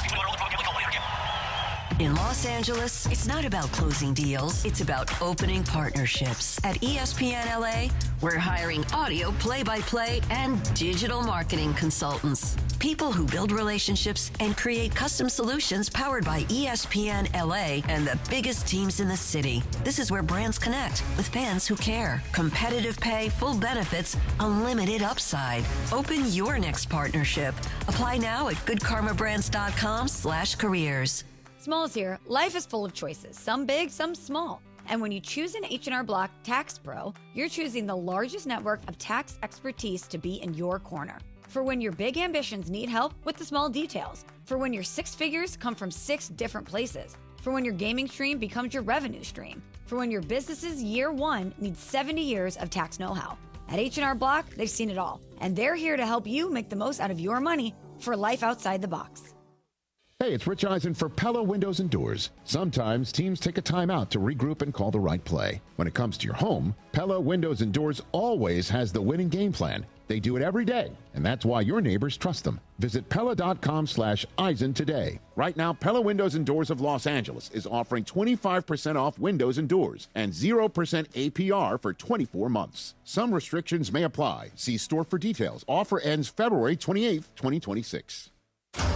In Los Angeles, it's not about closing deals. It's about opening partnerships. At ESPN LA, we're hiring audio play-by-play and digital marketing consultants. People who build relationships and create custom solutions powered by ESPN LA and the biggest teams in the city. This is where brands connect with fans who care. Competitive pay, full benefits, unlimited upside. Open your next partnership. Apply now at goodkarmabrands.com/careers. Smalls here. Life is full of choices, some big, some small. And when you choose an H&R Block Tax Pro, you're choosing the largest network of tax expertise to be in your corner. For when your big ambitions need help with the small details. For when your 6 figures come from 6 different places. For when your gaming stream becomes your revenue stream. For when your business's year 1 needs 70 years of tax know-how. At H&R Block, they've seen it all. And they're here to help you make the most out of your money for life outside the box. Hey, it's Rich Eisen for Pella Windows and Doors. Sometimes teams take a timeout to regroup and call the right play. When it comes to your home, Pella Windows and Doors always has the winning game plan. They do it every day, and that's why your neighbors trust them. Visit Pella.com/Eisen today. Right now, Pella Windows and Doors of Los Angeles is offering 25% off windows and doors and 0% APR for 24 months. Some restrictions may apply. See store for details. Offer ends February 28th, 2026.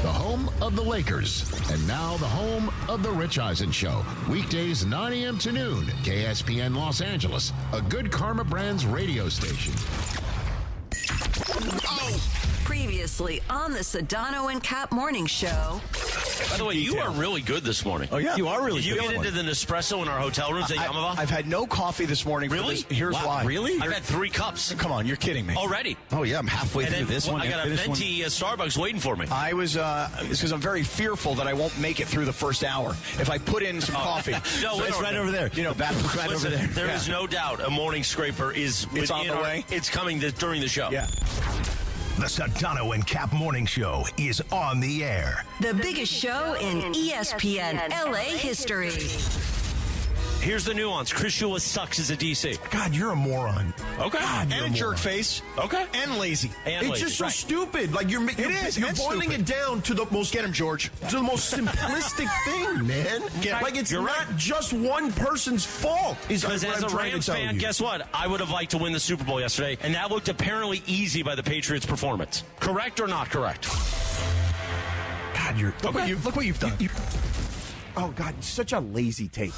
The home of the Lakers. And now the home of the Rich Eisen Show. Weekdays 9 a.m. to noon. KSPN Los Angeles. A Good Karma Brands radio station. Previously on the Sedano and Kap morning show. By the way, you are really good this morning. Oh, yeah. You are really good. Did you good. get into the Nespresso in our hotel rooms at Yamava? I've had no coffee this morning. Really? Here's why. Really? I've had 3 cups. Come on, you're kidding me. Already? Oh, yeah, I'm halfway through this one. I got a venti Starbucks waiting for me. I was, it's because I'm very fearful that I won't make it through the first hour. If I put in some coffee. No, it's right over there. You know, bathroom's right over there. There is no doubt a morning scraper is it's on the way. It's coming during the show. Yeah. The Sedano and Kap Morning Show is on the air. The biggest show in ESPN LA history. Here's the nuance. Chris Shula sucks as a DC. God, you're a moron. Okay. God, and a jerk face. Okay. And lazy. It's just so stupid. Like you're boiling it down to the most. Get him, George. To the most simplistic thing, man. It's not just one person's fault. Because as a Rams fan, guess what? I would have liked to win the Super Bowl yesterday, and that looked apparently easy by the Patriots' performance. Correct or not correct? God, look what you've done. Oh God, such a lazy take.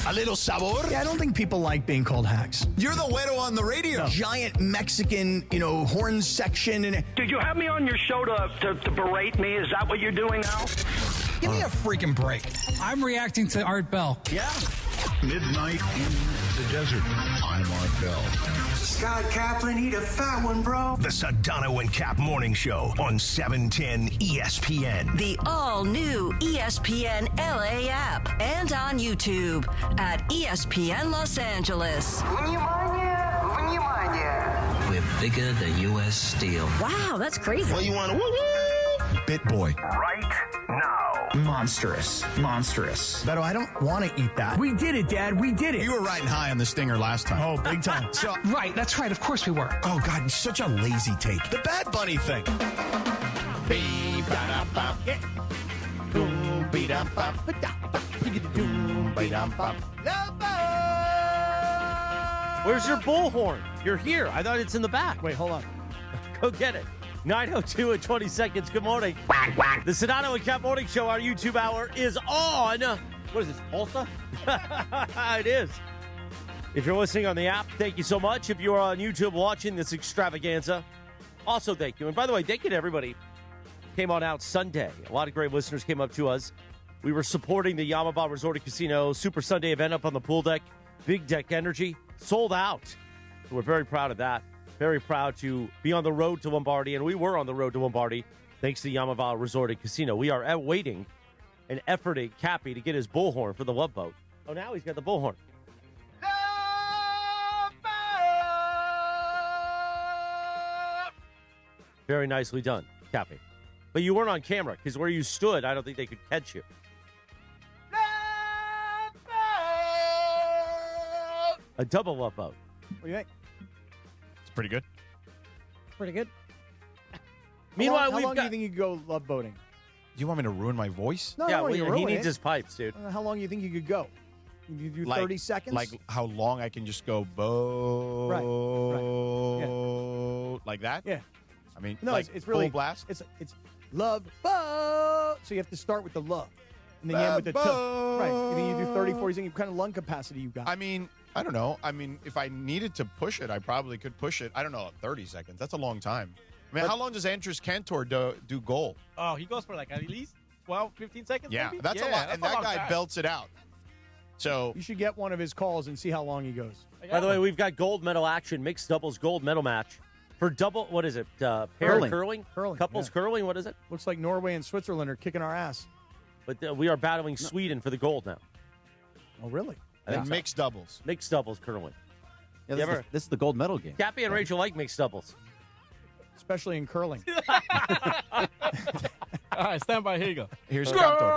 A little sabor? Yeah, I don't think people like being called hacks. You're the güero on the radio. No. Giant Mexican, horn section. And Did you have me on your show to berate me? Is that what you're doing now? Give me a freaking break. I'm reacting to Art Bell. Yeah. Midnight in the desert. I'm Art Bell. Scott Kaplan, eat a fat one, bro. The Sedano and Kap Morning Show on 710 ESPN. The all-new ESPN LA app and on YouTube at ESPN Los Angeles. We're bigger than U.S. Steel. Wow, that's crazy. Well, you want to woo-woo? Bit boy. Right now. Monstrous. Beto, I don't want to eat that. We did it, Dad. We did it. You were riding high on the stinger last time. Oh, big time. Right, that's right. Of course we were. Oh, God, such a lazy take. The Bad Bunny thing. Where's your bullhorn? You're here. I thought it's in the back. Wait, hold on. Go get it. 9:02 and 20 seconds. Good morning. The Sedano and Kap Morning Show, our YouTube hour, is on. What is this, Tulsa? It is. If you're listening on the app, thank you so much. If you're on YouTube watching this extravaganza, also thank you. And by the way, thank you to everybody who came on out Sunday. A lot of great listeners came up to us. We were supporting the Yamava Resort and Casino Super Sunday event up on the pool deck. Big Deck Energy. Sold out. We're very proud of that. Very proud to be on the road to Lombardi, and we were on the road to Lombardi thanks to Yamava Resort and Casino. We are awaiting and efforting Cappy to get his bullhorn for the Love Boat. Oh, now he's got the bullhorn. Very nicely done, Cappy. But you weren't on camera because where you stood, I don't think they could catch you. A double Love Boat. What do you think? It's pretty good. Pretty good. Meanwhile, how long do you think you could go love boating? Do you want me to ruin my voice? No, yeah, no, he needs his pipes, dude. How long do you think you could go? You do 30 seconds? Like how long I can just go boat? Right. Like that? Yeah. I mean, no, like it's really full blast. It's love boat. So you have to start with the love, and then you end with the boat. Right. And then you do 30, 40 seconds. What kind of lung capacity you got? I mean, I don't know. I mean, if I needed to push it, I probably could push it. I don't know, 30 seconds. That's a long time. I mean, how long does Andres Cantor do goal? Oh, he goes for like at least 12, 15 seconds. Yeah, maybe? that's a lot. And that guy belts it out. So you should get one of his calls and see how long he goes. By the way, we've got gold medal action, mixed doubles gold medal match. For double, what is it? Pair curling? Couples curling, what is it? Looks like Norway and Switzerland are kicking our ass. But we are battling Sweden for the gold now. Oh, really? And mixed doubles. Mixed doubles curling. Yeah, this is the gold medal game. Cappy and Rachel like mixed doubles. Especially in curling. All right, stand by. Here you go. Here's Cantor.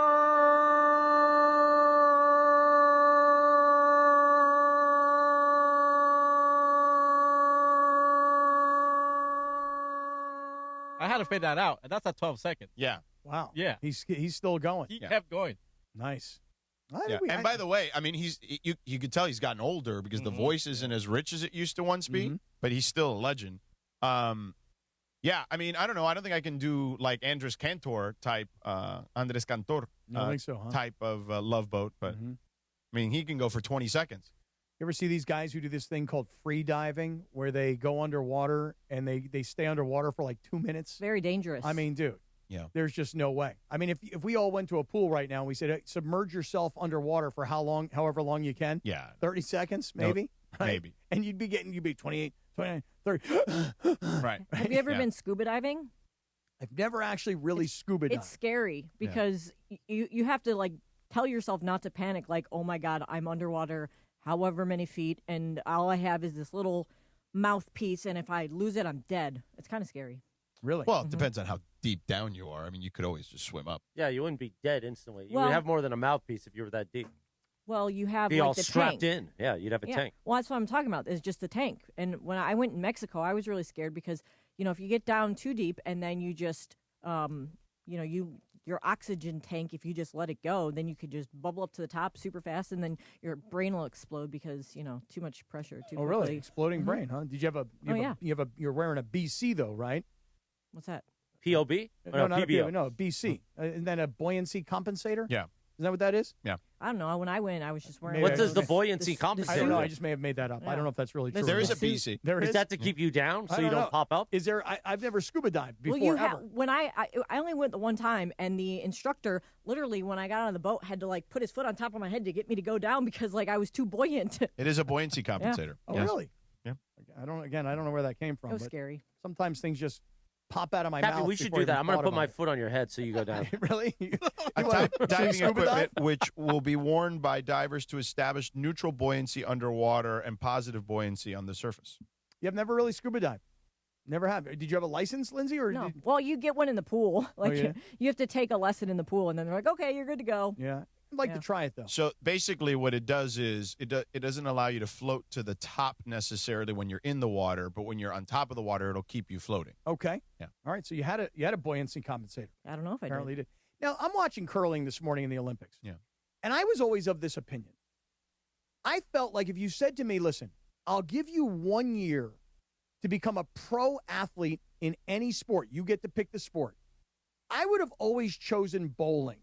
I had to fade that out, and that's at 12 seconds. Yeah. Wow. Yeah. He's still going. He kept going. Nice. Yeah. And by the way, I mean, you could tell he's gotten older because the voice isn't as rich as it used to once be, but he's still a legend. Yeah, I mean, I don't know. I don't think I can do like Andres Cantor type, Andres Cantor I don't think so, huh? type of love boat, but I mean, he can go for 20 seconds. You ever see these guys who do this thing called free diving where they go underwater and they stay underwater for like 2 minutes? Very dangerous. I mean, dude. Yeah. There's just no way. I mean, if we all went to a pool right now and we said, hey, submerge yourself underwater for however long you can. Yeah. 30 seconds, maybe. No, maybe. And you'd be 28, 29, 30. Right. Have you ever been scuba diving? I've never actually really scuba dived. It's scary because you have to like tell yourself not to panic. Like, oh my God, I'm underwater however many feet, and all I have is this little mouthpiece, and if I lose it, I'm dead. It's kind of scary. Really? Well, it depends on how deep down you are. I mean, you could always just swim up. Yeah, you wouldn't be dead instantly. You Well- would have more than a mouthpiece if you were that deep. Well, you have Be like all the strapped tank. in. Yeah, you'd have a tank. Well, that's what I'm talking about. Is just the tank. And when I went in Mexico, I was really scared because if you get down too deep and then you just your oxygen tank, if you just let it go, then you could just bubble up to the top super fast, and then your brain will explode because too much pressure. Too Oh, quickly. really? Exploding brain, huh? Did you have you're wearing a BC though, right? What's that? POB? No, not PBO. a POB. No, BC. Isn't that a buoyancy compensator? Yeah. Isn't that what that is? Yeah. I don't know. When I went, I was just wearing. What does the buoyancy I don't know. compensator? I just may have made that up. I don't know if that's really true. There is a BC. There is that to keep you down so you don't know. pop up? Is there? I've never scuba dived before. Well, ever. when I only went the one time, and the instructor literally, when I got on the boat, had to like put his foot on top of my head to get me to go down because like I was too buoyant. It is a buoyancy compensator. Oh, Yes. really? Yeah. I don't know where that came from. It was but scary. Sometimes things just pop out of my Cappy, mouth. we should before do I that. even I'm going to thought put my about foot on your head so you go down. it. Really? Diving scuba dive? equipment, which will be worn by divers to establish neutral buoyancy underwater and positive buoyancy on the surface. You have never really scuba dived? Never have. Did you have a license, Lindsay? Or No. Well, you get one in the pool. Like yeah? you have to take a lesson in the pool, and then they're like, "Okay, you're good to go." Yeah. I'd like to try it though. So basically, what it does is it doesn't allow you to float to the top necessarily when you're in the water, but when you're on top of the water, it'll keep you floating. Okay. Yeah. All right. So you had a buoyancy compensator. I don't know if I Apparently did. did. Now I'm watching curling this morning in the Olympics. Yeah. And I was always of this opinion. I felt like if you said to me, "Listen, I'll give you 1 year to become a pro athlete in any sport. You get to pick the sport." I would have always chosen bowling.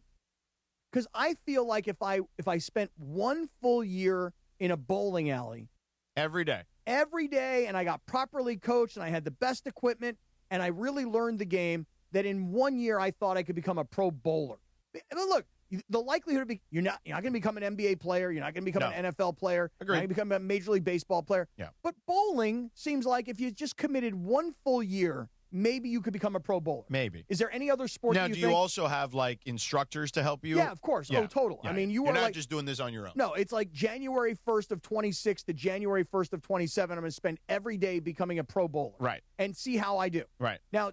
Because I feel like if I spent 1 full year in a bowling alley every day, and I got properly coached and I had the best equipment and I really learned the game, that in 1 year I thought I could become a pro bowler. But look, the likelihood of you're not going to become an NBA player, you're not going to become an NFL player, Agreed. you're not going to become a Major League Baseball player. Yeah. But bowling seems like if you just committed 1 full year, maybe you could become a pro bowler. Maybe. Is there any other sport Now, that you do think? you also have like instructors to help you? Yeah, of course. Yeah. Oh, total. Yeah. I mean, you're are not like, just doing this on your own. No, it's like January 1st of 26 to January 1st of 27. I'm going to spend every day becoming a pro bowler. Right. And see how I do. Right. Now,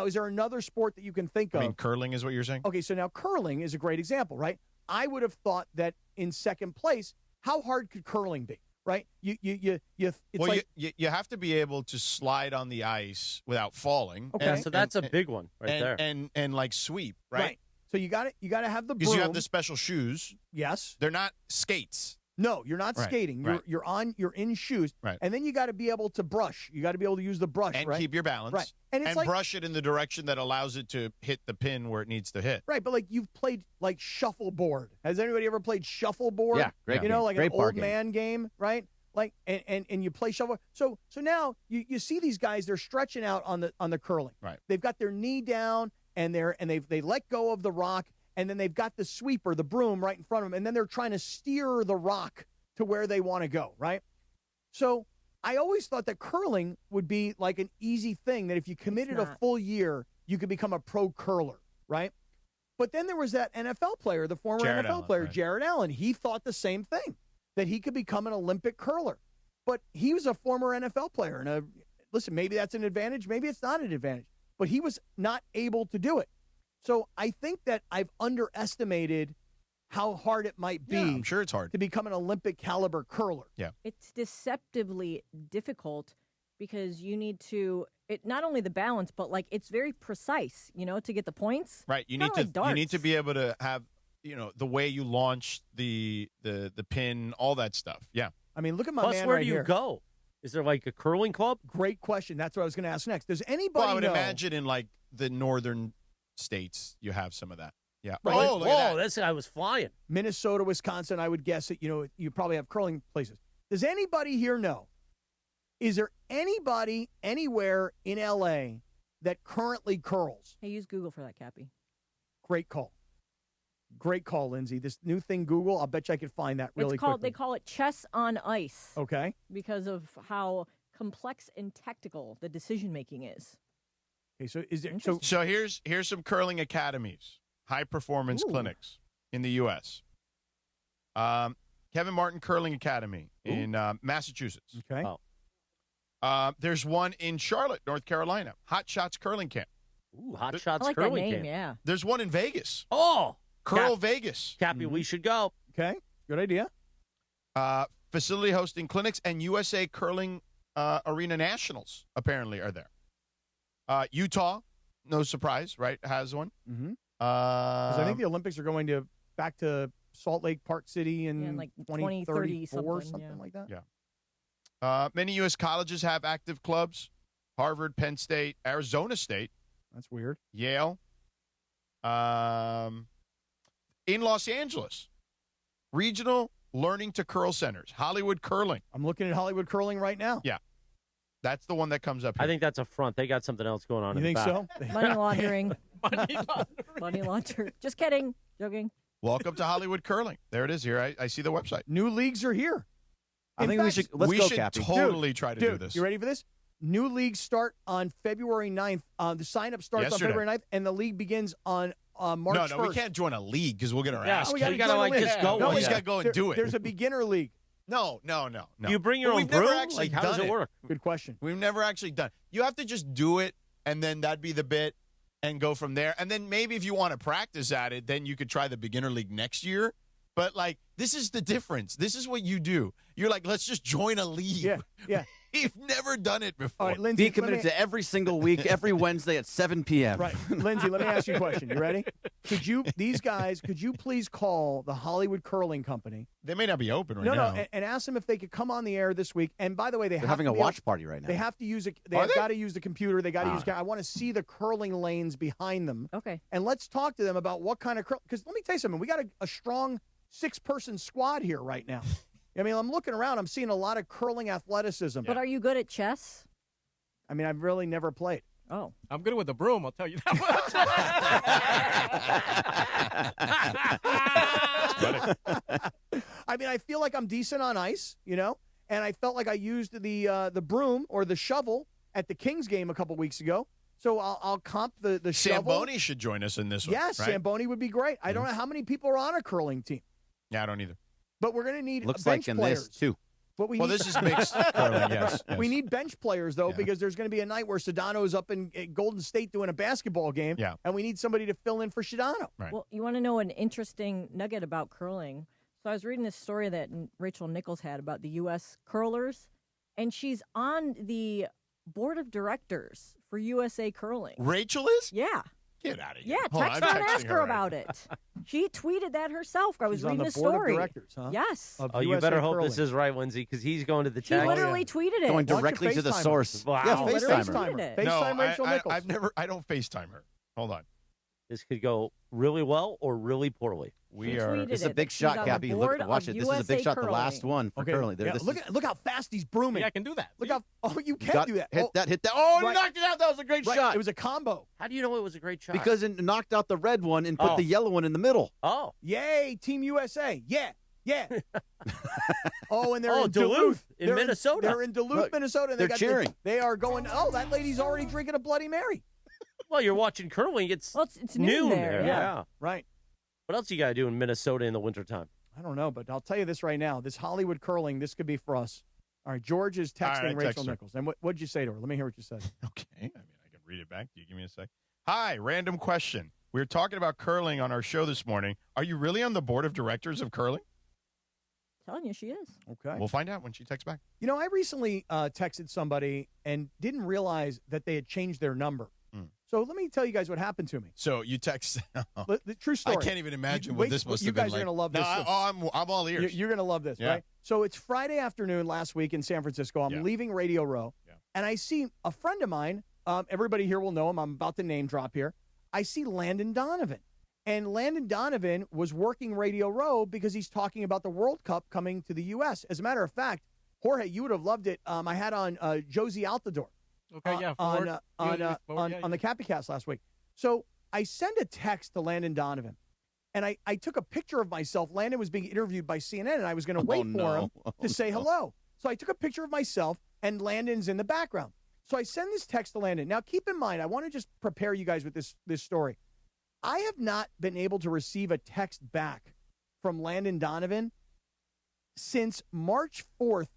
is there another sport that you can think of? I mean, curling is what you're saying? Okay, so now curling is a great example, right? I would have thought that in second place, how hard could curling be? Right? You have to be able to slide on the ice without falling. Okay. Yeah, so that's a big one there. And like sweep, right? So you got to have the broom. Because you have the special shoes. Yes. They're not skates. No, you're not Right, skating. right. You're in shoes. Right. And then you got to be able to brush. You got to be able to use the brush, And right? keep your balance. Right. And it's like, brush it in the direction that allows it to hit the pin where it needs to hit. right, but like you've played like shuffleboard. Has anybody ever played shuffleboard? Yeah, great game. Like Great an bar old game. man game, right? Like and you play shuffleboard. So now you see these guys, they're stretching out on the curling. Right. They've got their knee down and they let go of the rock, and then they've got the sweeper, the broom right in front of them, and then they're trying to steer the rock to where they want to go, right? So I always thought that curling would be like an easy thing, that if you committed a full year, you could become a pro curler, right? But then there was that NFL player, the former Jared NFL Allen, player, right. Jared Allen. He thought the same thing, that he could become an Olympic curler. But he was a former NFL player. And listen, maybe that's an advantage. Maybe it's not an advantage. But he was not able to do it. So I think that I've underestimated how hard it might be. Yeah, I'm sure it's hard to become an Olympic caliber curler. Yeah. It's deceptively difficult because you need to not only the balance, but like it's very precise, to get the points. Right. You Kinda need like darts. you need to be able to have, the way you launch the pin, all that stuff. Yeah. I mean, look at my Plus, man where right do you here. go? Is there like a curling club? Great question. That's what I was going to ask next. Does anybody Well, I would know? imagine in like the northern states, you have some of that. Yeah. Right. Oh, look at Whoa, that. this guy was flying. Minnesota, Wisconsin, I would guess that, you probably have curling places. Does anybody here know? Is there anybody anywhere in L.A. that currently curls? Hey, use Google for that, Cappy. Great call. Great call, Lindsay. This new thing, Google, I'll bet you I could find that really quickly. They call it chess on ice. Okay. Because of how complex and tactical the decision making is. Okay, so is there So here's some curling academies, high performance clinics in the U.S. Kevin Martin Curling Academy in Massachusetts. Okay. Oh. There's one in Charlotte, North Carolina. Hot Shots Curling Camp. Ooh, Hot Shots I like Curling that name, Camp. yeah. There's one in Vegas. Oh, Curl Vegas. Cappy, we should go. Okay, good idea. Facility hosting clinics and USA Curling Arena Nationals apparently are there. Utah, no surprise, right, has one. Mm-hmm. I think the Olympics are going back to Salt Lake Park City in like 2034 something, something like that. Yeah. Many U.S. colleges have active clubs. Harvard, Penn State, Arizona State. That's weird. Yale. In Los Angeles, regional learning to curl centers. Hollywood Curling. I'm looking at Hollywood Curling right now. Yeah. That's the one that comes up here. I think that's a front. They got something else going on. You in think the so? back. Money laundering. Money laundering. Just kidding. Joking. Welcome to Hollywood Curling. There it is here. I see the website. New leagues are here. I think we should let's go, Cappy. Totally try to do this. You ready for this? New leagues start on February 9th. The sign-up starts on February 9th, and the league begins on March 1st. No, we can't join a league because we'll get our ass we kicked. got to just go. No, he's got to go and do it. There's a beginner league. No. You bring your own We've never broom? actually Like, how done does it work? Good question. We've never actually done. You have to just do it, and then that'd be the bit, and go from there. And then maybe if you want to practice at it, then you could try the beginner league next year. But, like, this is the difference. This is what you do. You're like, let's just join a league. Yeah. You've never done it before. All right, Lindsay, Be committed to every single week, every Wednesday at 7 p.m. Right. Lindsay, let me ask you a question. You ready? Could you please call the Hollywood Curling Company? They may not be open right now. No, and ask them if they could come on the air this week. And by the way, They're having a watch party right now. They have to use it. They've got to use the computer. They got to use. I want to see the curling lanes behind them. Okay. And let's talk to them about what kind of curl. Because let me tell you something. We got a strong 6-person squad here right now. I mean, I'm looking around. I'm seeing a lot of curling athleticism. But are you good at chess? I mean, I've really never played. Oh. I'm good with the broom, I'll tell you that much. I mean, I feel like I'm decent on ice, and I felt like I used the broom or the shovel at the Kings game a couple weeks ago. So I'll comp the shovel. Samboni should join us in this one. Yes, right? Samboni would be great. I don't know how many people are on a curling team. Yeah, I don't either. But we're going to need Looks bench like in players. this, too. But this is mixed curling, yes. We need bench players, though, because there's going to be a night where Sedano's up in Golden State doing a basketball game, and we need somebody to fill in for Sedano. Right. Well, you want to know an interesting nugget about curling? So I was reading this story that Rachel Nichols had about the U.S. curlers, and she's on the board of directors for USA Curling. Rachel is? Yeah. Get out of here. Yeah, text her and ask her about it. She tweeted that herself. I was She's reading on the board story. Of directors, huh? Yes. Oh, you better hope this is right, Lindsay, because he's going to the She tag. literally tweeted it. Going directly to the source. Wow. Yeah, FaceTime FaceTime. FaceTime Rachel Nichols. I don't FaceTime her. Hold on. This could go really well or really poorly. It's a big shot, Cappy. Look, watch it. This is a big shot. The last one for curling. Yeah, look how fast he's brooming. Yeah, I can do that. Look how. Oh, you can do that. Hit that. Oh, Right. you knocked it out. That was a great shot. It was a combo. How do you know it was a great shot? Because it knocked out the red one and put the yellow one in the middle. Oh. Yay, Team USA. Yeah. Oh, and they're in Duluth in They're Minnesota. They're in Duluth, Look, Minnesota. And they're cheering. They are going, that lady's already drinking a Bloody Mary. Well, you're watching curling. It's noon there. Yeah. Right. What else you got to do in Minnesota in the wintertime? I don't know, but I'll tell you this right now. This Hollywood curling, this could be for us. All right, George is texting Rachel Nichols. And what did you say to her? Let me hear what you said. Okay. I mean, I can read it back to you. Give me a sec. Hi, random question. We were talking about curling on our show this morning. Are you really on the board of directors of curling? Telling you she is. Okay. We'll find out when she texts back. I recently texted somebody and didn't realize that they had changed their number. So let me tell you guys what happened to me. So you text. The true story. I can't even imagine what this must have been like. You guys are going to love this. I'm all ears. You're going to love this, right? So it's Friday afternoon last week in San Francisco. I'm leaving Radio Row, and I see a friend of mine. Everybody here will know him. I'm about to name drop here. I see Landon Donovan. And Landon Donovan was working Radio Row because he's talking about the World Cup coming to the U.S. As a matter of fact, Jorge, you would have loved it. I had on Josie Altador. Okay, on the Cappy Cast last week. So I send a text to Landon Donovan, and I took a picture of myself. Landon was being interviewed by CNN, and I was going to wait for him to say hello. So I took a picture of myself, and Landon's in the background. So I send this text to Landon. Now, keep in mind, I want to just prepare you guys with this story. I have not been able to receive a text back from Landon Donovan since March 4th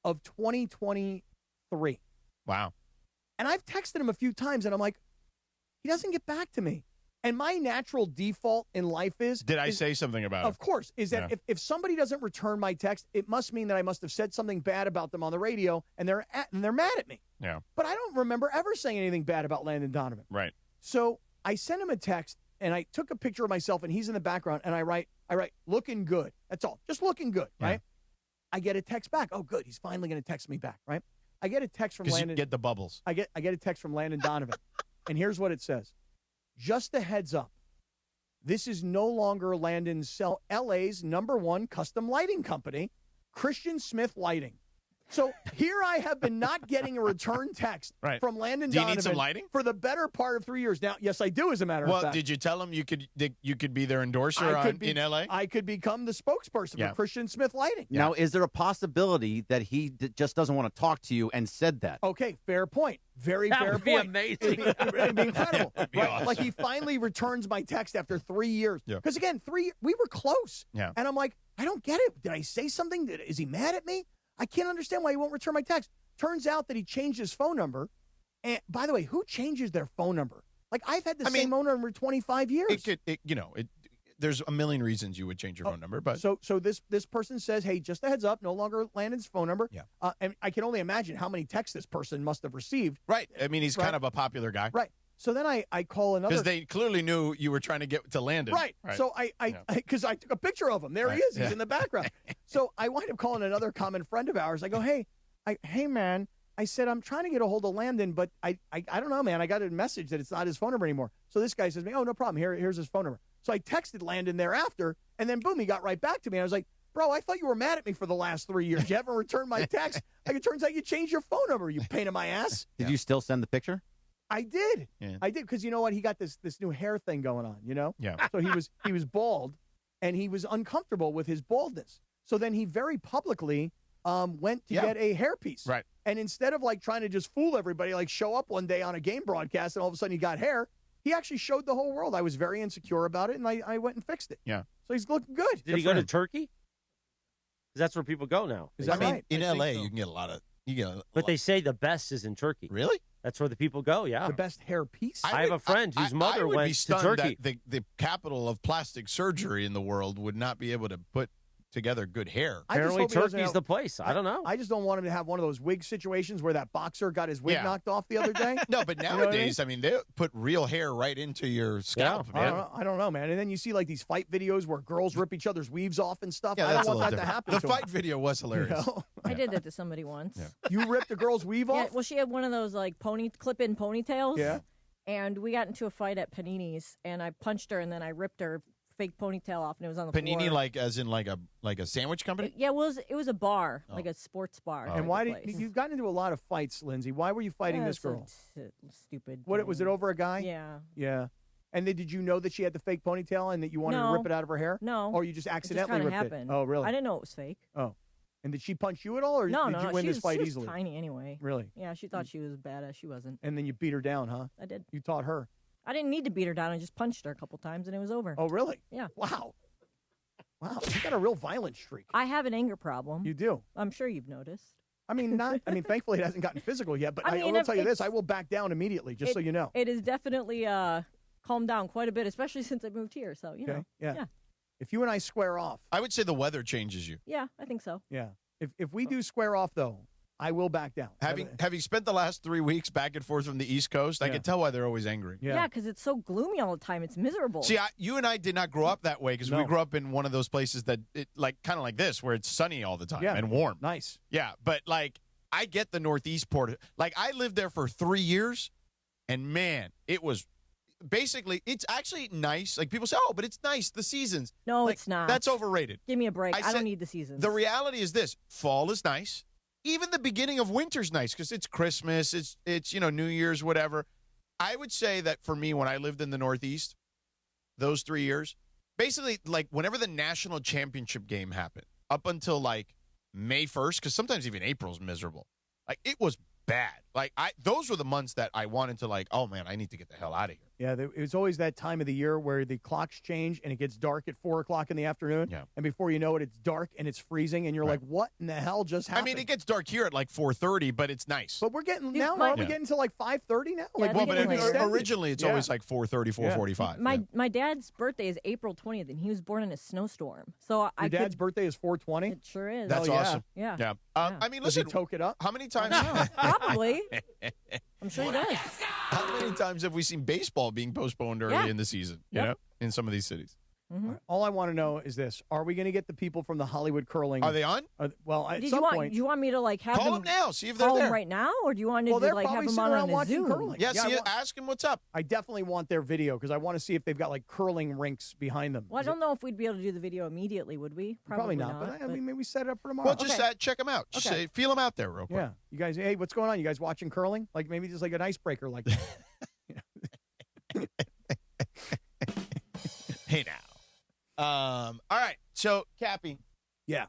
of 2023. Wow. And I've texted him a few times, and I'm like, he doesn't get back to me. And my natural default in life is... Did I say something about it? Of course. Is that if somebody doesn't return my text, it must mean that I must have said something bad about them on the radio, and they're mad at me. Yeah. But I don't remember ever saying anything bad about Landon Donovan. Right. So I sent him a text, and I took a picture of myself, and he's in the background, and I write, looking good. That's all. Just looking good, right? I get a text back. Oh, good. He's finally going to text me back, right? I get a text from Landon. You get the bubbles. I get a text from Landon Donovan, and here's what it says. Just a heads up. This is no longer Landon's LA's #1 custom lighting company, Christian Smith Lighting. So here I have been not getting a return text from Landon Donovan. Do you need some lighting? For the better part of 3 years. Now, yes, I do, as a matter of fact. Well, did you tell him you could be their endorser in L.A.? I could become the spokesperson for Christian Smith Lighting. Now, is there a possibility that he just doesn't want to talk to you and said that? Okay, fair point. Very that fair would point. Be amazing. It'd be incredible. That'd be awesome. Like he finally returns my text after 3 years. Yeah. Because again, we were close. Yeah. And I'm like, I don't get it. Did I say something? Is he mad at me? I can't understand why he won't return my text. Turns out that he changed his phone number. And by the way, who changes their phone number? Like I've had the same phone number 25 years. There's a million reasons you would change your phone number, but so this person says, hey, just a heads up, no longer Landon's phone number. Yeah. And I can only imagine how many texts this person must have received. Right. I mean, he's kind of a popular guy. Right. So then I call another. Because they clearly knew you were trying to get to Landon. Right. So because I took a picture of him. There he is. He's in the background. So I wind up calling another common friend of ours. I go, hey, man. I said, I'm trying to get a hold of Landon, but I don't know, man. I got a message that it's not his phone number anymore. So this guy says to me, oh, no problem. Here's his phone number. So I texted Landon thereafter, and then boom, he got right back to me. I was like, bro, I thought you were mad at me for the last 3 years. You haven't returned my text. Like, it turns out you changed your phone number, you pain in my ass. Did you still send the picture? I did. Yeah. I did, because you know what? He got this new hair thing going on, you know? Yeah. So he was bald, and he was uncomfortable with his baldness. So then he very publicly went to get a hairpiece. Right. And instead of like trying to just fool everybody, like show up one day on a game broadcast and all of a sudden he got hair, he actually showed the whole world. I was very insecure about it, and I went and fixed it. Yeah. So he's looking good. Did he go to Turkey? Because that's where people go now. Is that right? In L.A., you can get a lot of... But they say the best is in Turkey. Really? That's where the people go, yeah. The best hair piece? I have a friend whose mother went to Turkey. That the capital of plastic surgery in the world would not be able to put together good hair. Apparently Turkey's the place. I don't know. I just don't want him to have one of those wig situations where that boxer got his wig knocked off the other day. No, but nowadays, I mean, they put real hair right into your scalp, man. I don't know, man. And then you see like these fight videos where girls rip each other's weaves off and stuff. Yeah, I that's don't want a that little to happen. The to fight him. video was hilarious. You know? I did that to somebody once. Yeah. You ripped a girl's weave off? Yeah, well, she had one of those like clip-in ponytails. Yeah. And we got into a fight at Panini's, and I punched her, and then I ripped her fake ponytail off, and it was on the floor. Panini, like as in like a sandwich company? Yeah, it was a bar, like a sports bar. And why did you've gotten into a lot of fights, Lindsay? Why were you fighting this girl? Stupid. What was it over a guy? Yeah. Yeah. And then did you know that she had the fake ponytail and that you wanted to rip it out of her hair? No. Or you just accidentally it just ripped happened. it? Oh, really? I didn't know it was fake. Oh. And did she punch you at all, or No, did you win this fight she was easily? Tiny anyway. Really? Yeah, she thought she was badass. She wasn't. And then you beat her down, huh? I did. You taught her. I didn't need to beat her down. I just punched her a couple times, and it was over. Oh, really? Yeah. Wow. Wow, you got a real violent streak. I have an anger problem. You do. I'm sure you've noticed. I mean, thankfully it hasn't gotten physical yet, but I will tell you this, I will back down immediately, just so you know. It has definitely calmed down quite a bit, especially since I moved here, so, you know. Yeah. If you and I square off. I would say the weather changes you. Yeah, I think so. Yeah. If we do square off, though, I will back down. Having spent the last 3 weeks back and forth from the East Coast, I can tell why they're always angry. Yeah, because it's so gloomy all the time. It's miserable. See, you and I did not grow up that way because we grew up in one of those places that, kind of like this, where it's sunny all the time and warm. Nice. Yeah, but I get the Northeast port. I lived there for 3 years, and man, it was basically, it's actually nice. Like people say, oh, but it's nice, the seasons. No, it's not. That's overrated. Give me a break. I don't need the seasons. The reality is this: fall is nice. Even the beginning of winter's nice because it's Christmas, it's New Year's, whatever. I would say that for me, when I lived in the Northeast, those 3 years, basically whenever the national championship game happened, up until May 1st, because sometimes even April's miserable. It was bad. Those were the months that I wanted to oh man, I need to get the hell out of here. Yeah, it was always that time of the year where the clocks change and it gets dark at 4 o'clock in the afternoon. Yeah. And before you know it, it's dark and it's freezing, and you're like, what in the hell just happened? I mean, it gets dark here at like 4:30, but it's nice. But we're getting are we getting to like 5:30 now? Yeah, Like, but originally it's always like 4:30, 4:45. My dad's birthday is April 20th, and he was born in a snowstorm. So Your dad's birthday is 4/20? It sure is. That's awesome. Yeah. Yeah. I mean, Does he listen. toke it up? How many times? Probably. I'm sure he does. How many times have we seen baseball being postponed early in the season? You know, in some of these cities. Mm-hmm. All I want to know is this: are we going to get the people from the Hollywood Curling? Are they on? Well, at Do some you want, point. do you want me to like have Call them them now. See if they're call there. them right now, or do you want to they're like have probably them sitting on around a watching Zoom? curling. Yeah, ask him what's up. I definitely want their video because I want to see if they've got like curling rinks behind them. Well, I don't know if we'd be able to do the video immediately, would we? Probably not. But I mean, maybe set it up for tomorrow. Well, just check them out. Just say, feel them out there real quick. Yeah, you guys. Hey, what's going on? You guys watching curling? Like maybe just like an icebreaker, like. Hey now. All right. So, Cappy. Yeah.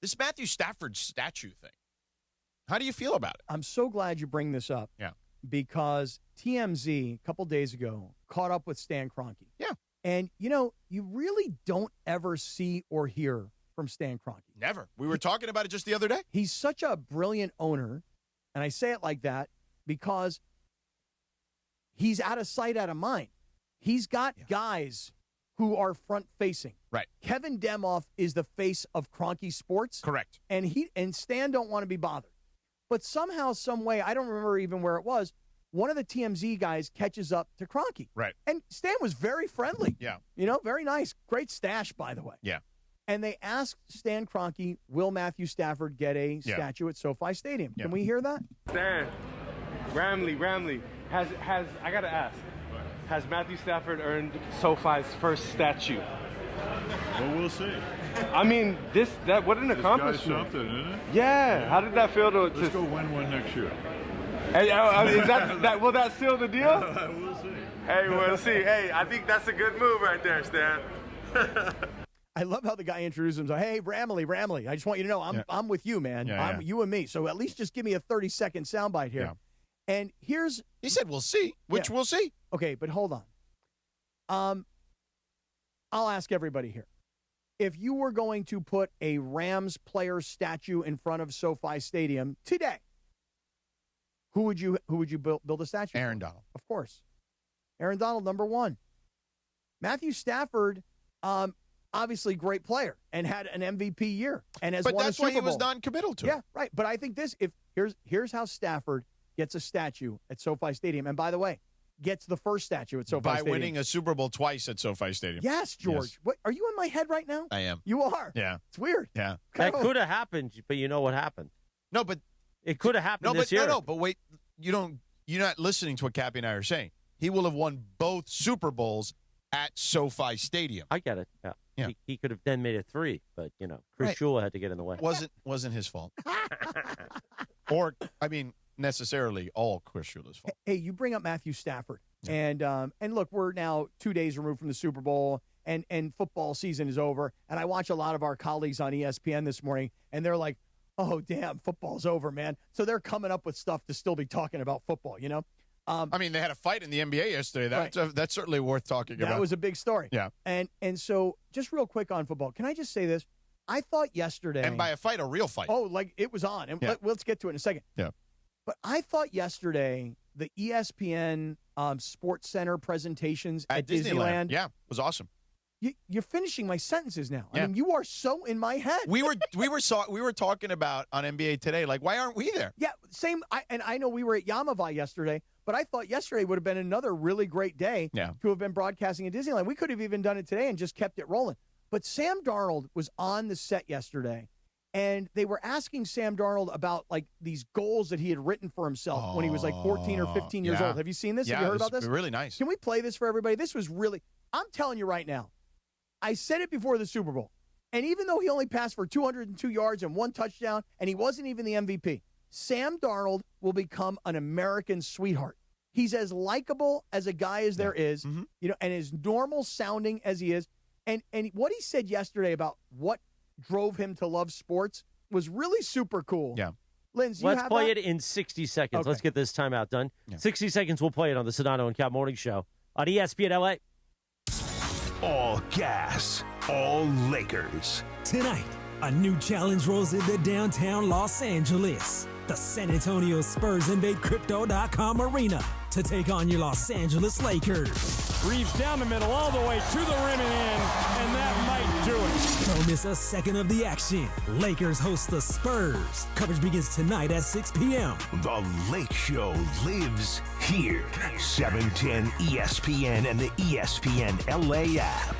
This Matthew Stafford statue thing. How do you feel about it? I'm so glad you bring this up. Yeah. Because TMZ a couple days ago caught up with Stan Kroenke. Yeah. And you really don't ever see or hear from Stan Kroenke. Never. We were talking about it just the other day. He's such a brilliant owner, and I say it like that because he's out of sight, out of mind. He's got guys who are front-facing. Right. Kevin Demoff is the face of Kroenke Sports. Correct. And Stan don't want to be bothered. But somehow, some way, I don't remember even where it was, one of the TMZ guys catches up to Kroenke. Right. And Stan was very friendly. Yeah. Very nice. Great stash, by the way. Yeah. And they asked Stan Kroenke, will Matthew Stafford get a statue at SoFi Stadium? Yeah. Can we hear that? Stan, Ramley, has I gotta ask, has Matthew Stafford earned SoFi's first statue? Well, we'll see. I mean, what an accomplishment. This guy's something, isn't it? Yeah. How did that feel to? Let's go win one next year. Hey, is that will that seal the deal? We'll see. Hey, we'll see. Hey, I think that's a good move right there, Stan. I love how the guy introduced himself. Hey, Ramley. I just want you to know I'm with you, man. I'm you and me. So at least just give me a 30-second soundbite here. Yeah. And here's he said we'll see, which we'll see. Okay, but hold on. I'll ask everybody here. If you were going to put a Rams player statue in front of SoFi Stadium today, who would you build a statue? Aaron Donald. Of course. Aaron Donald, number one. Matthew Stafford, obviously great player and had an MVP year and has won a Super Bowl. But that's why he was non-committal to it. Yeah, right. But I think here's how Stafford gets a statue at SoFi Stadium. And by the way, gets the first statue at SoFi Stadium. By winning a Super Bowl twice at SoFi Stadium. Yes, George. Yes. What, are you in my head right now? I am. You are? Yeah. It's weird. Yeah. That could have happened, but you know what happened? No, but it could have happened this year. No, but wait, you're not listening to what Cappy and I are saying. He will have won both Super Bowls at SoFi Stadium. I get it. Yeah. He could have then made it 3, but Chris Shula had to get in the way. Wasn't his fault. Or necessarily all Chris Shula's fault. Hey, you bring up Matthew Stafford. Yeah. And look, we're now 2 days removed from the Super Bowl and football season is over. And I watch a lot of our colleagues on ESPN this morning and they're like, oh, damn, football's over, man. So they're coming up with stuff to still be talking about football, They had a fight in the NBA yesterday. That's certainly worth talking about. That was a big story. Yeah. And so just real quick on football, can I just say this? I thought yesterday. And by a fight, a real fight. Oh, like it was on. And let's get to it in a second. Yeah. But I thought yesterday the ESPN Sports Center presentations at Disneyland. Yeah, was awesome. You're finishing my sentences now. Yeah. I mean, you are so in my head. We were talking about on NBA Today, like, why aren't we there? Yeah, same. I know we were at Yamava yesterday, but I thought yesterday would have been another really great day to have been broadcasting at Disneyland. We could have even done it today and just kept it rolling. But Sam Darnold was on the set yesterday, and they were asking Sam Darnold about, like, these goals that he had written for himself when he was, like, 14 or 15 years old. Have you seen this? Yeah, have you heard about this? Really nice. Can we play this for everybody? This was really – I'm telling you right now, I said it before the Super Bowl, and even though he only passed for 202 yards and 1 touchdown, and he wasn't even the MVP, Sam Darnold will become an American sweetheart. He's as likable as a guy as there is, and as normal sounding as he is. And what he said yesterday about what drove him to love sports was really super cool. Yeah. Linz, Let's play it in 60 seconds. Okay. Let's get this timeout done. 60 seconds, we'll play it on the Sedano and Kap Morning Show on ESPN LA. All gas, all Lakers. Tonight, a new challenge rolls into downtown Los Angeles. The San Antonio Spurs invade Crypto.com arena to take on your Los Angeles Lakers. Reeves down the middle, all the way to the rim and in, and that might do it. Don't miss a second of the action. Lakers host the Spurs. Coverage begins tonight at 6 p.m. The Lake Show lives here. 710 ESPN and the ESPN LA app.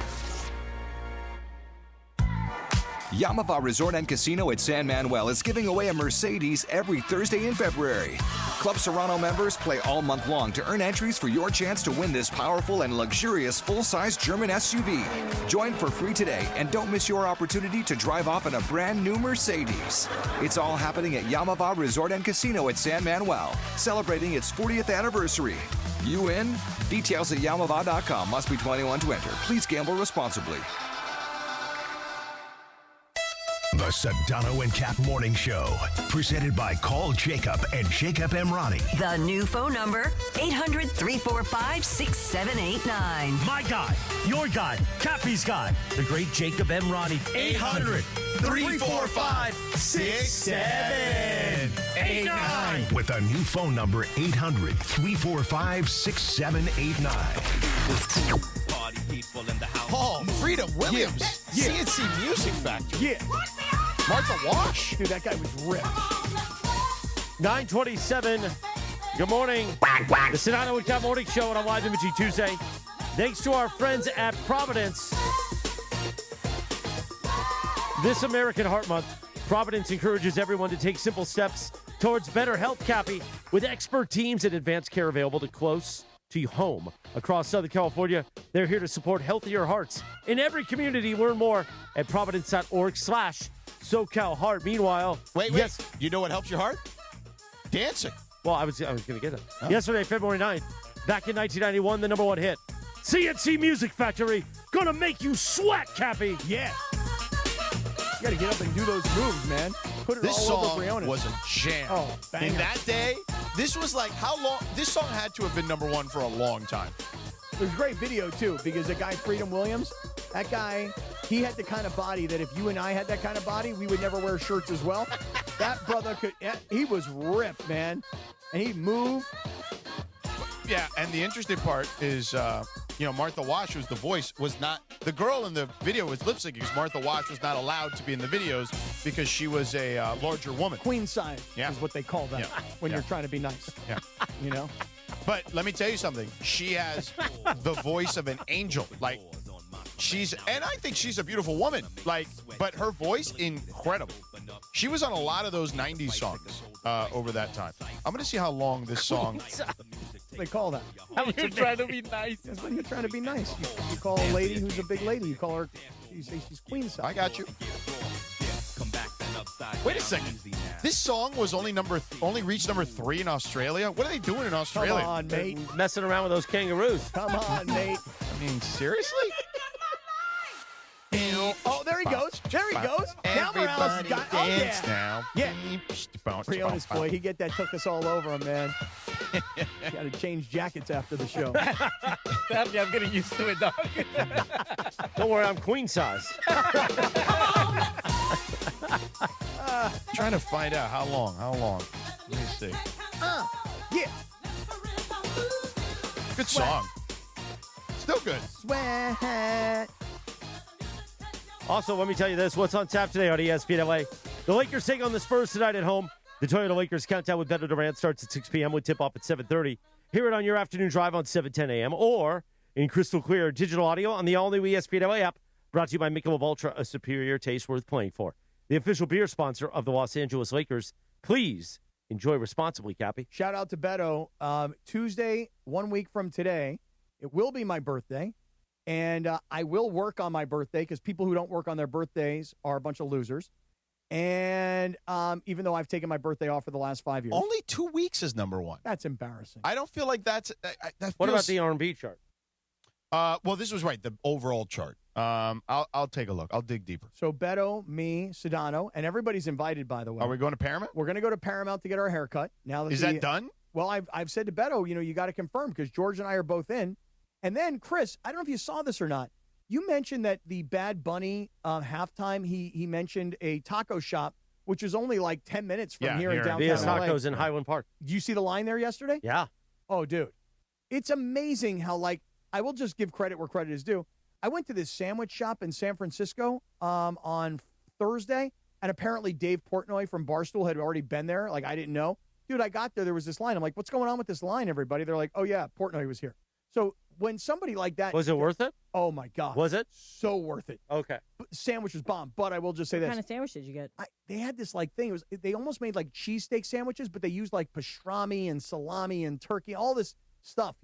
Yamava Resort and Casino at San Manuel is giving away a Mercedes every Thursday in February. Club Serrano members play all month long to earn entries for your chance to win this powerful and luxurious full-size German SUV. Join for free today and don't miss your opportunity to drive off in a brand new Mercedes. It's all happening at Yamava Resort and Casino at San Manuel, celebrating its 40th anniversary. You in? Details at Yamava.com. Must be 21 to enter. Please gamble responsibly. The Sedano and Kap Morning Show, presented by Call Jacob and Jacob Emrani. The new phone number, 800-345-6789. My guy, your guy, Cappy's guy, the great Jacob Emrani. 800-345-6789. With a new phone number, 800-345-6789. Oh, Freedom Williams. CNC Music Factory. Yeah. Martha Wash. Dude, that guy was ripped. 9:27. Good morning. The Sedano and Kap Morning Show on a live imaging Tuesday. Thanks to our friends at Providence. This American Heart Month, Providence encourages everyone to take simple steps towards better health, Cappy, with expert teams and advanced care available to close to home across Southern California. They're here to support healthier hearts in every community. Learn more at providence.org/SoCalHeart. Meanwhile, Wait. yes. You know what helps your heart? Dancing. Well, I was going to get it. Oh. Yesterday, February 9th, back in 1991, the number one hit. CNC Music Factory, gonna make you sweat, Cappy. Yeah. You got to get up and do those moves, man. Put it This all song over Briones. was a jam. Oh, banger. In that day, this was like how long? This song had to have been number one for a long time. It was a great video, too, because the guy, Freedom Williams, that guy, he had the kind of body that if you and I had that kind of body, we would never wear shirts as well. That brother he was ripped, man. And he'd move. Yeah, and the interesting part is, Martha Wash, who's the voice, was not the girl in the video was lip syncing because Martha Wash was not allowed to be in the videos because she was a larger woman. Queen size is what they call that when you're trying to be nice. Yeah. You know? But let me tell you something. She has the voice of an angel. Like, and I think she's a beautiful woman. Like, but her voice, incredible. She was on a lot of those 90s songs over that time. I'm going to see how long this song. They call that. You're trying to be nice. That's when you're trying to be nice. You call a lady who's a big lady. You call her, you say she's queen size. I got you. Wait a second. This song was only reached number 3 in Australia. What are they doing in Australia? Come on, mate. Messing around with those kangaroos. Come on, mate. I mean, seriously? Oh, there he goes. There he goes. Now Morales has got. Oh, yeah. Now. Yeah. Briones, boy, he took us all over him, man. Got to change jackets after the show. I'm getting used to it, dog. Don't worry, I'm queen size. Trying to find out how long. Let me see. Yeah. Good song. Still good. Sweat. Also, let me tell you this. What's on tap today on ESPN LA? The Lakers take on the Spurs tonight at home. The Toyota Lakers countdown with Beto Durant starts at 6 p.m. with tip-off at 7:30. Hear it on your afternoon drive on 7:10 a.m. or in crystal clear digital audio on the all-new ESPN LA app. Brought to you by Michelob Ultra, a superior taste worth playing for. The official beer sponsor of the Los Angeles Lakers. Please enjoy responsibly, Cappy. Shout out to Beto. Tuesday, 1 week from today, it will be my birthday. And I will work on my birthday because people who don't work on their birthdays are a bunch of losers. And even though I've taken my birthday off for the last 5 years. Only 2 weeks is number one. That's embarrassing. I don't feel like that's... What about the R&B chart? Well, this was right, the overall chart. I'll take a look. I'll dig deeper. So Beto, me, Sedano, and everybody's invited, by the way. Are we going to Paramount? We're going to go to Paramount to get our haircut. Now Is that done? Well, I've said to Beto, you got to confirm because George and I are both in. And then, Chris, I don't know if you saw this or not. You mentioned that the Bad Bunny halftime, he mentioned a taco shop, which is only like 10 minutes from here in downtown Via's LA. Tacos in Highland Park. Did you see the line there yesterday? Yeah. Oh, dude. It's amazing how, I will just give credit where credit is due. I went to this sandwich shop in San Francisco on Thursday, and apparently Dave Portnoy from Barstool had already been there. I didn't know. Dude, I got there was this line. I'm like, what's going on with this line, everybody? They're like, oh, yeah, Portnoy was here. So when somebody like that. Was it worth it? Oh, my God. Was it? So worth it. Okay. Sandwich was bomb, but I will just say this. What kind of sandwich did you get? They had this thing. They almost made cheesesteak sandwiches, but they used pastrami and salami and turkey, all this stuff,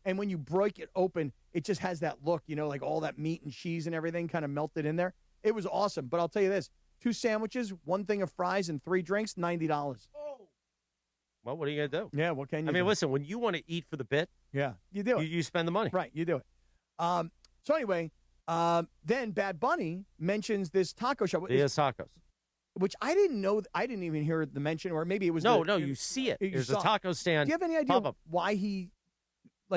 And when you break it open, it just has that look, all that meat and cheese and everything kind of melted in there. It was awesome. But I'll tell you this, 2 sandwiches, 1 thing of fries, and 3 drinks, $90. Well, what are you going to do? Yeah, what can you do? I mean, listen, when you want to eat for the bit, yeah, you do it. You spend the money. Right, you do it. So anyway, then Bad Bunny mentions this taco shop. Via's Tacos. Which I didn't know. I didn't even hear the mention, or maybe it was. No, you see it. There's a taco stand. Do you have any idea why he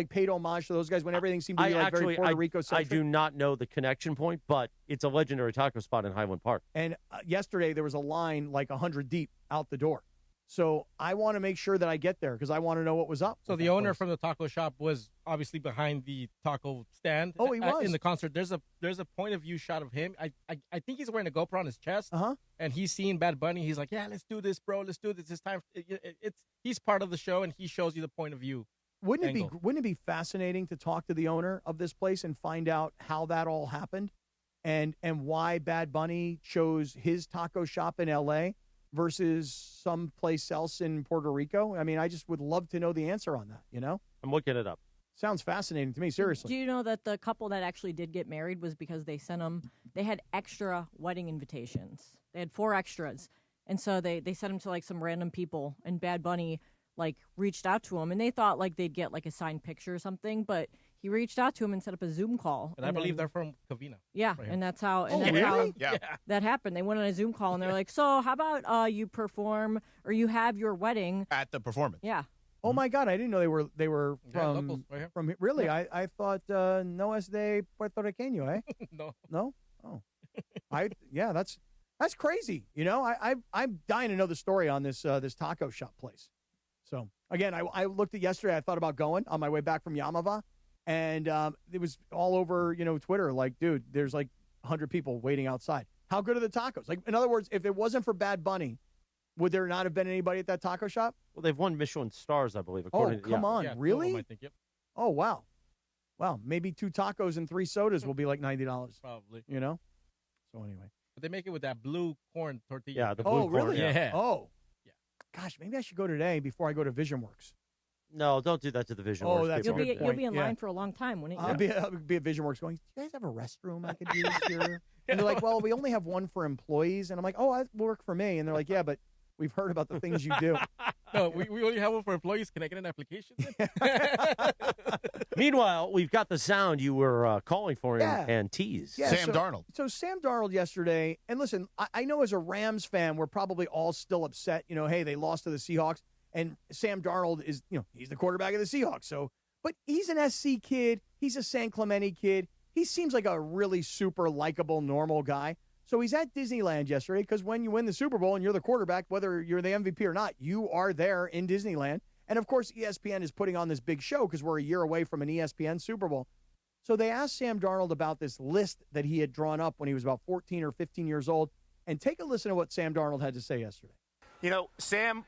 paid homage to those guys when everything seemed to be very Puerto Rico-centric? I do not know the connection point, but it's a legendary taco spot in Highland Park. And yesterday there was a line 100 deep out the door. So I want to make sure that I get there because I want to know what was up. So the owner from the taco shop was obviously behind the taco stand. Oh, he was in the concert. There's a point of view shot of him. I think he's wearing a GoPro on his chest. And he's seeing Bad Bunny. He's like, yeah, let's do this, bro. Let's do this. It's time. He's part of the show, and he shows you the point of view. Wouldn't it be fascinating to talk to the owner of this place and find out how that all happened, and why Bad Bunny chose his taco shop in L.A. versus someplace else in Puerto Rico? I mean, I just would love to know the answer on that, I'm looking it up. Sounds fascinating to me, seriously. Do you know that the couple that actually did get married was because they had extra wedding invitations. They had 4 extras. And so they sent them to some random people, and Bad Bunny reached out to them, and they thought they'd get a signed picture or something, but he reached out to him and set up a Zoom call. And I believe they're from Covina. Yeah, right and that's how Yeah. that happened. They went on a Zoom call, and they're like, so how about you perform or you have your wedding at the performance? Yeah. Oh my God! I didn't know they were from locals right here. from really. Yeah. I thought no es de Puerto Riqueño, eh? No. Oh, that's crazy. I'm dying to know the story on this taco shop place. So again, I looked at yesterday. I thought about going on my way back from Yamava, and it was all over Twitter. Dude, there's 100 people waiting outside. How good are the tacos? In other words, if it wasn't for Bad Bunny, would there not have been anybody at that taco shop? Well, they've won Michelin stars, I believe. Come on, Yeah, really? 2 of them, I think, yep. Oh wow, maybe 2 tacos and 3 sodas will be $90. Probably. So anyway, but they make it with that blue corn tortilla. Yeah, the blue corn. Really? Yeah. Oh, yeah. Gosh, maybe I should go today before I go to VisionWorks. No, don't do that to the Vision. That's you'll a good be point. in line for a long time, wouldn't you? I'll be at VisionWorks going, do you guys have a restroom I could use here? And they're like, well, we only have one for employees. And I'm like, oh, that will work for me. And they're like, yeah, but we've heard about the things you do. No, we only have one for employees. Can I get an application? Meanwhile, we've got the sound you were calling for and teased. Yeah, Sam Darnold. So Sam Darnold yesterday, and listen, I know as a Rams fan, we're probably all still upset. Hey, they lost to the Seahawks. And Sam Darnold is, he's the quarterback of the Seahawks. So, but he's an SC kid. He's a San Clemente kid. He seems like a really super likable, normal guy. So he's at Disneyland yesterday because when you win the Super Bowl and you're the quarterback, whether you're the MVP or not, you are there in Disneyland. And, of course, ESPN is putting on this big show because we're a year away from an ESPN Super Bowl. So they asked Sam Darnold about this list that he had drawn up when he was about 14 or 15 years old. And take a listen to what Sam Darnold had to say yesterday. Sam,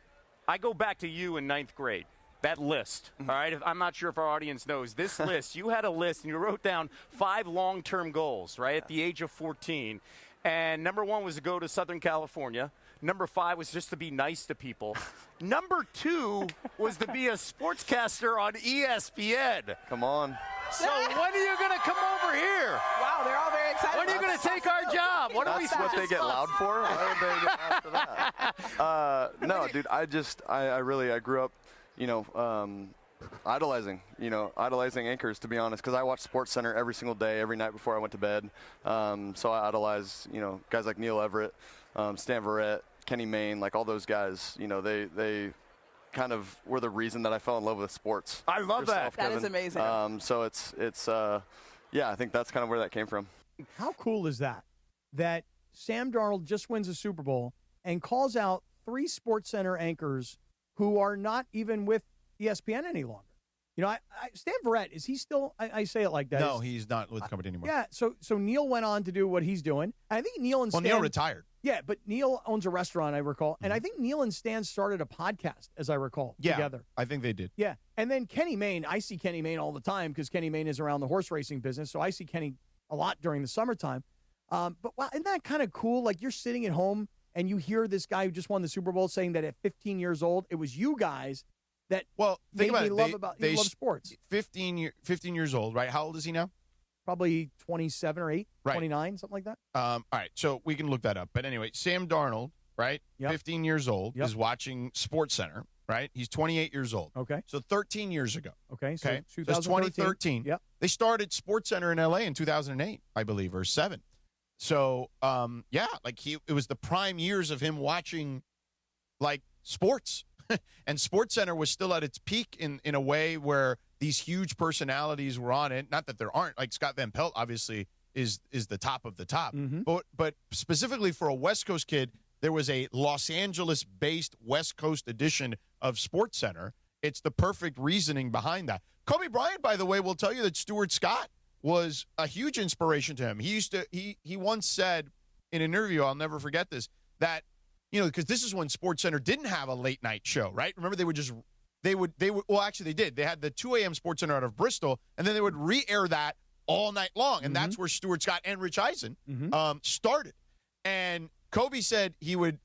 I go back to you in 9th grade. That list, all right? I'm not sure if our audience knows. This list, you had a list, and you wrote down 5 long-term goals, right, at the age of 14. And number 1 was to go to Southern California. Number 5 was just to be nice to people. Number 2 was to be a sportscaster on ESPN. Come on. So when are you going to come over here? Wow, they're all very excited. When are you going to take our job? That's what they get loud for? Why would they get loud for that? No, dude, I grew up, idolizing anchors, to be honest, because I watch SportsCenter every single day, every night before I went to bed. So I idolize, guys like Neil Everett, Stan Verrett, Kenny Mayne, like all those guys. They kind of were the reason that I fell in love with sports. I love that. That is amazing. So it's I think that's kind of where that came from. How cool is that? That Sam Darnold just wins a Super Bowl and calls out 3 SportsCenter anchors who are not even with ESPN any longer. Stan Verrett, is he still? I say it like that. No, he's not with the company anymore. Yeah, so Neil went on to do what he's doing. I think Neil and Stan. Neil retired. Yeah, but Neil owns a restaurant, I recall. And I think Neil and Stan started a podcast, as I recall, together. I think they did. Yeah, and then Kenny Mayne, I see Kenny Mayne all the time because Kenny Mayne is around the horse racing business, so I see Kenny a lot during the summertime. But wow, isn't that kind of cool? Like you're sitting at home and you hear this guy who just won the Super Bowl saying that at 15 years old, it was you guys that think about me it. love They love sports. 15 years old, right? How old is he now? Probably 27 or 8, Right. 29, something like that. All right, so we can look that up. But anyway, Sam Darnold, right? Yep. 15 years old, is watching SportsCenter, right? He's 28 years old. Okay. So 13 years ago. Okay, so That's 2013. 2013. Yep. They started SportsCenter in L.A. in 2008, I believe, or 7. So, it was the prime years of him watching, like, sports. And SportsCenter was still at its peak in a way where these huge personalities were on it. Not that there aren't. Like, Scott Van Pelt, obviously, is the top of the top. But specifically for a West Coast kid, there was a Los Angeles-based West Coast edition of SportsCenter. It's the perfect reasoning behind that. Kobe Bryant, by the way, will tell you that Stuart Scott was a huge inspiration to him. He once said in an interview, I'll never forget this, that, because this is when SportsCenter didn't have a late night show, right? Remember, they would, actually they did. They had the 2 a.m. SportsCenter out of Bristol, and then they would re-air that all night long. And that's where Stuart Scott and Rich Eisen started. And Kobe said he would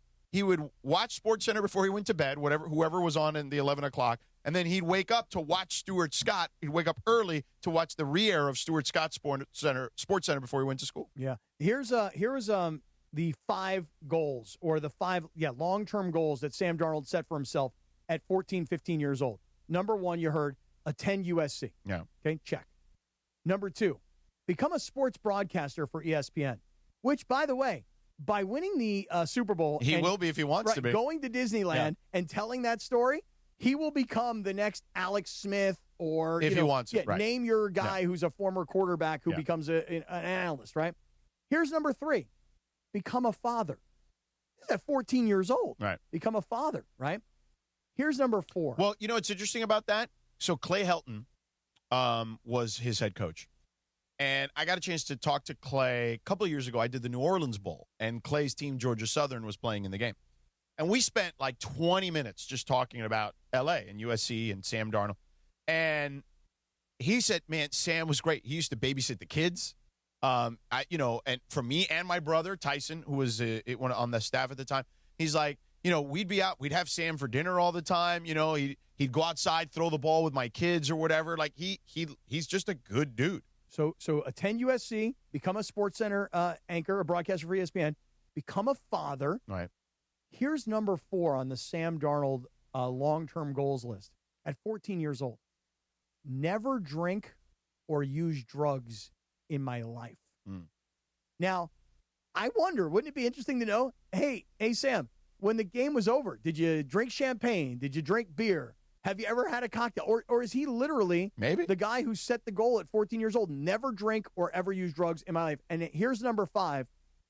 watch SportsCenter before he went to bed, whoever was on in the 11 o'clock, and then he'd wake up to watch Stuart Scott. He'd wake up early to watch the re-air of Stuart Scott's SportsCenter before he went to school. Yeah. Here's the 5 goals or the 5 long-term goals that Sam Darnold set for himself at 14, 15 years old. Number 1, you heard, attend USC. Yeah. Okay, check. Number 2, become a sports broadcaster for ESPN, which, by the way, by winning the Super Bowl. He will be if he wants to be. Going to Disneyland and telling that story, he will become the next Alex Smith or, if he wants it, right. Name your guy who's a former quarterback who becomes an analyst, right? Here's number 3, become a father. He's at 14 years old. Right. Become a father, right? Here's number 4. Well, what's interesting about that? So Clay Helton was his head coach. And I got a chance to talk to Clay a couple of years ago. I did the New Orleans Bowl, and Clay's team, Georgia Southern, was playing in the game. And we spent like 20 minutes just talking about L.A. and USC and Sam Darnold. And he said, man, Sam was great. He used to babysit the kids. And for me and my brother, Tyson, who was on the staff at the time, he's like, we'd be out. We'd have Sam for dinner all the time. He'd go outside, throw the ball with my kids or whatever. Like, he's just a good dude. So attend USC, become a SportsCenter anchor, a broadcaster for ESPN, become a father. Right. Here's number 4 on the Sam Darnold long-term goals list. At 14 years old, never drink or use drugs in my life. Now, I wonder, wouldn't it be interesting to know, hey, Sam, when the game was over, did you drink champagne? Did you drink beer? Have you ever had a cocktail? Or is he literally the guy who set the goal at 14 years old, never drink or ever use drugs in my life? And here's number 5,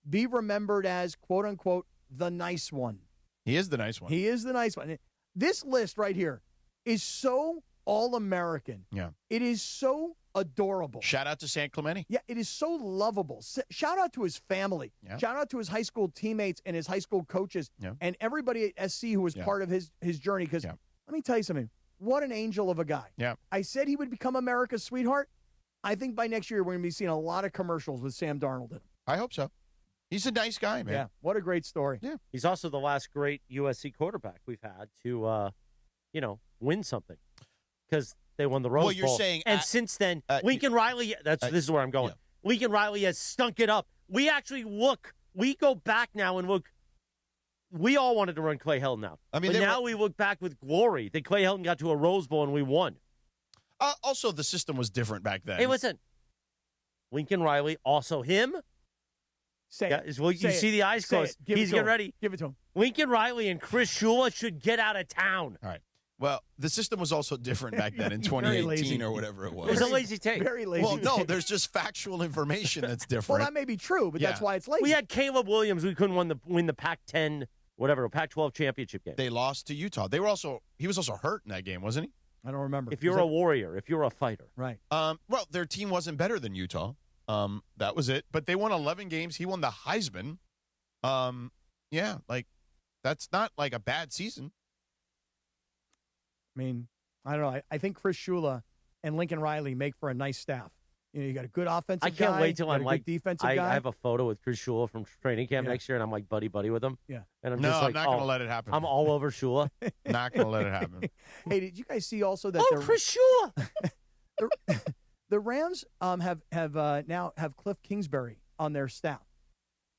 be remembered as, quote, unquote, the nice one. He is the nice one. He is the nice one. This list right here is so all-American. Yeah. It is so adorable. Shout out to San Clemente. Yeah, it is so lovable. Shout out to his family. Yeah. Shout out to his high school teammates and his high school coaches and everybody at SC who was part of his journey. Because let me tell you something. What an angel of a guy. Yeah. I said he would become America's sweetheart. I think by next year we're going to be seeing a lot of commercials with Sam Darnold in them. I hope so. He's a nice guy, man. Yeah, what a great story. Yeah. He's also the last great USC quarterback we've had to, win something because they won the Rose Bowl. Well, you're saying, and since then, Lincoln Riley. This is where I'm going. Yeah. Lincoln Riley has stunk it up. We actually we go back now and look. We all wanted to run Clay Helton out. But now we look back with glory that Clay Helton got to a Rose Bowl and we won. Also, the system was different back then. Hey, listen. Lincoln Riley, also him. Say it. Well, you see the eyes closed. He's getting ready. Give it to him. Lincoln Riley and Chris Shula should get out of town. All right. Well, the system was also different back then in 2018 or whatever it was. It was a lazy take. Very lazy. Well, no, there's just factual information that's different. Well, that may be true, but that's why it's lazy. We had Caleb Williams. We couldn't win the Pac-10, whatever, Pac-12 championship game. They lost to Utah. He was also hurt in that game, wasn't he? I don't remember. If you're a warrior, if you're a fighter. Right. Well, their team wasn't better than Utah. That was it. But they won 11 games. He won the Heisman. Yeah, like that's not like a bad season. I mean, I don't know. I think Chris Shula and Lincoln Riley make for a nice staff. You know, you got a good offensive guy. I can't wait till I'm like defensive I guy. have a photo with Chris Shula from training camp next year, and I'm like buddy with him. Yeah. And I'm No, just like, I'm not going to let it happen. I'm all over Shula. Not going to let it happen. Hey, did you guys see also that? Chris Shula. The Rams now have Cliff Kingsbury on their staff,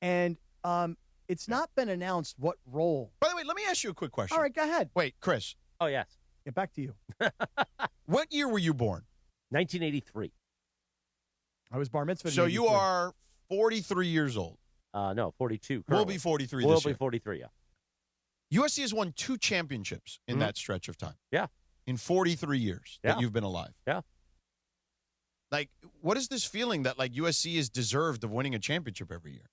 and it's not been announced what role. By the way, let me ask you a quick question. All right, go ahead. Wait, Chris. Oh, yes. Get back to you. What year were you born? 1983. I was bar mitzvah. So you are 43 years old. No, 42. We'll be 43 We'll this be year. 43, yeah. USC has won 2 championships in that stretch of time. Yeah. In 43 years that you've been alive. Yeah. Like, what is this feeling that, like, USC is deserved of winning a championship every year?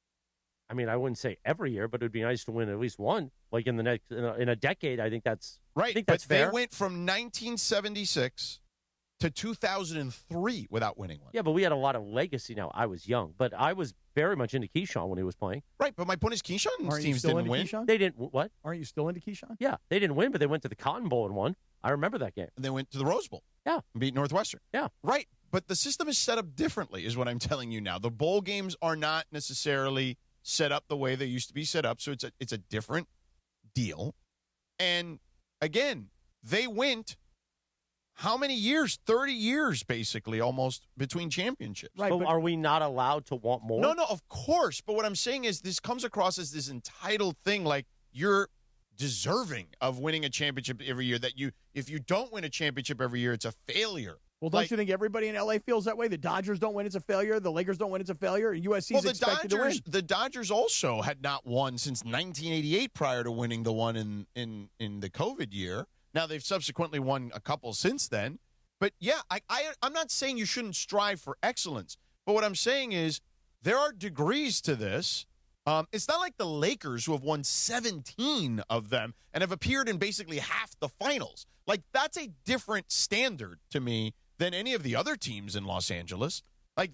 I mean, I wouldn't say every year, but it would be nice to win at least one. Like in the next in a decade, I think that's right. I think that's but fair. They went from 1976 to 2003 without winning one. Yeah, but we had a lot of legacy now. I was young, but I was very much into Keyshawn when he was playing. Right, but my point is Keyshawn's teams still didn't into win. Keyshawn? They didn't what? Aren't you still into Keyshawn? Yeah, they didn't win, but they went to the Cotton Bowl and won. I remember that game. And they went to the Rose Bowl. Yeah. And beat Northwestern. Yeah. Right, but the system is set up differently is what I'm telling you now. The bowl games are not necessarily set up the way they used to be set up, so it's a different deal. And again, they went how many years? 30 years, basically, almost between championships. Right, but are we not allowed to want more? No, of course. But what I'm saying is this comes across as this entitled thing, like you're deserving of winning a championship every year, that if you don't win a championship every year, it's a failure. Well, don't you think everybody in LA feels that way? The Dodgers don't win, it's a failure. The Lakers don't win, it's a failure. And USC is expected to win. The Dodgers also had not won since 1988 prior to winning the one in the COVID year. Now, they've subsequently won a couple since then. But, yeah, I'm not saying you shouldn't strive for excellence. But what I'm saying is there are degrees to this. It's not like the Lakers, who have won 17 of them and have appeared in basically half the finals. Like, that's a different standard to me than any of the other teams in Los Angeles. Like,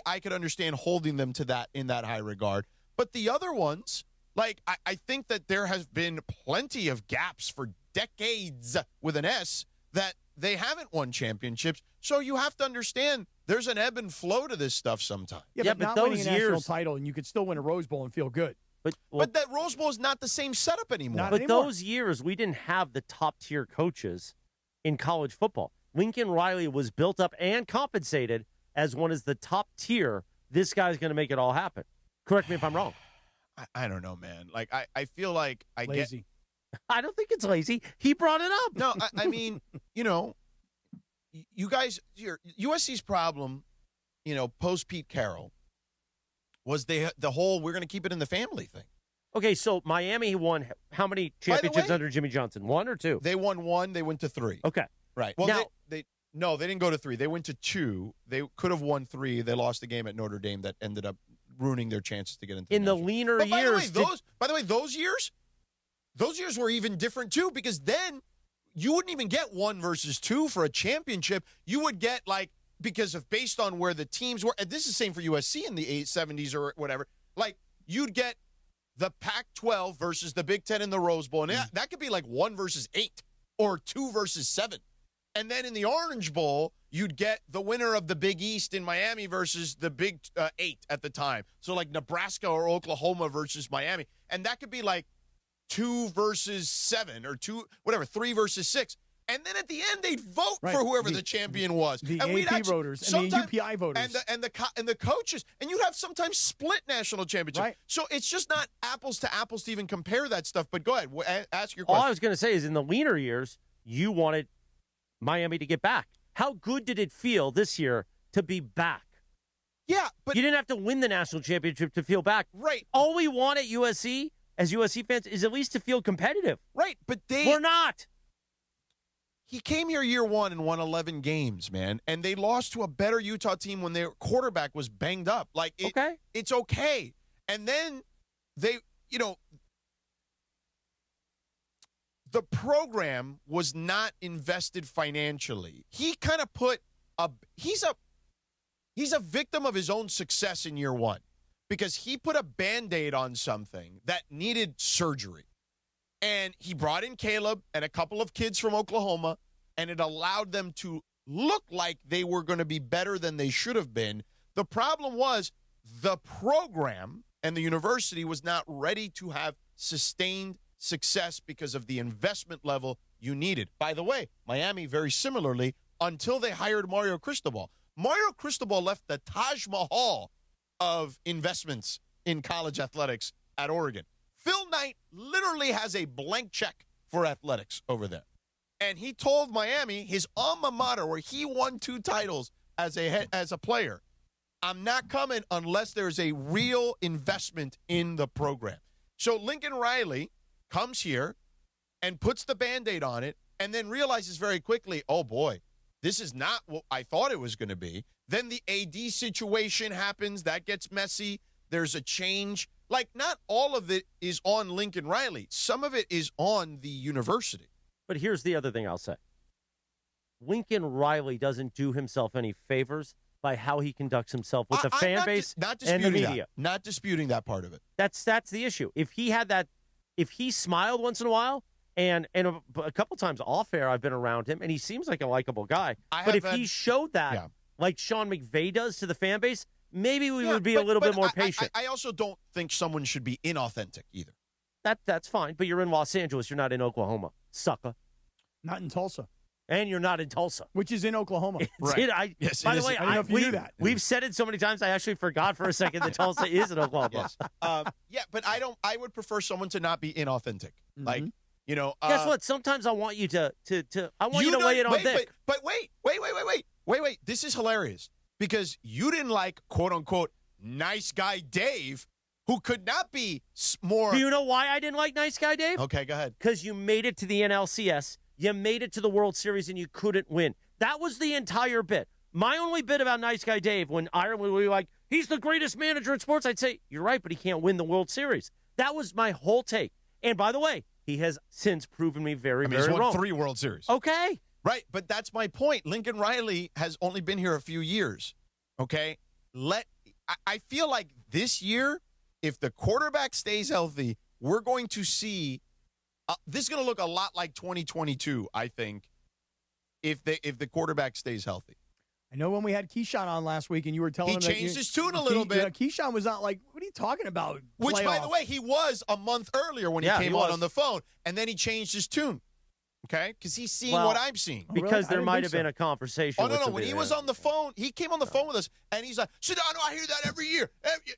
I could understand holding them to that in that high regard. But the other ones, like, I think that there has been plenty of gaps for decades with an S that they haven't won championships. So you have to understand there's an ebb and flow to this stuff sometimes. Yeah, but not winning a national title, and you could still win a Rose Bowl and feel good. But that Rose Bowl is not the same setup anymore. But those years, we didn't have the top-tier coaches in college football. Lincoln Riley was built up and compensated as one of the top tier. This guy's going to make it all happen. Correct me if I'm wrong. I don't know, man. Like, I feel like I lazy. I don't think it's lazy. He brought it up. No, I mean, you guys, USC's problem, post Pete Carroll, was the whole we're going to keep it in the family thing. Okay, so Miami won how many championships under Jimmy Johnson? 1 or 2? They won 1. They went to 3. Okay. Right. Well, now, they didn't go to 3. They went to 2. They could have won 3. They lost the game at Notre Dame that ended up ruining their chances to get into the leaner but years. By the way, those years were even different too, because then you wouldn't even get 1 versus 2 for a championship. You would get based on where the teams were. And this is the same for USC in the 70s or whatever. Like, you'd get the Pac-12 versus the Big Ten in the Rose Bowl, and that could be like 1 versus 8 or 2 versus 7. And then in the Orange Bowl, you'd get the winner of the Big East in Miami versus the Big 8 at the time. So like Nebraska or Oklahoma versus Miami. And that could be like 2 versus 7 or 3 versus 6. And then at the end, they'd vote for whoever the champion was. The and AP voters and the UPI voters. And the coaches. And you'd have sometimes split national championships. Right. So it's just not apples to apples to even compare that stuff. But go ahead. Ask your question. All I was going to say is in the leaner years, you wanted Miami to get back. How good did it feel this year to be back? Yeah, but you didn't have to win the national championship to feel back. Right. All we want at USC, as USC fans, is at least to feel competitive. Right, but we're not. He came here year one and won 11 games, man, and they lost to a better Utah team when their quarterback was banged up. Like, it's okay. And then they, the program was not invested financially. He kind of put he's a victim of his own success in year one because he put a Band-Aid on something that needed surgery. And he brought in Caleb and a couple of kids from Oklahoma, and it allowed them to look like they were going to be better than they should have been. The problem was the program and the university was not ready to have sustained success because of the investment level you needed. By the way, Miami, very similarly, until they hired Mario Cristobal. Mario Cristobal left the Taj Mahal of investments in college athletics at Oregon. Phil Knight literally has a blank check for athletics over there. And he told Miami, his alma mater, where he won 2 titles as a player, I'm not coming unless there's a real investment in the program. So Lincoln Riley comes here and puts the Band-Aid on it and then realizes very quickly, oh, boy, this is not what I thought it was going to be. Then the AD situation happens. That gets messy. There's a change. Like, not all of it is on Lincoln Riley. Some of it is on the university. But here's the other thing I'll say. Lincoln Riley doesn't do himself any favors by how he conducts himself with the fan base and the media. Not disputing that part of it. That's the issue. If he had that, if he smiled once in a while, and a couple times off air, I've been around him, and he seems like a likable guy. But if he showed that, like Sean McVay does to the fan base, maybe we would be a little bit more patient. I also don't think someone should be inauthentic either. That's fine, but you're in Los Angeles. You're not in Oklahoma, sucker. Not in Tulsa. And you're not in Tulsa. Which is in Oklahoma. Right. By the way, I don't know if you knew that. We've said it so many times, I actually forgot for a second that Tulsa is in Oklahoma. Yes. But I would prefer someone to not be inauthentic. Mm-hmm. Like, guess what? Sometimes I want you to I want you to lay it on thick. But wait. This is hilarious because you didn't like, quote unquote, nice guy Dave, who could not be more. Do you know why I didn't like nice guy Dave? Okay, go ahead. Because you made it to the NLCS. You made it to the World Series and you couldn't win. That was the entire bit. My only bit about nice guy Dave, when Ireland would be like, he's the greatest manager in sports, I'd say, you're right, but he can't win the World Series. That was my whole take. And by the way, he has since proven me very he's won wrong. 3 World Series. Okay. Right, but that's my point. Lincoln Riley has only been here a few years. Okay? I feel like this year, if the quarterback stays healthy, we're going to see this is going to look a lot like 2022, I think, if the quarterback stays healthy. I know when we had Keyshawn on last week and you were telling him he changed his tune a little bit. Keyshawn was not like, what are you talking about? Which, by the way, he was a month earlier when he came on the phone, and then he changed his tune. Okay? Because he's seeing what I'm seeing. Because there might have been a conversation. Oh, no. When he was on the phone, he came on the phone with us, and he's like, Sedano, I hear that every year.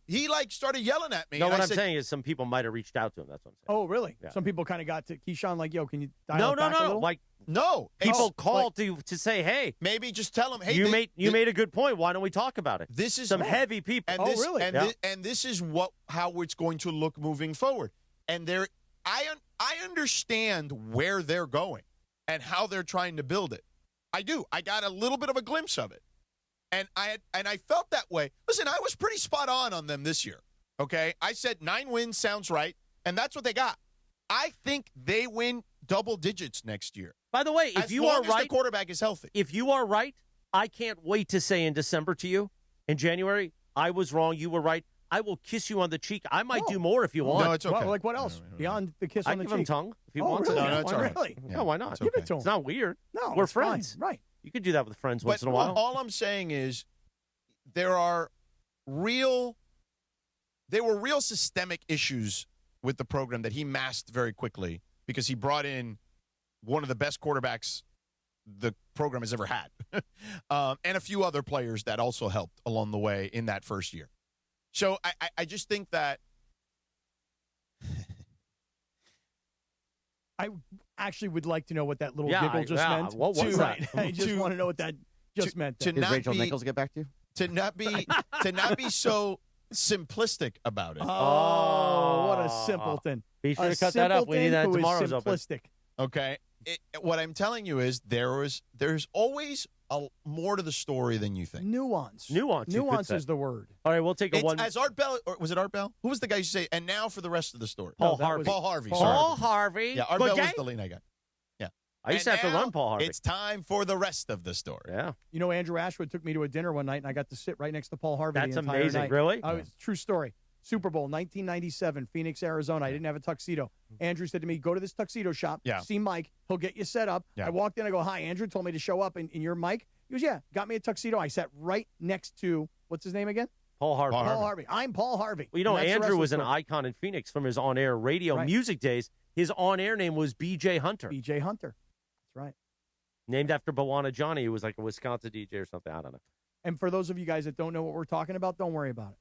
He, started yelling at me. No, what I'm saying is some people might have reached out to him. That's what I'm saying. Oh, really? Yeah. Some people kind of got to Keyshawn like, yo, can you dial it back a little? Like, no. People called to say, hey. Maybe just tell him, hey. You made a good point. Why don't we talk about it? This is some heavy people. And really? And this is how it's going to look moving forward. And I understand where they're going and how they're trying to build it. I do. I got a little bit of a glimpse of it. And I felt that way. Listen, I was pretty spot on them this year. Okay? I said 9 wins sounds right, and that's what they got. I think they win double digits next year. By the way, if you are right, the quarterback is healthy. If you are right, I can't wait to say in December to you, in January, I was wrong, you were right. I will kiss you on the cheek. I might do more if you want. No, it's okay. Well, like what else? Beyond the kiss on the cheek? I give him tongue if he wants really? it. No, it's all right. Really? Yeah, why not? Give it to him. It's not weird. No, we're it's friends. Fine. Right. You could do that with friends once in a while. All I'm saying is there were real systemic issues with the program that he masked very quickly because he brought in one of the best quarterbacks the program has ever had and a few other players that also helped along the way in that first year. So I just think that I actually would like to know what that little giggle just meant. What was that? I just want to know what that just meant. To Did not Rachel be- Nichols get back to you? To not be so simplistic about it. Oh, what a simpleton. Be sure to cut that up. We need that tomorrow's open. simplistic. Okay. What I'm telling you is there's always more to the story than you think. Nuance. Nuance. you could Nuance say. is the word. All right, we'll take a one. As Art Bell, or was it Art Bell? Who was the guy who say, and now for the rest of the story? Paul Harvey. Paul Harvey. Paul sorry. Harvey. Yeah, Art Good Bell was day. the late night guy. Yeah. I used to have to run Paul Harvey. It's time for the rest of the story. Yeah. You know, Andrew Ashwood took me to a dinner one night, and I got to sit right next to Paul Harvey. That's the entire amazing. night. Really? It's a true story. Super Bowl 1997, Phoenix, Arizona. I didn't have a tuxedo. Andrew said to me, "Go to this tuxedo shop. Yeah. See Mike. He'll get you set up." Yeah. I walked in. I go, "Hi, Andrew told me to show up in your Mike." He goes, "Yeah." Got me a tuxedo. I sat right next to what's his name again? Paul Harvey. Paul Harvey. I'm Paul Harvey. Well, you know, And that's the rest Andrew of was the an story. icon in Phoenix from his on-air radio music days. His on-air name was B.J. Hunter. B.J. Hunter. That's right. Named after Bawana Johnny, who was like a Wisconsin DJ or something. I don't know. And for those of you guys that don't know what we're talking about, don't worry about it.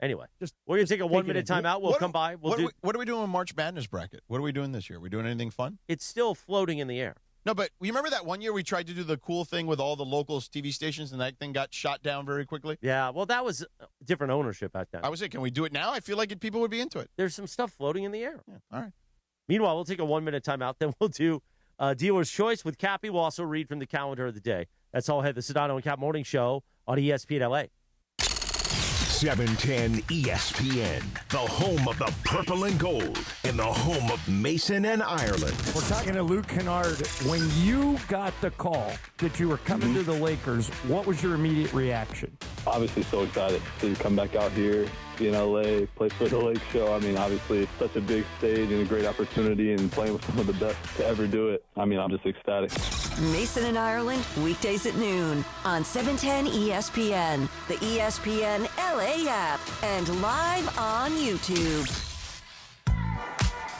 Anyway, Just we're going to take a take 1 it minute in. timeout. We'll come by. What are we doing with March Madness bracket? What are we doing this year? Are we doing anything fun? It's still floating in the air. No, but you remember that one year we tried to do the cool thing with all the local TV stations and that thing got shot down very quickly? Yeah, well, that was different ownership back then. I was saying, can we do it now? I feel like people would be into it. There's some stuff floating in the air. Yeah, all right. Meanwhile, we'll take a 1 minute timeout. Then we'll do Dealer's Choice with Cappy. We'll also read from the calendar of the day. That's all ahead. The Sedano and Cap Morning Show on ESPN LA. 710 ESPN, the home of the purple and gold, and the home of Mason and Ireland. We're talking to Luke Kennard. When you got the call that you were coming to the Lakers, what was your immediate reaction? Obviously so excited to come back out here, be in LA, play for the Lake Show. I mean, obviously it's such a big stage and a great opportunity, and playing with some of the best to ever do it. I mean, I'm just ecstatic. Mason and Ireland, weekdays at noon on 710 ESPN, the ESPN LA app, and live on YouTube.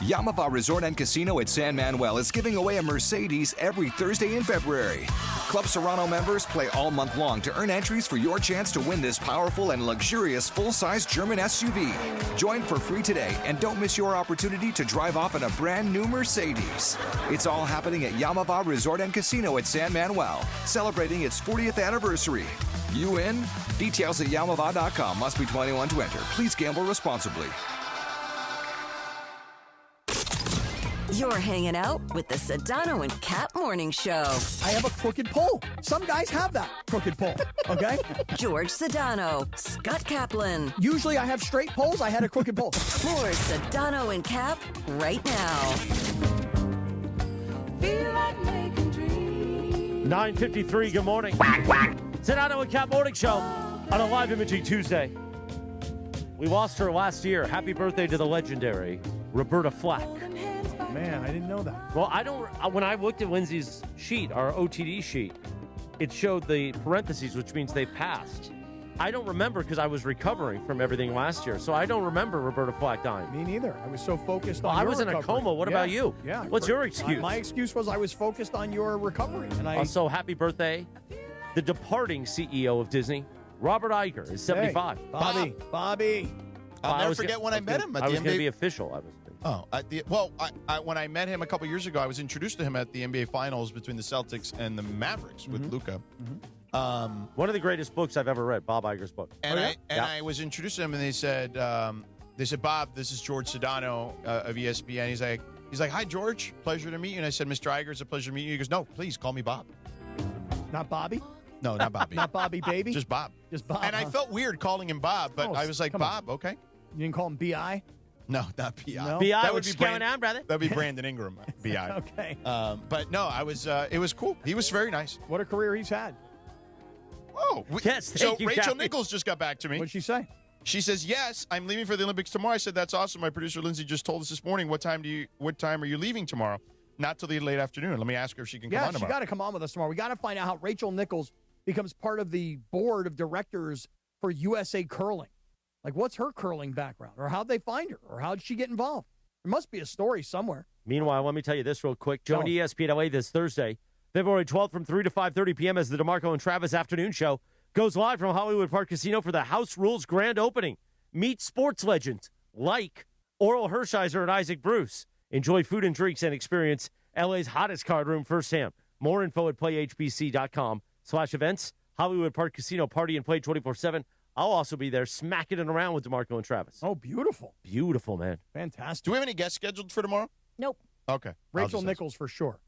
Yamava Resort and Casino at San Manuel is giving away a Mercedes every Thursday in February. Club Serrano members play all month long to earn entries for your chance to win this powerful and luxurious full-size German SUV. Join for free today and don't miss your opportunity to drive off in a brand new Mercedes. It's all happening at Yamava Resort and Casino at San Manuel, celebrating its 40th anniversary. You in? Details at Yamava.com. Must be 21 to enter. Please gamble responsibly. You're hanging out with the Sedano and Cap Morning Show. I have a crooked pole. Some guys have that crooked pole, okay? George Sedano, Scott Kaplan. Usually I have straight poles. I had a crooked pole. More Sedano and Cap right now. 9:53. Good morning. Sedano and Cap Morning Show on a live imaging Tuesday. We lost her last year. Happy birthday to the legendary Roberta Flack. Man, I didn't know that. Well, I don't. When I looked at Lindsay's sheet, our OTD sheet, it showed the parentheses, which means they passed. I don't remember because I was recovering from everything last year, so I don't remember Roberta Flack dying. Me neither. I was so focused on I your was in a recovery. coma. What about you? Yeah. What's your excuse? My excuse was I was focused on your recovery. And I Also, happy birthday, the departing CEO of Disney, Robert Iger, is 75. Hey, Bobby. I'll never forget when I met him at I the was going to NBA. be official. When I met him a couple years ago, I was introduced to him at the NBA Finals between the Celtics and the Mavericks with Luka. One of the greatest books I've ever read, Bob Iger's book. And I was introduced to him, and they said, Bob, this is George Sedano of ESPN. He's like, hi, George, pleasure to meet you. And I said, Mr. Iger, it's a pleasure to meet you. He goes, no, please call me Bob. Not Bobby? No, not Bobby. Not Bobby, baby? Just Bob. Just Bob. And I felt weird calling him Bob, but I was like, Bob, okay. You didn't call him B.I.? No, not B.I. No? B.I., That would what's be going on, brother? That'd be Brandon Ingram, B.I. Okay. But no, I was. It was cool. He was very nice. What a career he's had. Oh, yes. Thank you, Rachel Captain. Nichols just got back to me. What'd she say? She says, yes, I'm leaving for the Olympics tomorrow. I said, that's awesome. My producer, Lindsay, just told us this morning. What time are you leaving tomorrow? Not till the late afternoon. Let me ask her if she can come on Yeah, she tomorrow. got to come on with us tomorrow. We got to find out how Rachel Nichols becomes part of the board of directors for USA Curling. Like, what's her curling background? Or how'd they find her? Or how'd she get involved? There must be a story somewhere. Meanwhile, let me tell you this real quick. Join ESPN LA this Thursday, February 12th from 3 to 5:30 p.m. as the DeMarco and Travis Afternoon Show goes live from Hollywood Park Casino for the House Rules grand opening. Meet sports legends like Oral Hershiser and Isaac Bruce. Enjoy food and drinks and experience LA's hottest card room firsthand. More info at playhbc.com/events. Hollywood Park Casino, party and play 24/7. I'll also be there smacking it around with DeMarco and Travis. Oh, beautiful. Beautiful, man. Fantastic. Do we have any guests scheduled for tomorrow? Nope. Okay. Rachel Nichols for sure.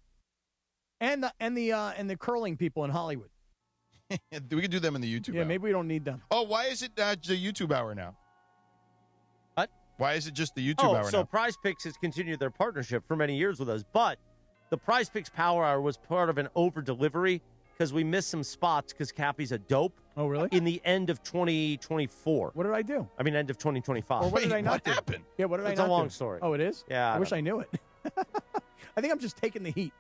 And the curling people in Hollywood. We could do them in the YouTube hour. Maybe we don't need them. Oh, why is it the YouTube hour now? What? Why is it just the YouTube hour so now? Prize Picks has continued their partnership for many years with us, but the Prize Picks Power Hour was part of an over-delivery because we missed some spots because Cappy's a dope. Oh, really? In the end of 2024. What did I do? I mean, end of 2025. Or what did I not do? Happened? Yeah, what did I It's not a long do? story. Oh, it is? Yeah. I wish I knew it. I think I'm just taking the heat.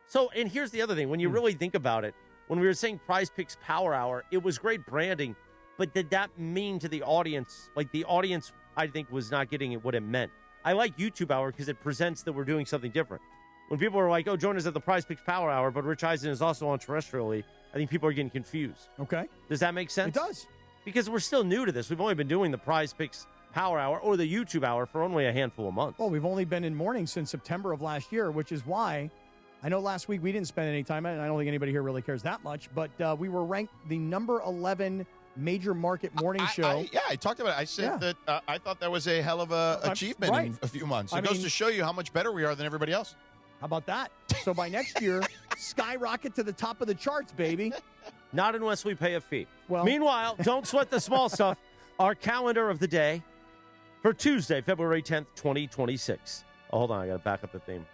So, and here's the other thing. When you really think about it, when we were saying Prize Picks Power Hour, it was great branding, but did that mean to the audience, like the audience, I think, was not getting it what it meant. I like YouTube Hour because it presents that we're doing something different. When people are like, oh, join us at the Prize Picks Power Hour, but Rich Eisen is also on terrestrially, I think people are getting confused. Okay. Does that make sense? It does. Because we're still new to this. We've only been doing the Prize Picks Power Hour or the YouTube Hour for only a handful of months. Well, we've only been in morning since September of last year, which is why I know last week we didn't spend any time, and I don't think anybody here really cares that much, but we were ranked the number 11 major market morning show. I talked about it. I said that I thought that was a hell of a achievement in a few months. It goes to show you how much better we are than everybody else. How about that? So by next year, skyrocket to the top of the charts, baby. Not unless we pay a fee. Well, meanwhile, don't sweat the small stuff. Our calendar of the day for Tuesday, February 10th, 2026. Oh, hold on. I got to back up the theme.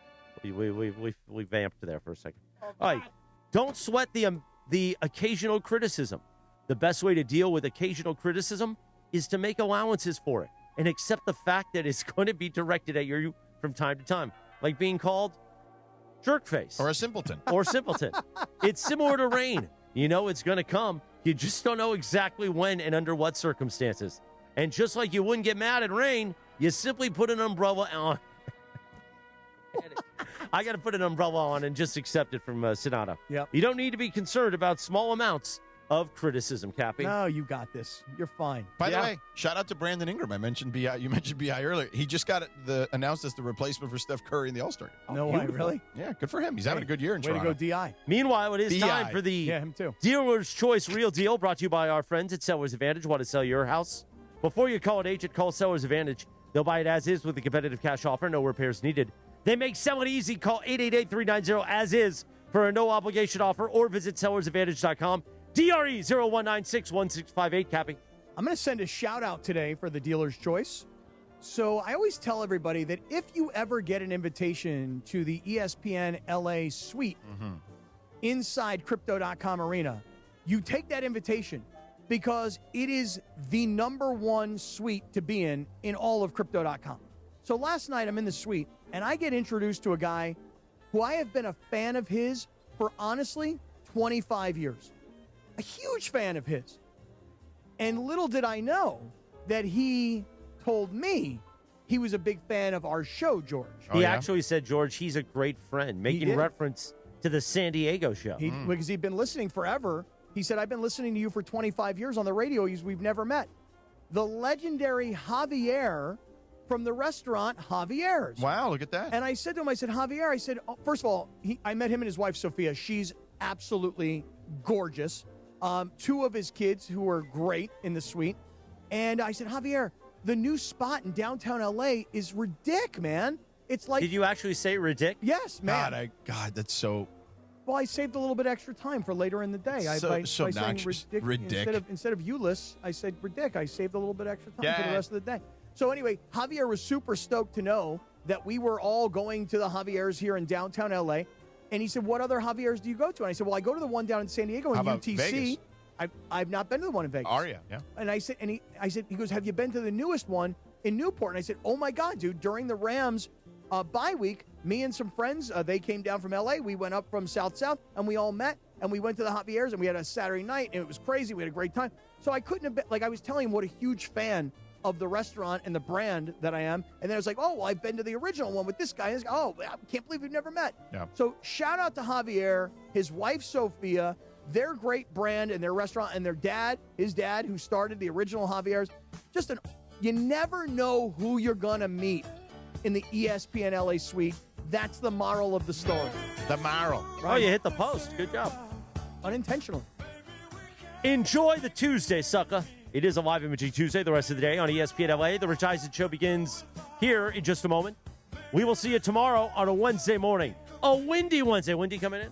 We vamped there for a second. All right. Don't sweat the occasional criticism. The best way to deal with occasional criticism is to make allowances for it and accept the fact that it's going to be directed at you from time to time, like being called jerkface. Or a simpleton. It's similar to rain. You know it's going to come. You just don't know exactly when and under what circumstances. And just like you wouldn't get mad at rain, you simply put an umbrella on. I got to put an umbrella on and just accept it from Sedano. Yep. You don't need to be concerned about small amounts of criticism, Cappy. No, you got this. You're fine. By the way, shout out to Brandon Ingram. I mentioned BI. You mentioned BI earlier. He just got announced as the replacement for Steph Curry in the All-Star game. No way, really? Yeah, good for him. He's having a good year in Toronto. Way to go, DI. Meanwhile, it is DI. time for the him too. Dealer's Choice Real Deal, brought to you by our friends at Seller's Advantage. Want to sell your house? Before you call an agent, call Seller's Advantage. They'll buy it as is with a competitive cash offer. No repairs needed. They make selling easy. Call 888-390-AS-IS for a no-obligation offer or visit sellersadvantage.com. DRE 01961658, Cappy. I'm going to send a shout-out today for the Dealer's Choice. So I always tell everybody that if you ever get an invitation to the ESPN LA suite inside Crypto.com arena, you take that invitation because it is the number one suite to be in all of Crypto.com. So last night I'm in the suite, and I get introduced to a guy who I have been a fan of his for, honestly, 25 years. A huge fan of his. And little did I know that he told me he was a big fan of our show, George. He actually said, George, he's a great friend, making reference to the San Diego show. Because he'd been listening forever. He said, I've been listening to you for 25 years on the radio. We've never met. The legendary Javier from the restaurant Javier's. Wow, look at that. And I said to him, Javier, first of all, I met him and his wife, Sophia. She's absolutely gorgeous. Two of his kids who are great in the suite. And I said, Javier, the new spot in downtown LA is ridiculous, man. It's like... Did you actually say ridiculous? Yes, man. God, that's so... Well, I saved a little bit extra time for later in the day. So saying noxious. Instead of Ulysses, I said ridic. I saved a little bit extra time for the rest of the day. So anyway, Javier was super stoked to know that we were all going to the Javier's here in downtown LA. And he said, what other Javier's do you go to? And I said, well, I go to the one down in San Diego in How about UTC. Vegas? I've not been to the one in Vegas. Aria, yeah. And I said, he goes, have you been to the newest one in Newport? And I said, oh my God, dude, during the Rams bye week, me and some friends, they came down from LA. We went up from South, and we all met, and we went to the Javier's, and we had a Saturday night, and it was crazy. We had a great time. So I couldn't have been, like, I was telling him what a huge fan of the restaurant and the brand that I am. And then I was like, oh, well, I've been to the original one with this guy. And oh, I can't believe we've never met. Yeah. So shout out to Javier, his wife, Sophia, their great brand and their restaurant, and their dad, his dad, who started the original Javier's. You never know who you're going to meet in the ESPN LA suite. That's the moral of the story. The moral. Right? Oh, you hit the post. Good job. Unintentionally. Enjoy the Tuesday, sucker. It is a live imaging Tuesday the rest of the day on ESPN LA. The Rich Eisen Show begins here in just a moment. We will see you tomorrow on a Wednesday morning. A windy Wednesday. Windy coming in?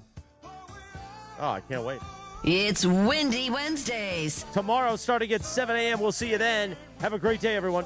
Oh, I can't wait. It's Windy Wednesdays. Tomorrow starting at 7 a.m. We'll see you then. Have a great day, everyone.